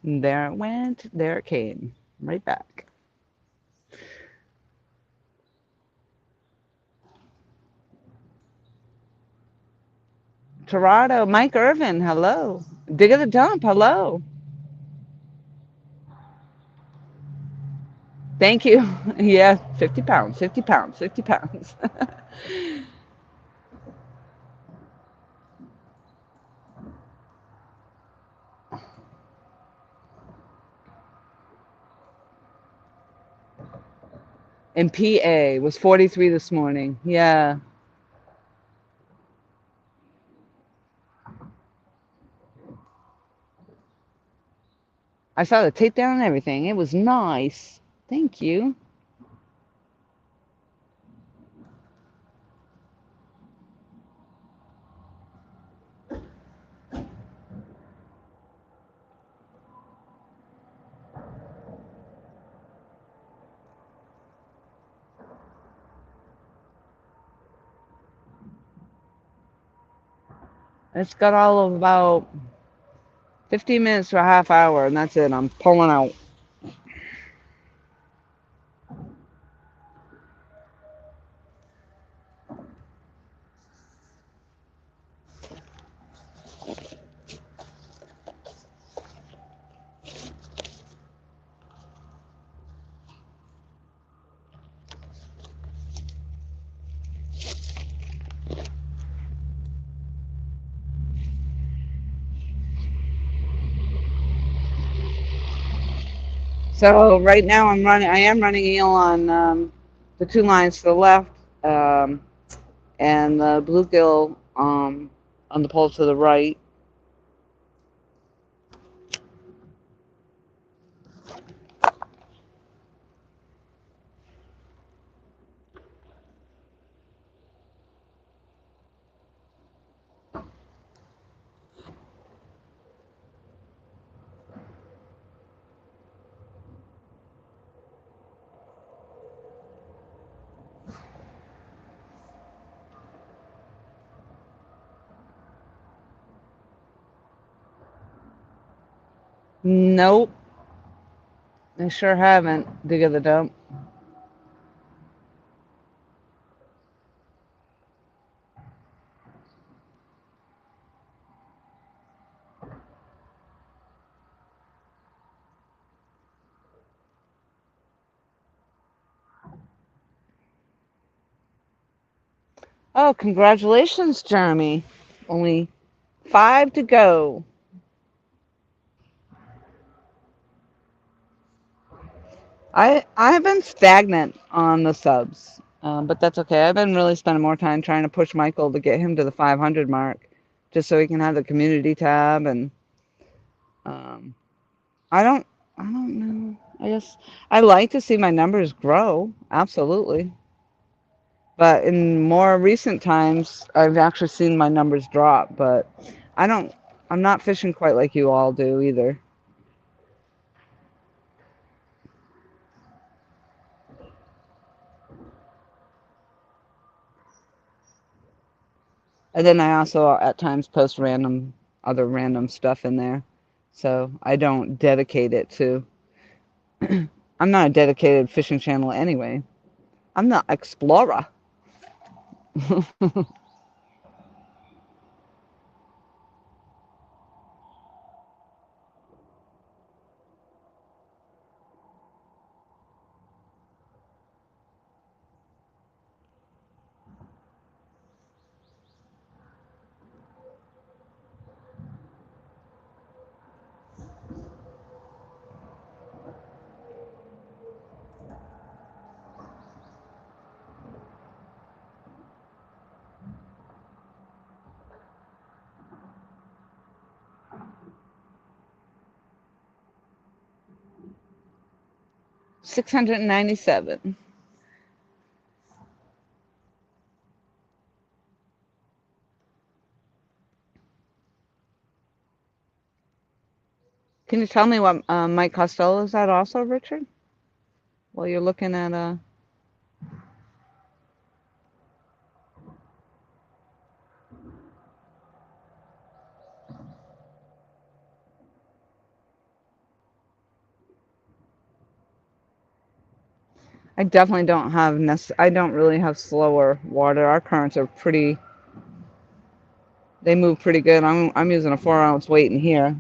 And there it went, there it came, right back. Toronto, Mike Irvin, hello. Dig of the Dump, hello. Thank you. Yeah, 50 pounds, 50 pounds, 50 pounds. And PA was 43 this morning. Yeah. I saw the takedown and everything. It was nice. Thank you. It's got all of about 15 minutes to a half hour, and that's it. I'm pulling out. So right now I am running eel on the two lines to the left, um, and the bluegill on the pole to the right. Nope, I sure haven't. Dig of the Dump. Oh, congratulations, Jeremy. Only 5 to go. I have been stagnant on the subs, but that's okay. I've been really spending more time trying to push Michael to get him to the 500 mark, just so he can have the community tab. And um, I don't I don't know. I guess I like to see my numbers grow, absolutely. But in more recent times, I've actually seen my numbers drop. But I don't. I'm not fishing quite like you all do either. And then I also at times post other random stuff in there. So I don't dedicate it to, I'm not a dedicated fishing channel anyway. I'm the explorer. 697. Can you tell me what Mike Costello is at also, Richard? While you're looking at I definitely don't have I don't really have slower water. Our currents are pretty. They move pretty good. I'm using a 4 ounce weight in here.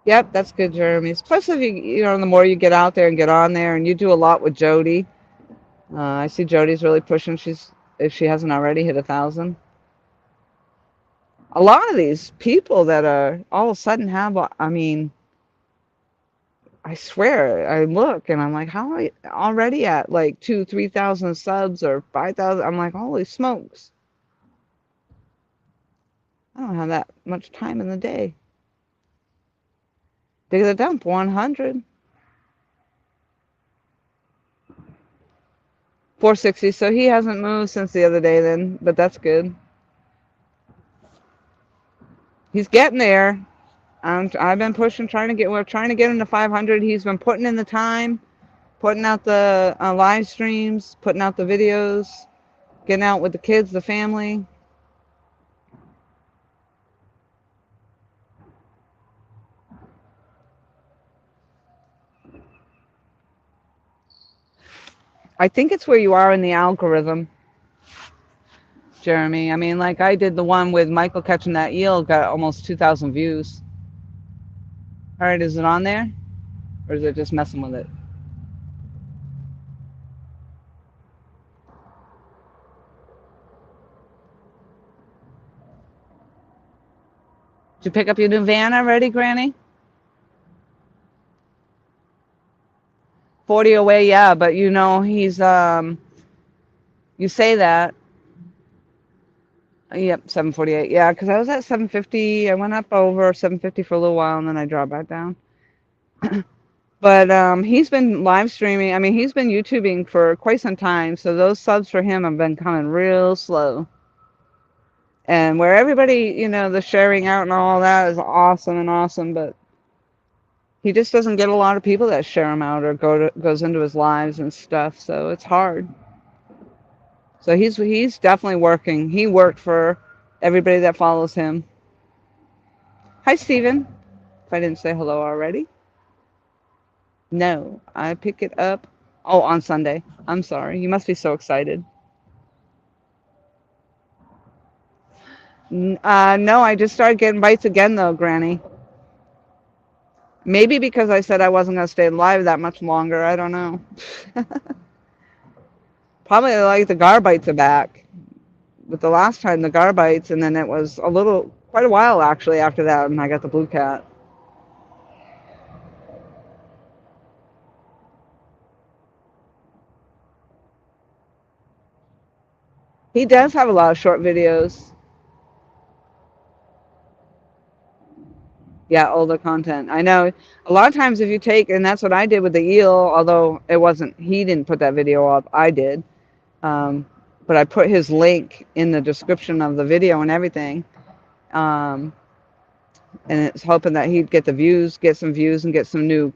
Yep, that's good, Jeremy. Especially if the more you get out there and get on there, and you do a lot with Jody. I see Jody's really pushing. If she hasn't already hit 1,000. A lot of these people that are all of a sudden have, I mean, I swear, I look and I'm like, how are I already at like 3,000 subs or 5,000? I'm like, holy smokes. I don't have that much time in the day. Dig the dump, 100. 460, so he hasn't moved since the other day then, but that's good. He's getting there. I've been pushing, we're trying to get him to 500. He's been putting in the time, putting out the live streams, putting out the videos, getting out with the kids, the family. I think it's where you are in the algorithm, Jeremy. I mean, like I did the one with Michael catching that eel, got almost 2,000 views. All right, is it on there? Or is it just messing with it? Did you pick up your new van already, Granny? 40 away, yeah, but he's you say that. Yep, 748. Yeah, because I was at 750. I went up over 750 for a little while and then I dropped back down. But he's been live streaming. I mean, he's been YouTubing for quite some time, so those subs for him have been coming real slow. And where everybody, the sharing out and all that is awesome and awesome, but he just doesn't get a lot of people that share him out or goes into his lives and stuff, so it's hard. So he's definitely working. He worked for everybody that follows him. Hi, Steven. If I didn't say hello already. No, I pick it up. Oh, on Sunday. I'm sorry. You must be so excited. No, I just started getting bites again, though, Granny. Maybe because I said I wasn't going to stay live that much longer. I don't know. Probably like the gar bites are back. But the last time the gar bites, and then it was quite a while actually after that, and I got the blue cat. He does have a lot of short videos. Yeah, older content. I know. A lot of times if you take, and that's what I did with the eel, although he didn't put that video up, I did. But I put his link in the description of the video and everything. And it's hoping that he'd get some views and get some new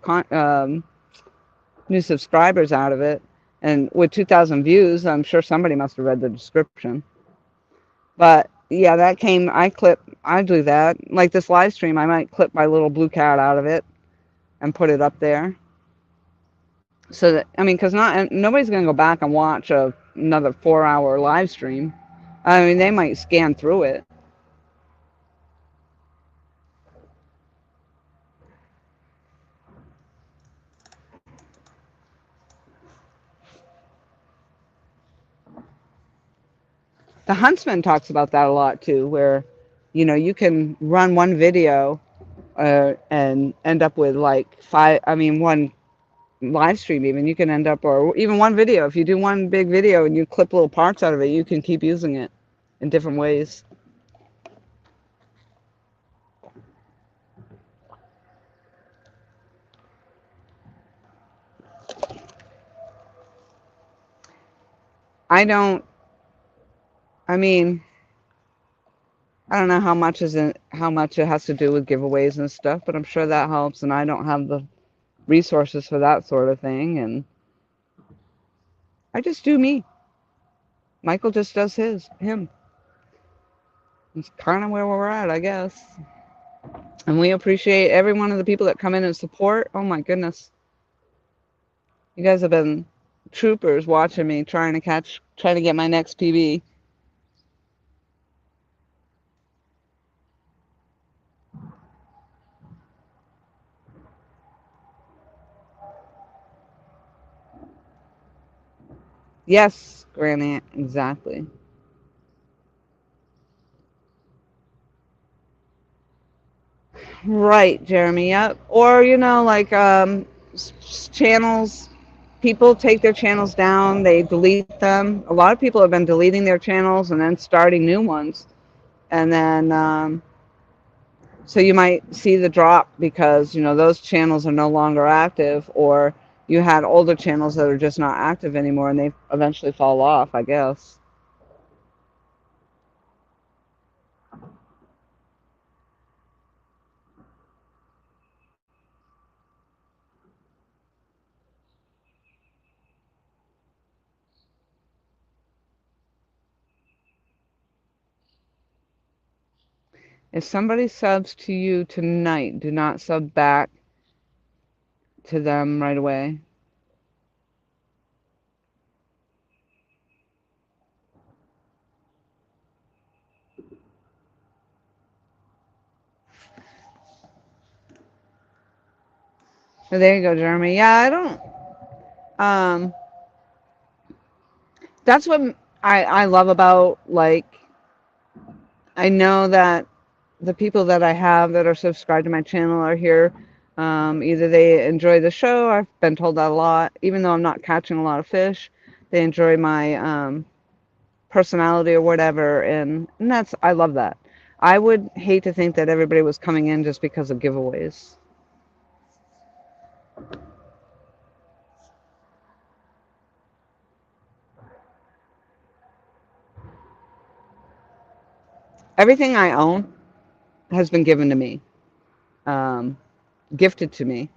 subscribers out of it. And with 2,000 views, I'm sure somebody must have read the description. But yeah, I do that. Like this live stream, I might clip my little blue cat out of it and put it up there. So that, I mean, because nobody's going to go back and watch another 4-hour live stream. I mean, they might scan through it. The Huntsman talks about that a lot too, where, you can run one video and end up with like one live stream even. You can end up, or even one video. If you do one big video and you clip little parts out of it, you can keep using it in different ways. I don't, I mean, I don't know how much it has to do with giveaways and stuff, but I'm sure that helps. And I don't have the resources for that sort of thing. And I just do me. Michael just does him. It's kind of where we're at, I guess. And we appreciate every one of the people that come in and support. Oh my goodness. You guys have been troopers watching me trying to get my next PB. Yes, Granny, exactly. Right, Jeremy. Yep. Or like channels. People take their channels down. They delete them. A lot of people have been deleting their channels and then starting new ones. And then so you might see the drop because those channels are no longer active, or you had older channels that are just not active anymore, and they eventually fall off, I guess. If somebody subs to you tonight, do not sub back to them right away. Oh, there you go, Jeremy. Yeah, I don't. Um, that's what I love about, like, I know that the people that I have that are subscribed to my channel are here. Either they enjoy the show. I've been told that a lot. Even though I'm not catching a lot of fish, they enjoy my personality or whatever, and that's I love that. I would hate to think that everybody was coming in just because of giveaways. Everything I own has been given to me, um, gifted to me.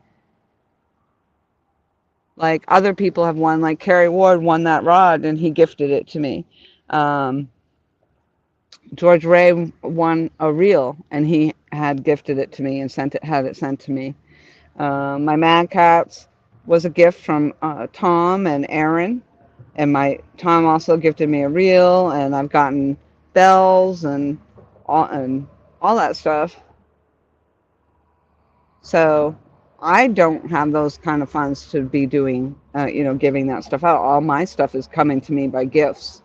Like other people have won, like Kerry Ward won that rod and he gifted it to me. Um, George Ray won a reel and he had gifted it to me and had it sent to me. My Mad Cats was a gift from Tom and Aaron, and my Tom also gifted me a reel, and I've gotten bells and all that stuff. So I don't have those kind of funds to be doing, giving that stuff out. All my stuff is coming to me by gifts.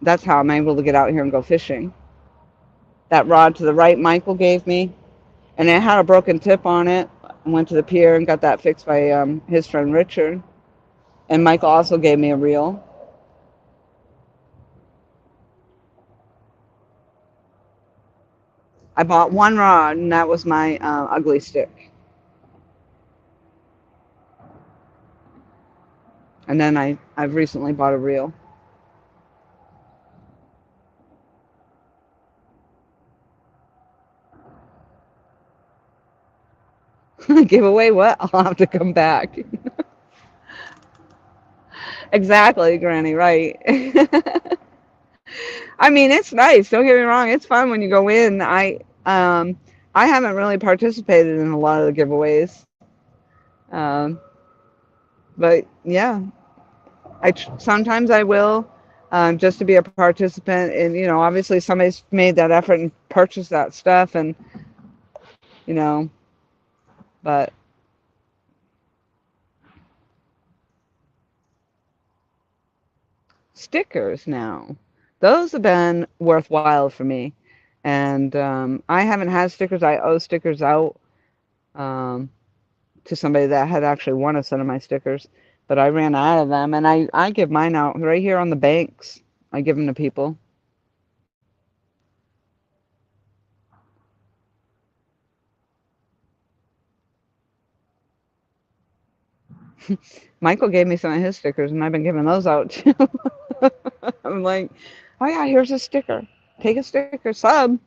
That's how I'm able to get out here and go fishing. That rod to the right, Michael gave me, and it had a broken tip on it. I went to the pier and got that fixed by his friend Richard. And Michael also gave me a reel. I bought one rod, and that was my ugly stick. And then I've recently bought a reel. Give away what? I'll have to come back. Exactly, Granny, right. I mean, it's nice. Don't get me wrong. It's fun when you go in. I haven't really participated in a lot of the giveaways. Um, but yeah, sometimes I will, just to be a participant. And obviously somebody's made that effort and purchased that stuff, and you know, but stickers now, those have been worthwhile for me. And I haven't had stickers. I owe stickers out um, to somebody that had actually won a set of my stickers, but I ran out of them, and I give mine out right here on the banks. I give them to people. Michael gave me some of his stickers, and I've been giving those out too. I'm like, oh yeah, here's a sticker. Take a sticker, sub.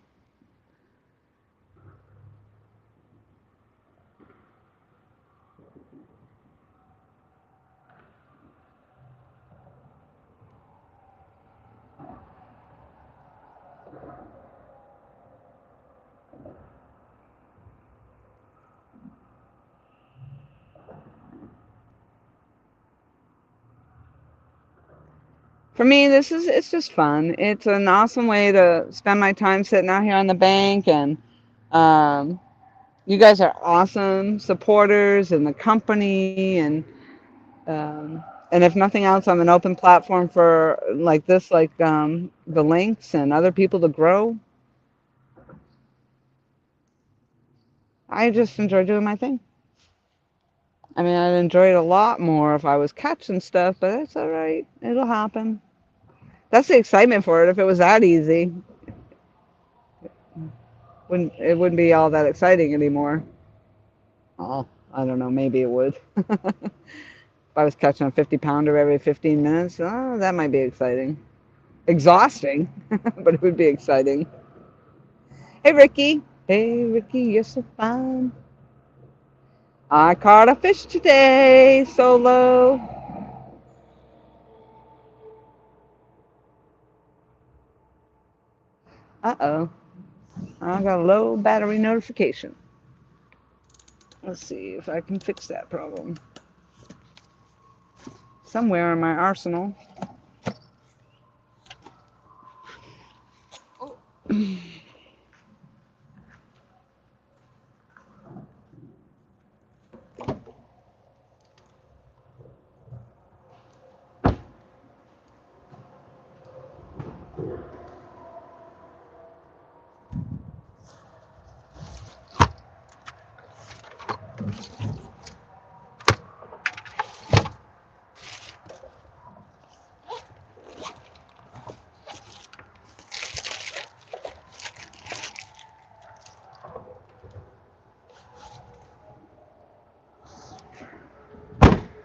For me, it's just fun. It's an awesome way to spend my time sitting out here on the bank, and um, you guys are awesome supporters in the company, um, and if nothing else, I'm an open platform for like this, like the links and other people to grow. I just enjoy doing my thing. I mean, I'd enjoy it a lot more if I was catching stuff, but that's all right. It'll happen. That's the excitement for it. If it was that easy, it wouldn't be all that exciting anymore. Oh, I don't know. Maybe it would. If I was catching a 50-pounder every 15 minutes, oh, that might be exciting. Exhausting, but it would be exciting. Hey, Ricky. Hey, Ricky, you're so fine. I caught a fish today, solo. Uh-oh. I got a low battery notification. Let's see if I can fix that problem. Somewhere in my arsenal.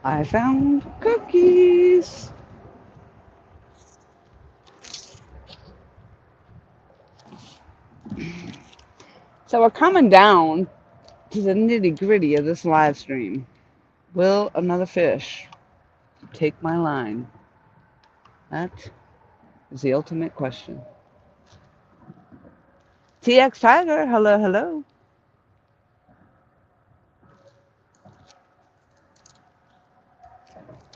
I found cookies. So we're coming down to the nitty gritty of this live stream. Will another fish take my line? That is the ultimate question. TX Tiger, hello, hello.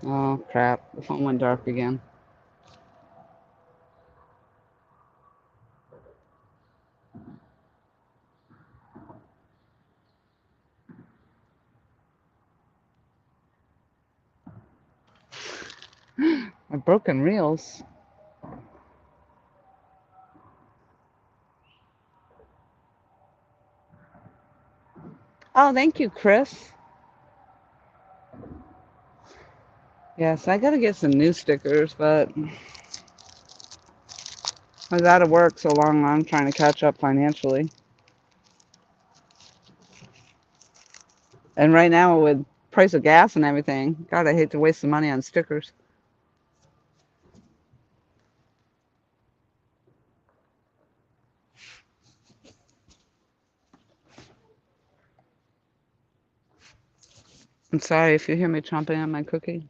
Oh crap, the phone went dark again. My broken reels. Oh, thank you, Chris. Yes, I gotta get some new stickers, but I was out of work so long I'm trying to catch up financially. And right now with price of gas and everything, God, I hate to waste the money on stickers. I'm sorry if you hear me chomping on my cookie.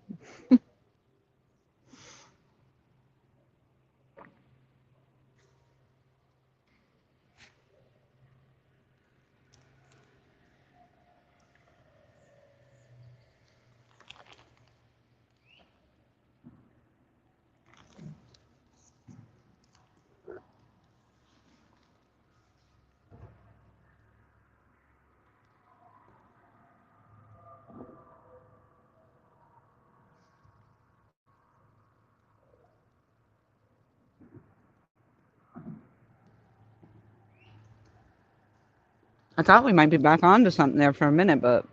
I thought we might be back on to something there for a minute, but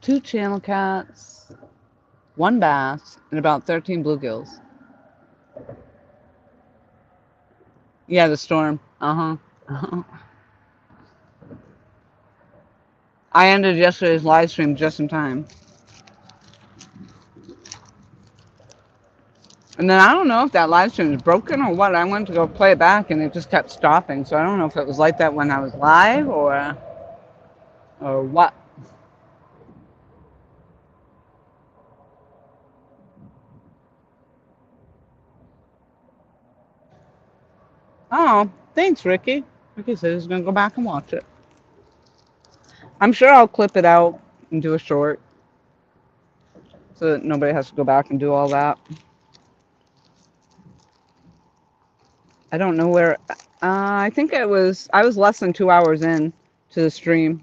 2 channel cats, 1 bass, and about 13 bluegills. Yeah, the storm. Uh-huh. I ended yesterday's live stream just in time. And then I don't know if that live stream is broken or what. I went to go play it back and it just kept stopping. So I don't know if it was like that when I was live or what. Oh, thanks, Ricky. Ricky said he's gonna go back and watch it. I'm sure I'll clip it out and do a short so that nobody has to go back and do all that. I don't know where. I think I was less than 2 hours in to the stream.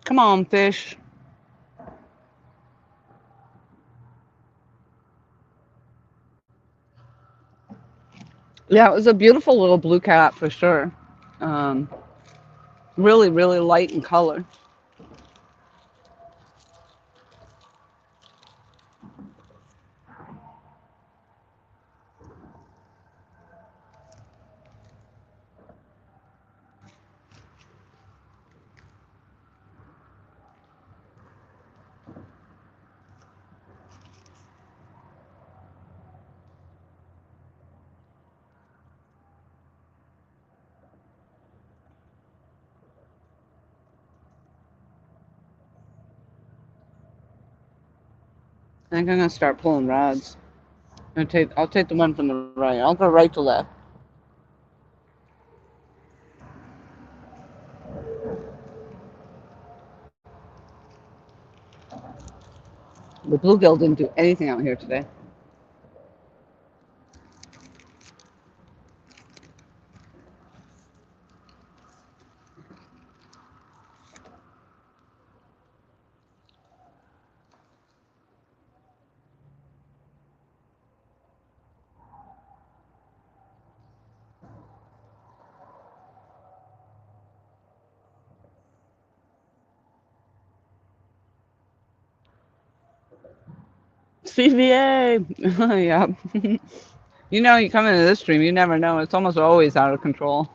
Come on, fish. Yeah, it was a beautiful little blue cat for sure. Um, really, really light in color. I think I'm gonna start pulling rods. I'll take the one from the right. I'll go right to left. The bluegill didn't do anything out here today. CVA. Yeah. You know, you come into this stream, you never know. It's almost always out of control.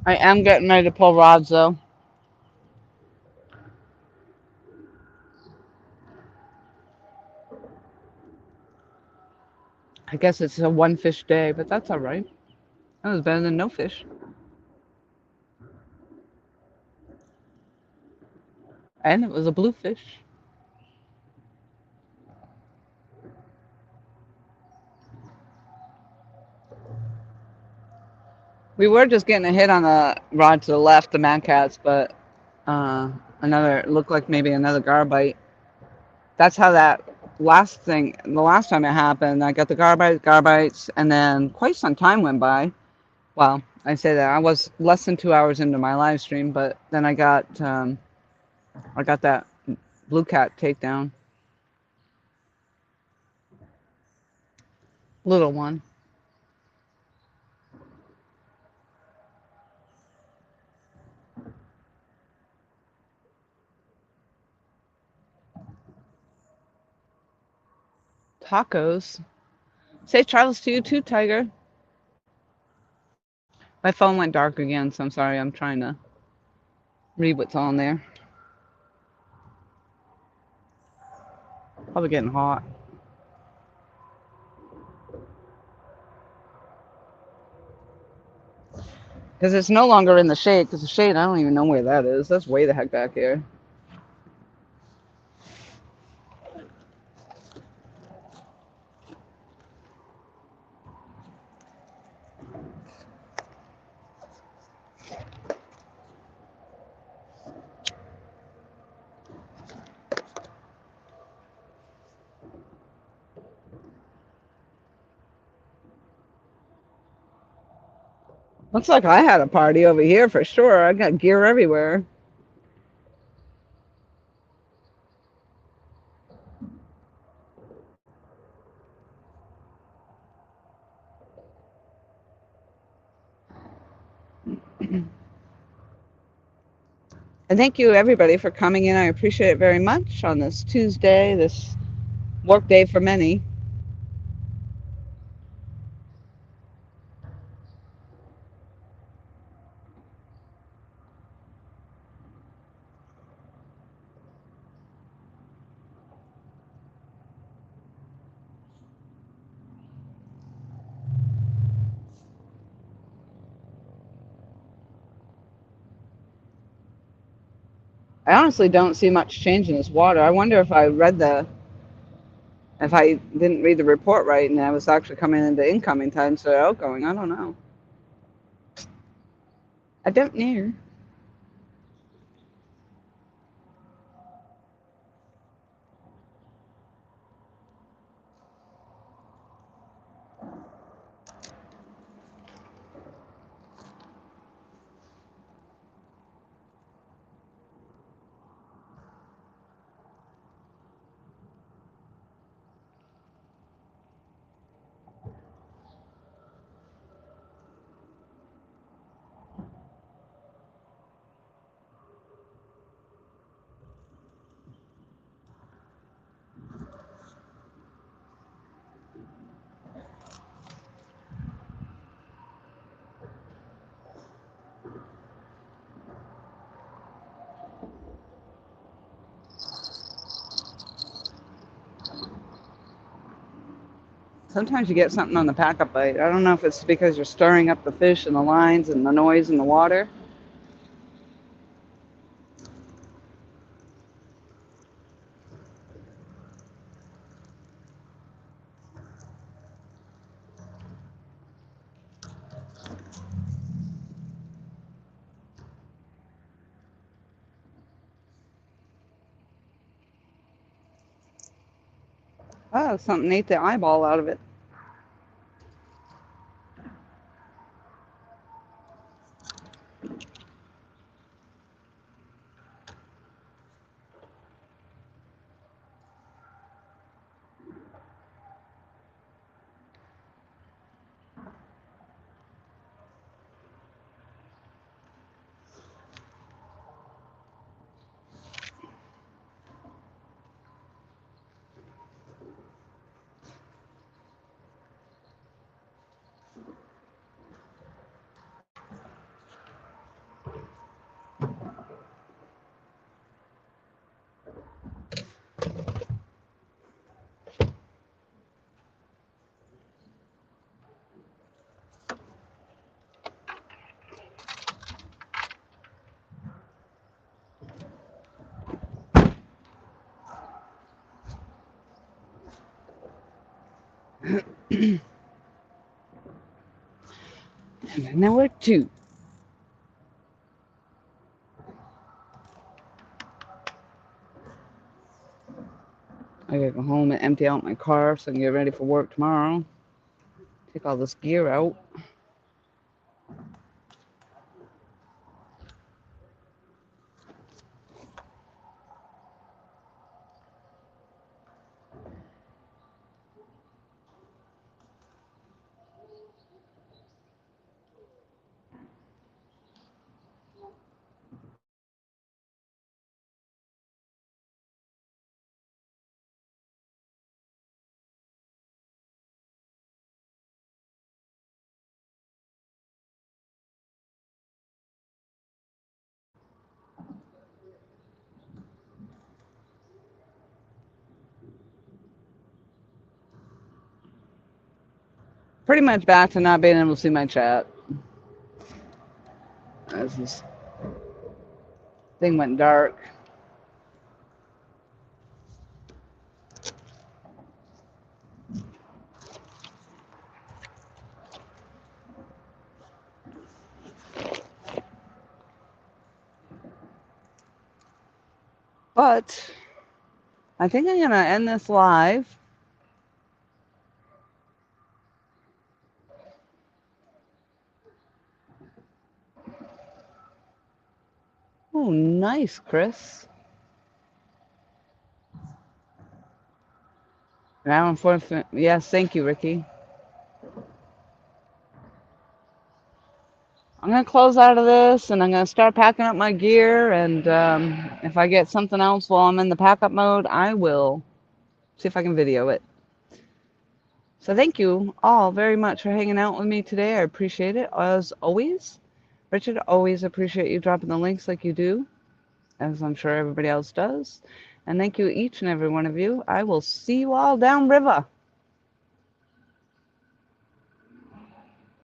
I am getting ready to pull rods though. I guess it's a 1 fish day, but that's all right. That was better than no fish. And it was a bluefish. We were just getting a hit on the rod to the left, the mad cats, but uh, another looked like maybe another garbite. That's how that the last time it happened, I got the garbites, and then quite some time went by. Well, I say that I was less than 2 hours into my live stream, but then I got that blue cat takedown, little one. Tacos. Say Charles to you too, Tiger. My phone went dark again, so I'm sorry. I'm trying to read what's on there. Probably getting hot. Because it's no longer in the shade. Because the shade, I don't even know where that is. That's way the heck back here. Looks like I had a party over here for sure. I got gear everywhere. And thank you, everybody, for coming in. I appreciate it very much on this Tuesday, this work day for many. I honestly don't see much change in this water. I wonder if I didn't read the report right and I was actually coming into incoming tide instead of outgoing. I don't know. I don't know. Sometimes you get something on the pack-up bite. I don't know if it's because you're stirring up the fish and the lines and the noise in the water. Oh, something ate the eyeball out of it. And then there were two. I gotta go home and empty out my car so I can get ready for work tomorrow. Take all this gear out. Pretty much back to not being able to see my chat. as this thing went dark. But I think I'm going to end this live. Oh, nice, Chris. Now, unfortunately, yes, thank you, Ricky. I'm going to close out of this, and I'm going to start packing up my gear, and if I get something else while I'm in the pack-up mode, I will see if I can video it. So thank you all very much for hanging out with me today. I appreciate it, as always. Richard, always appreciate you dropping the links like you do, as I'm sure everybody else does. And thank you, each and every one of you. I will see you all downriver.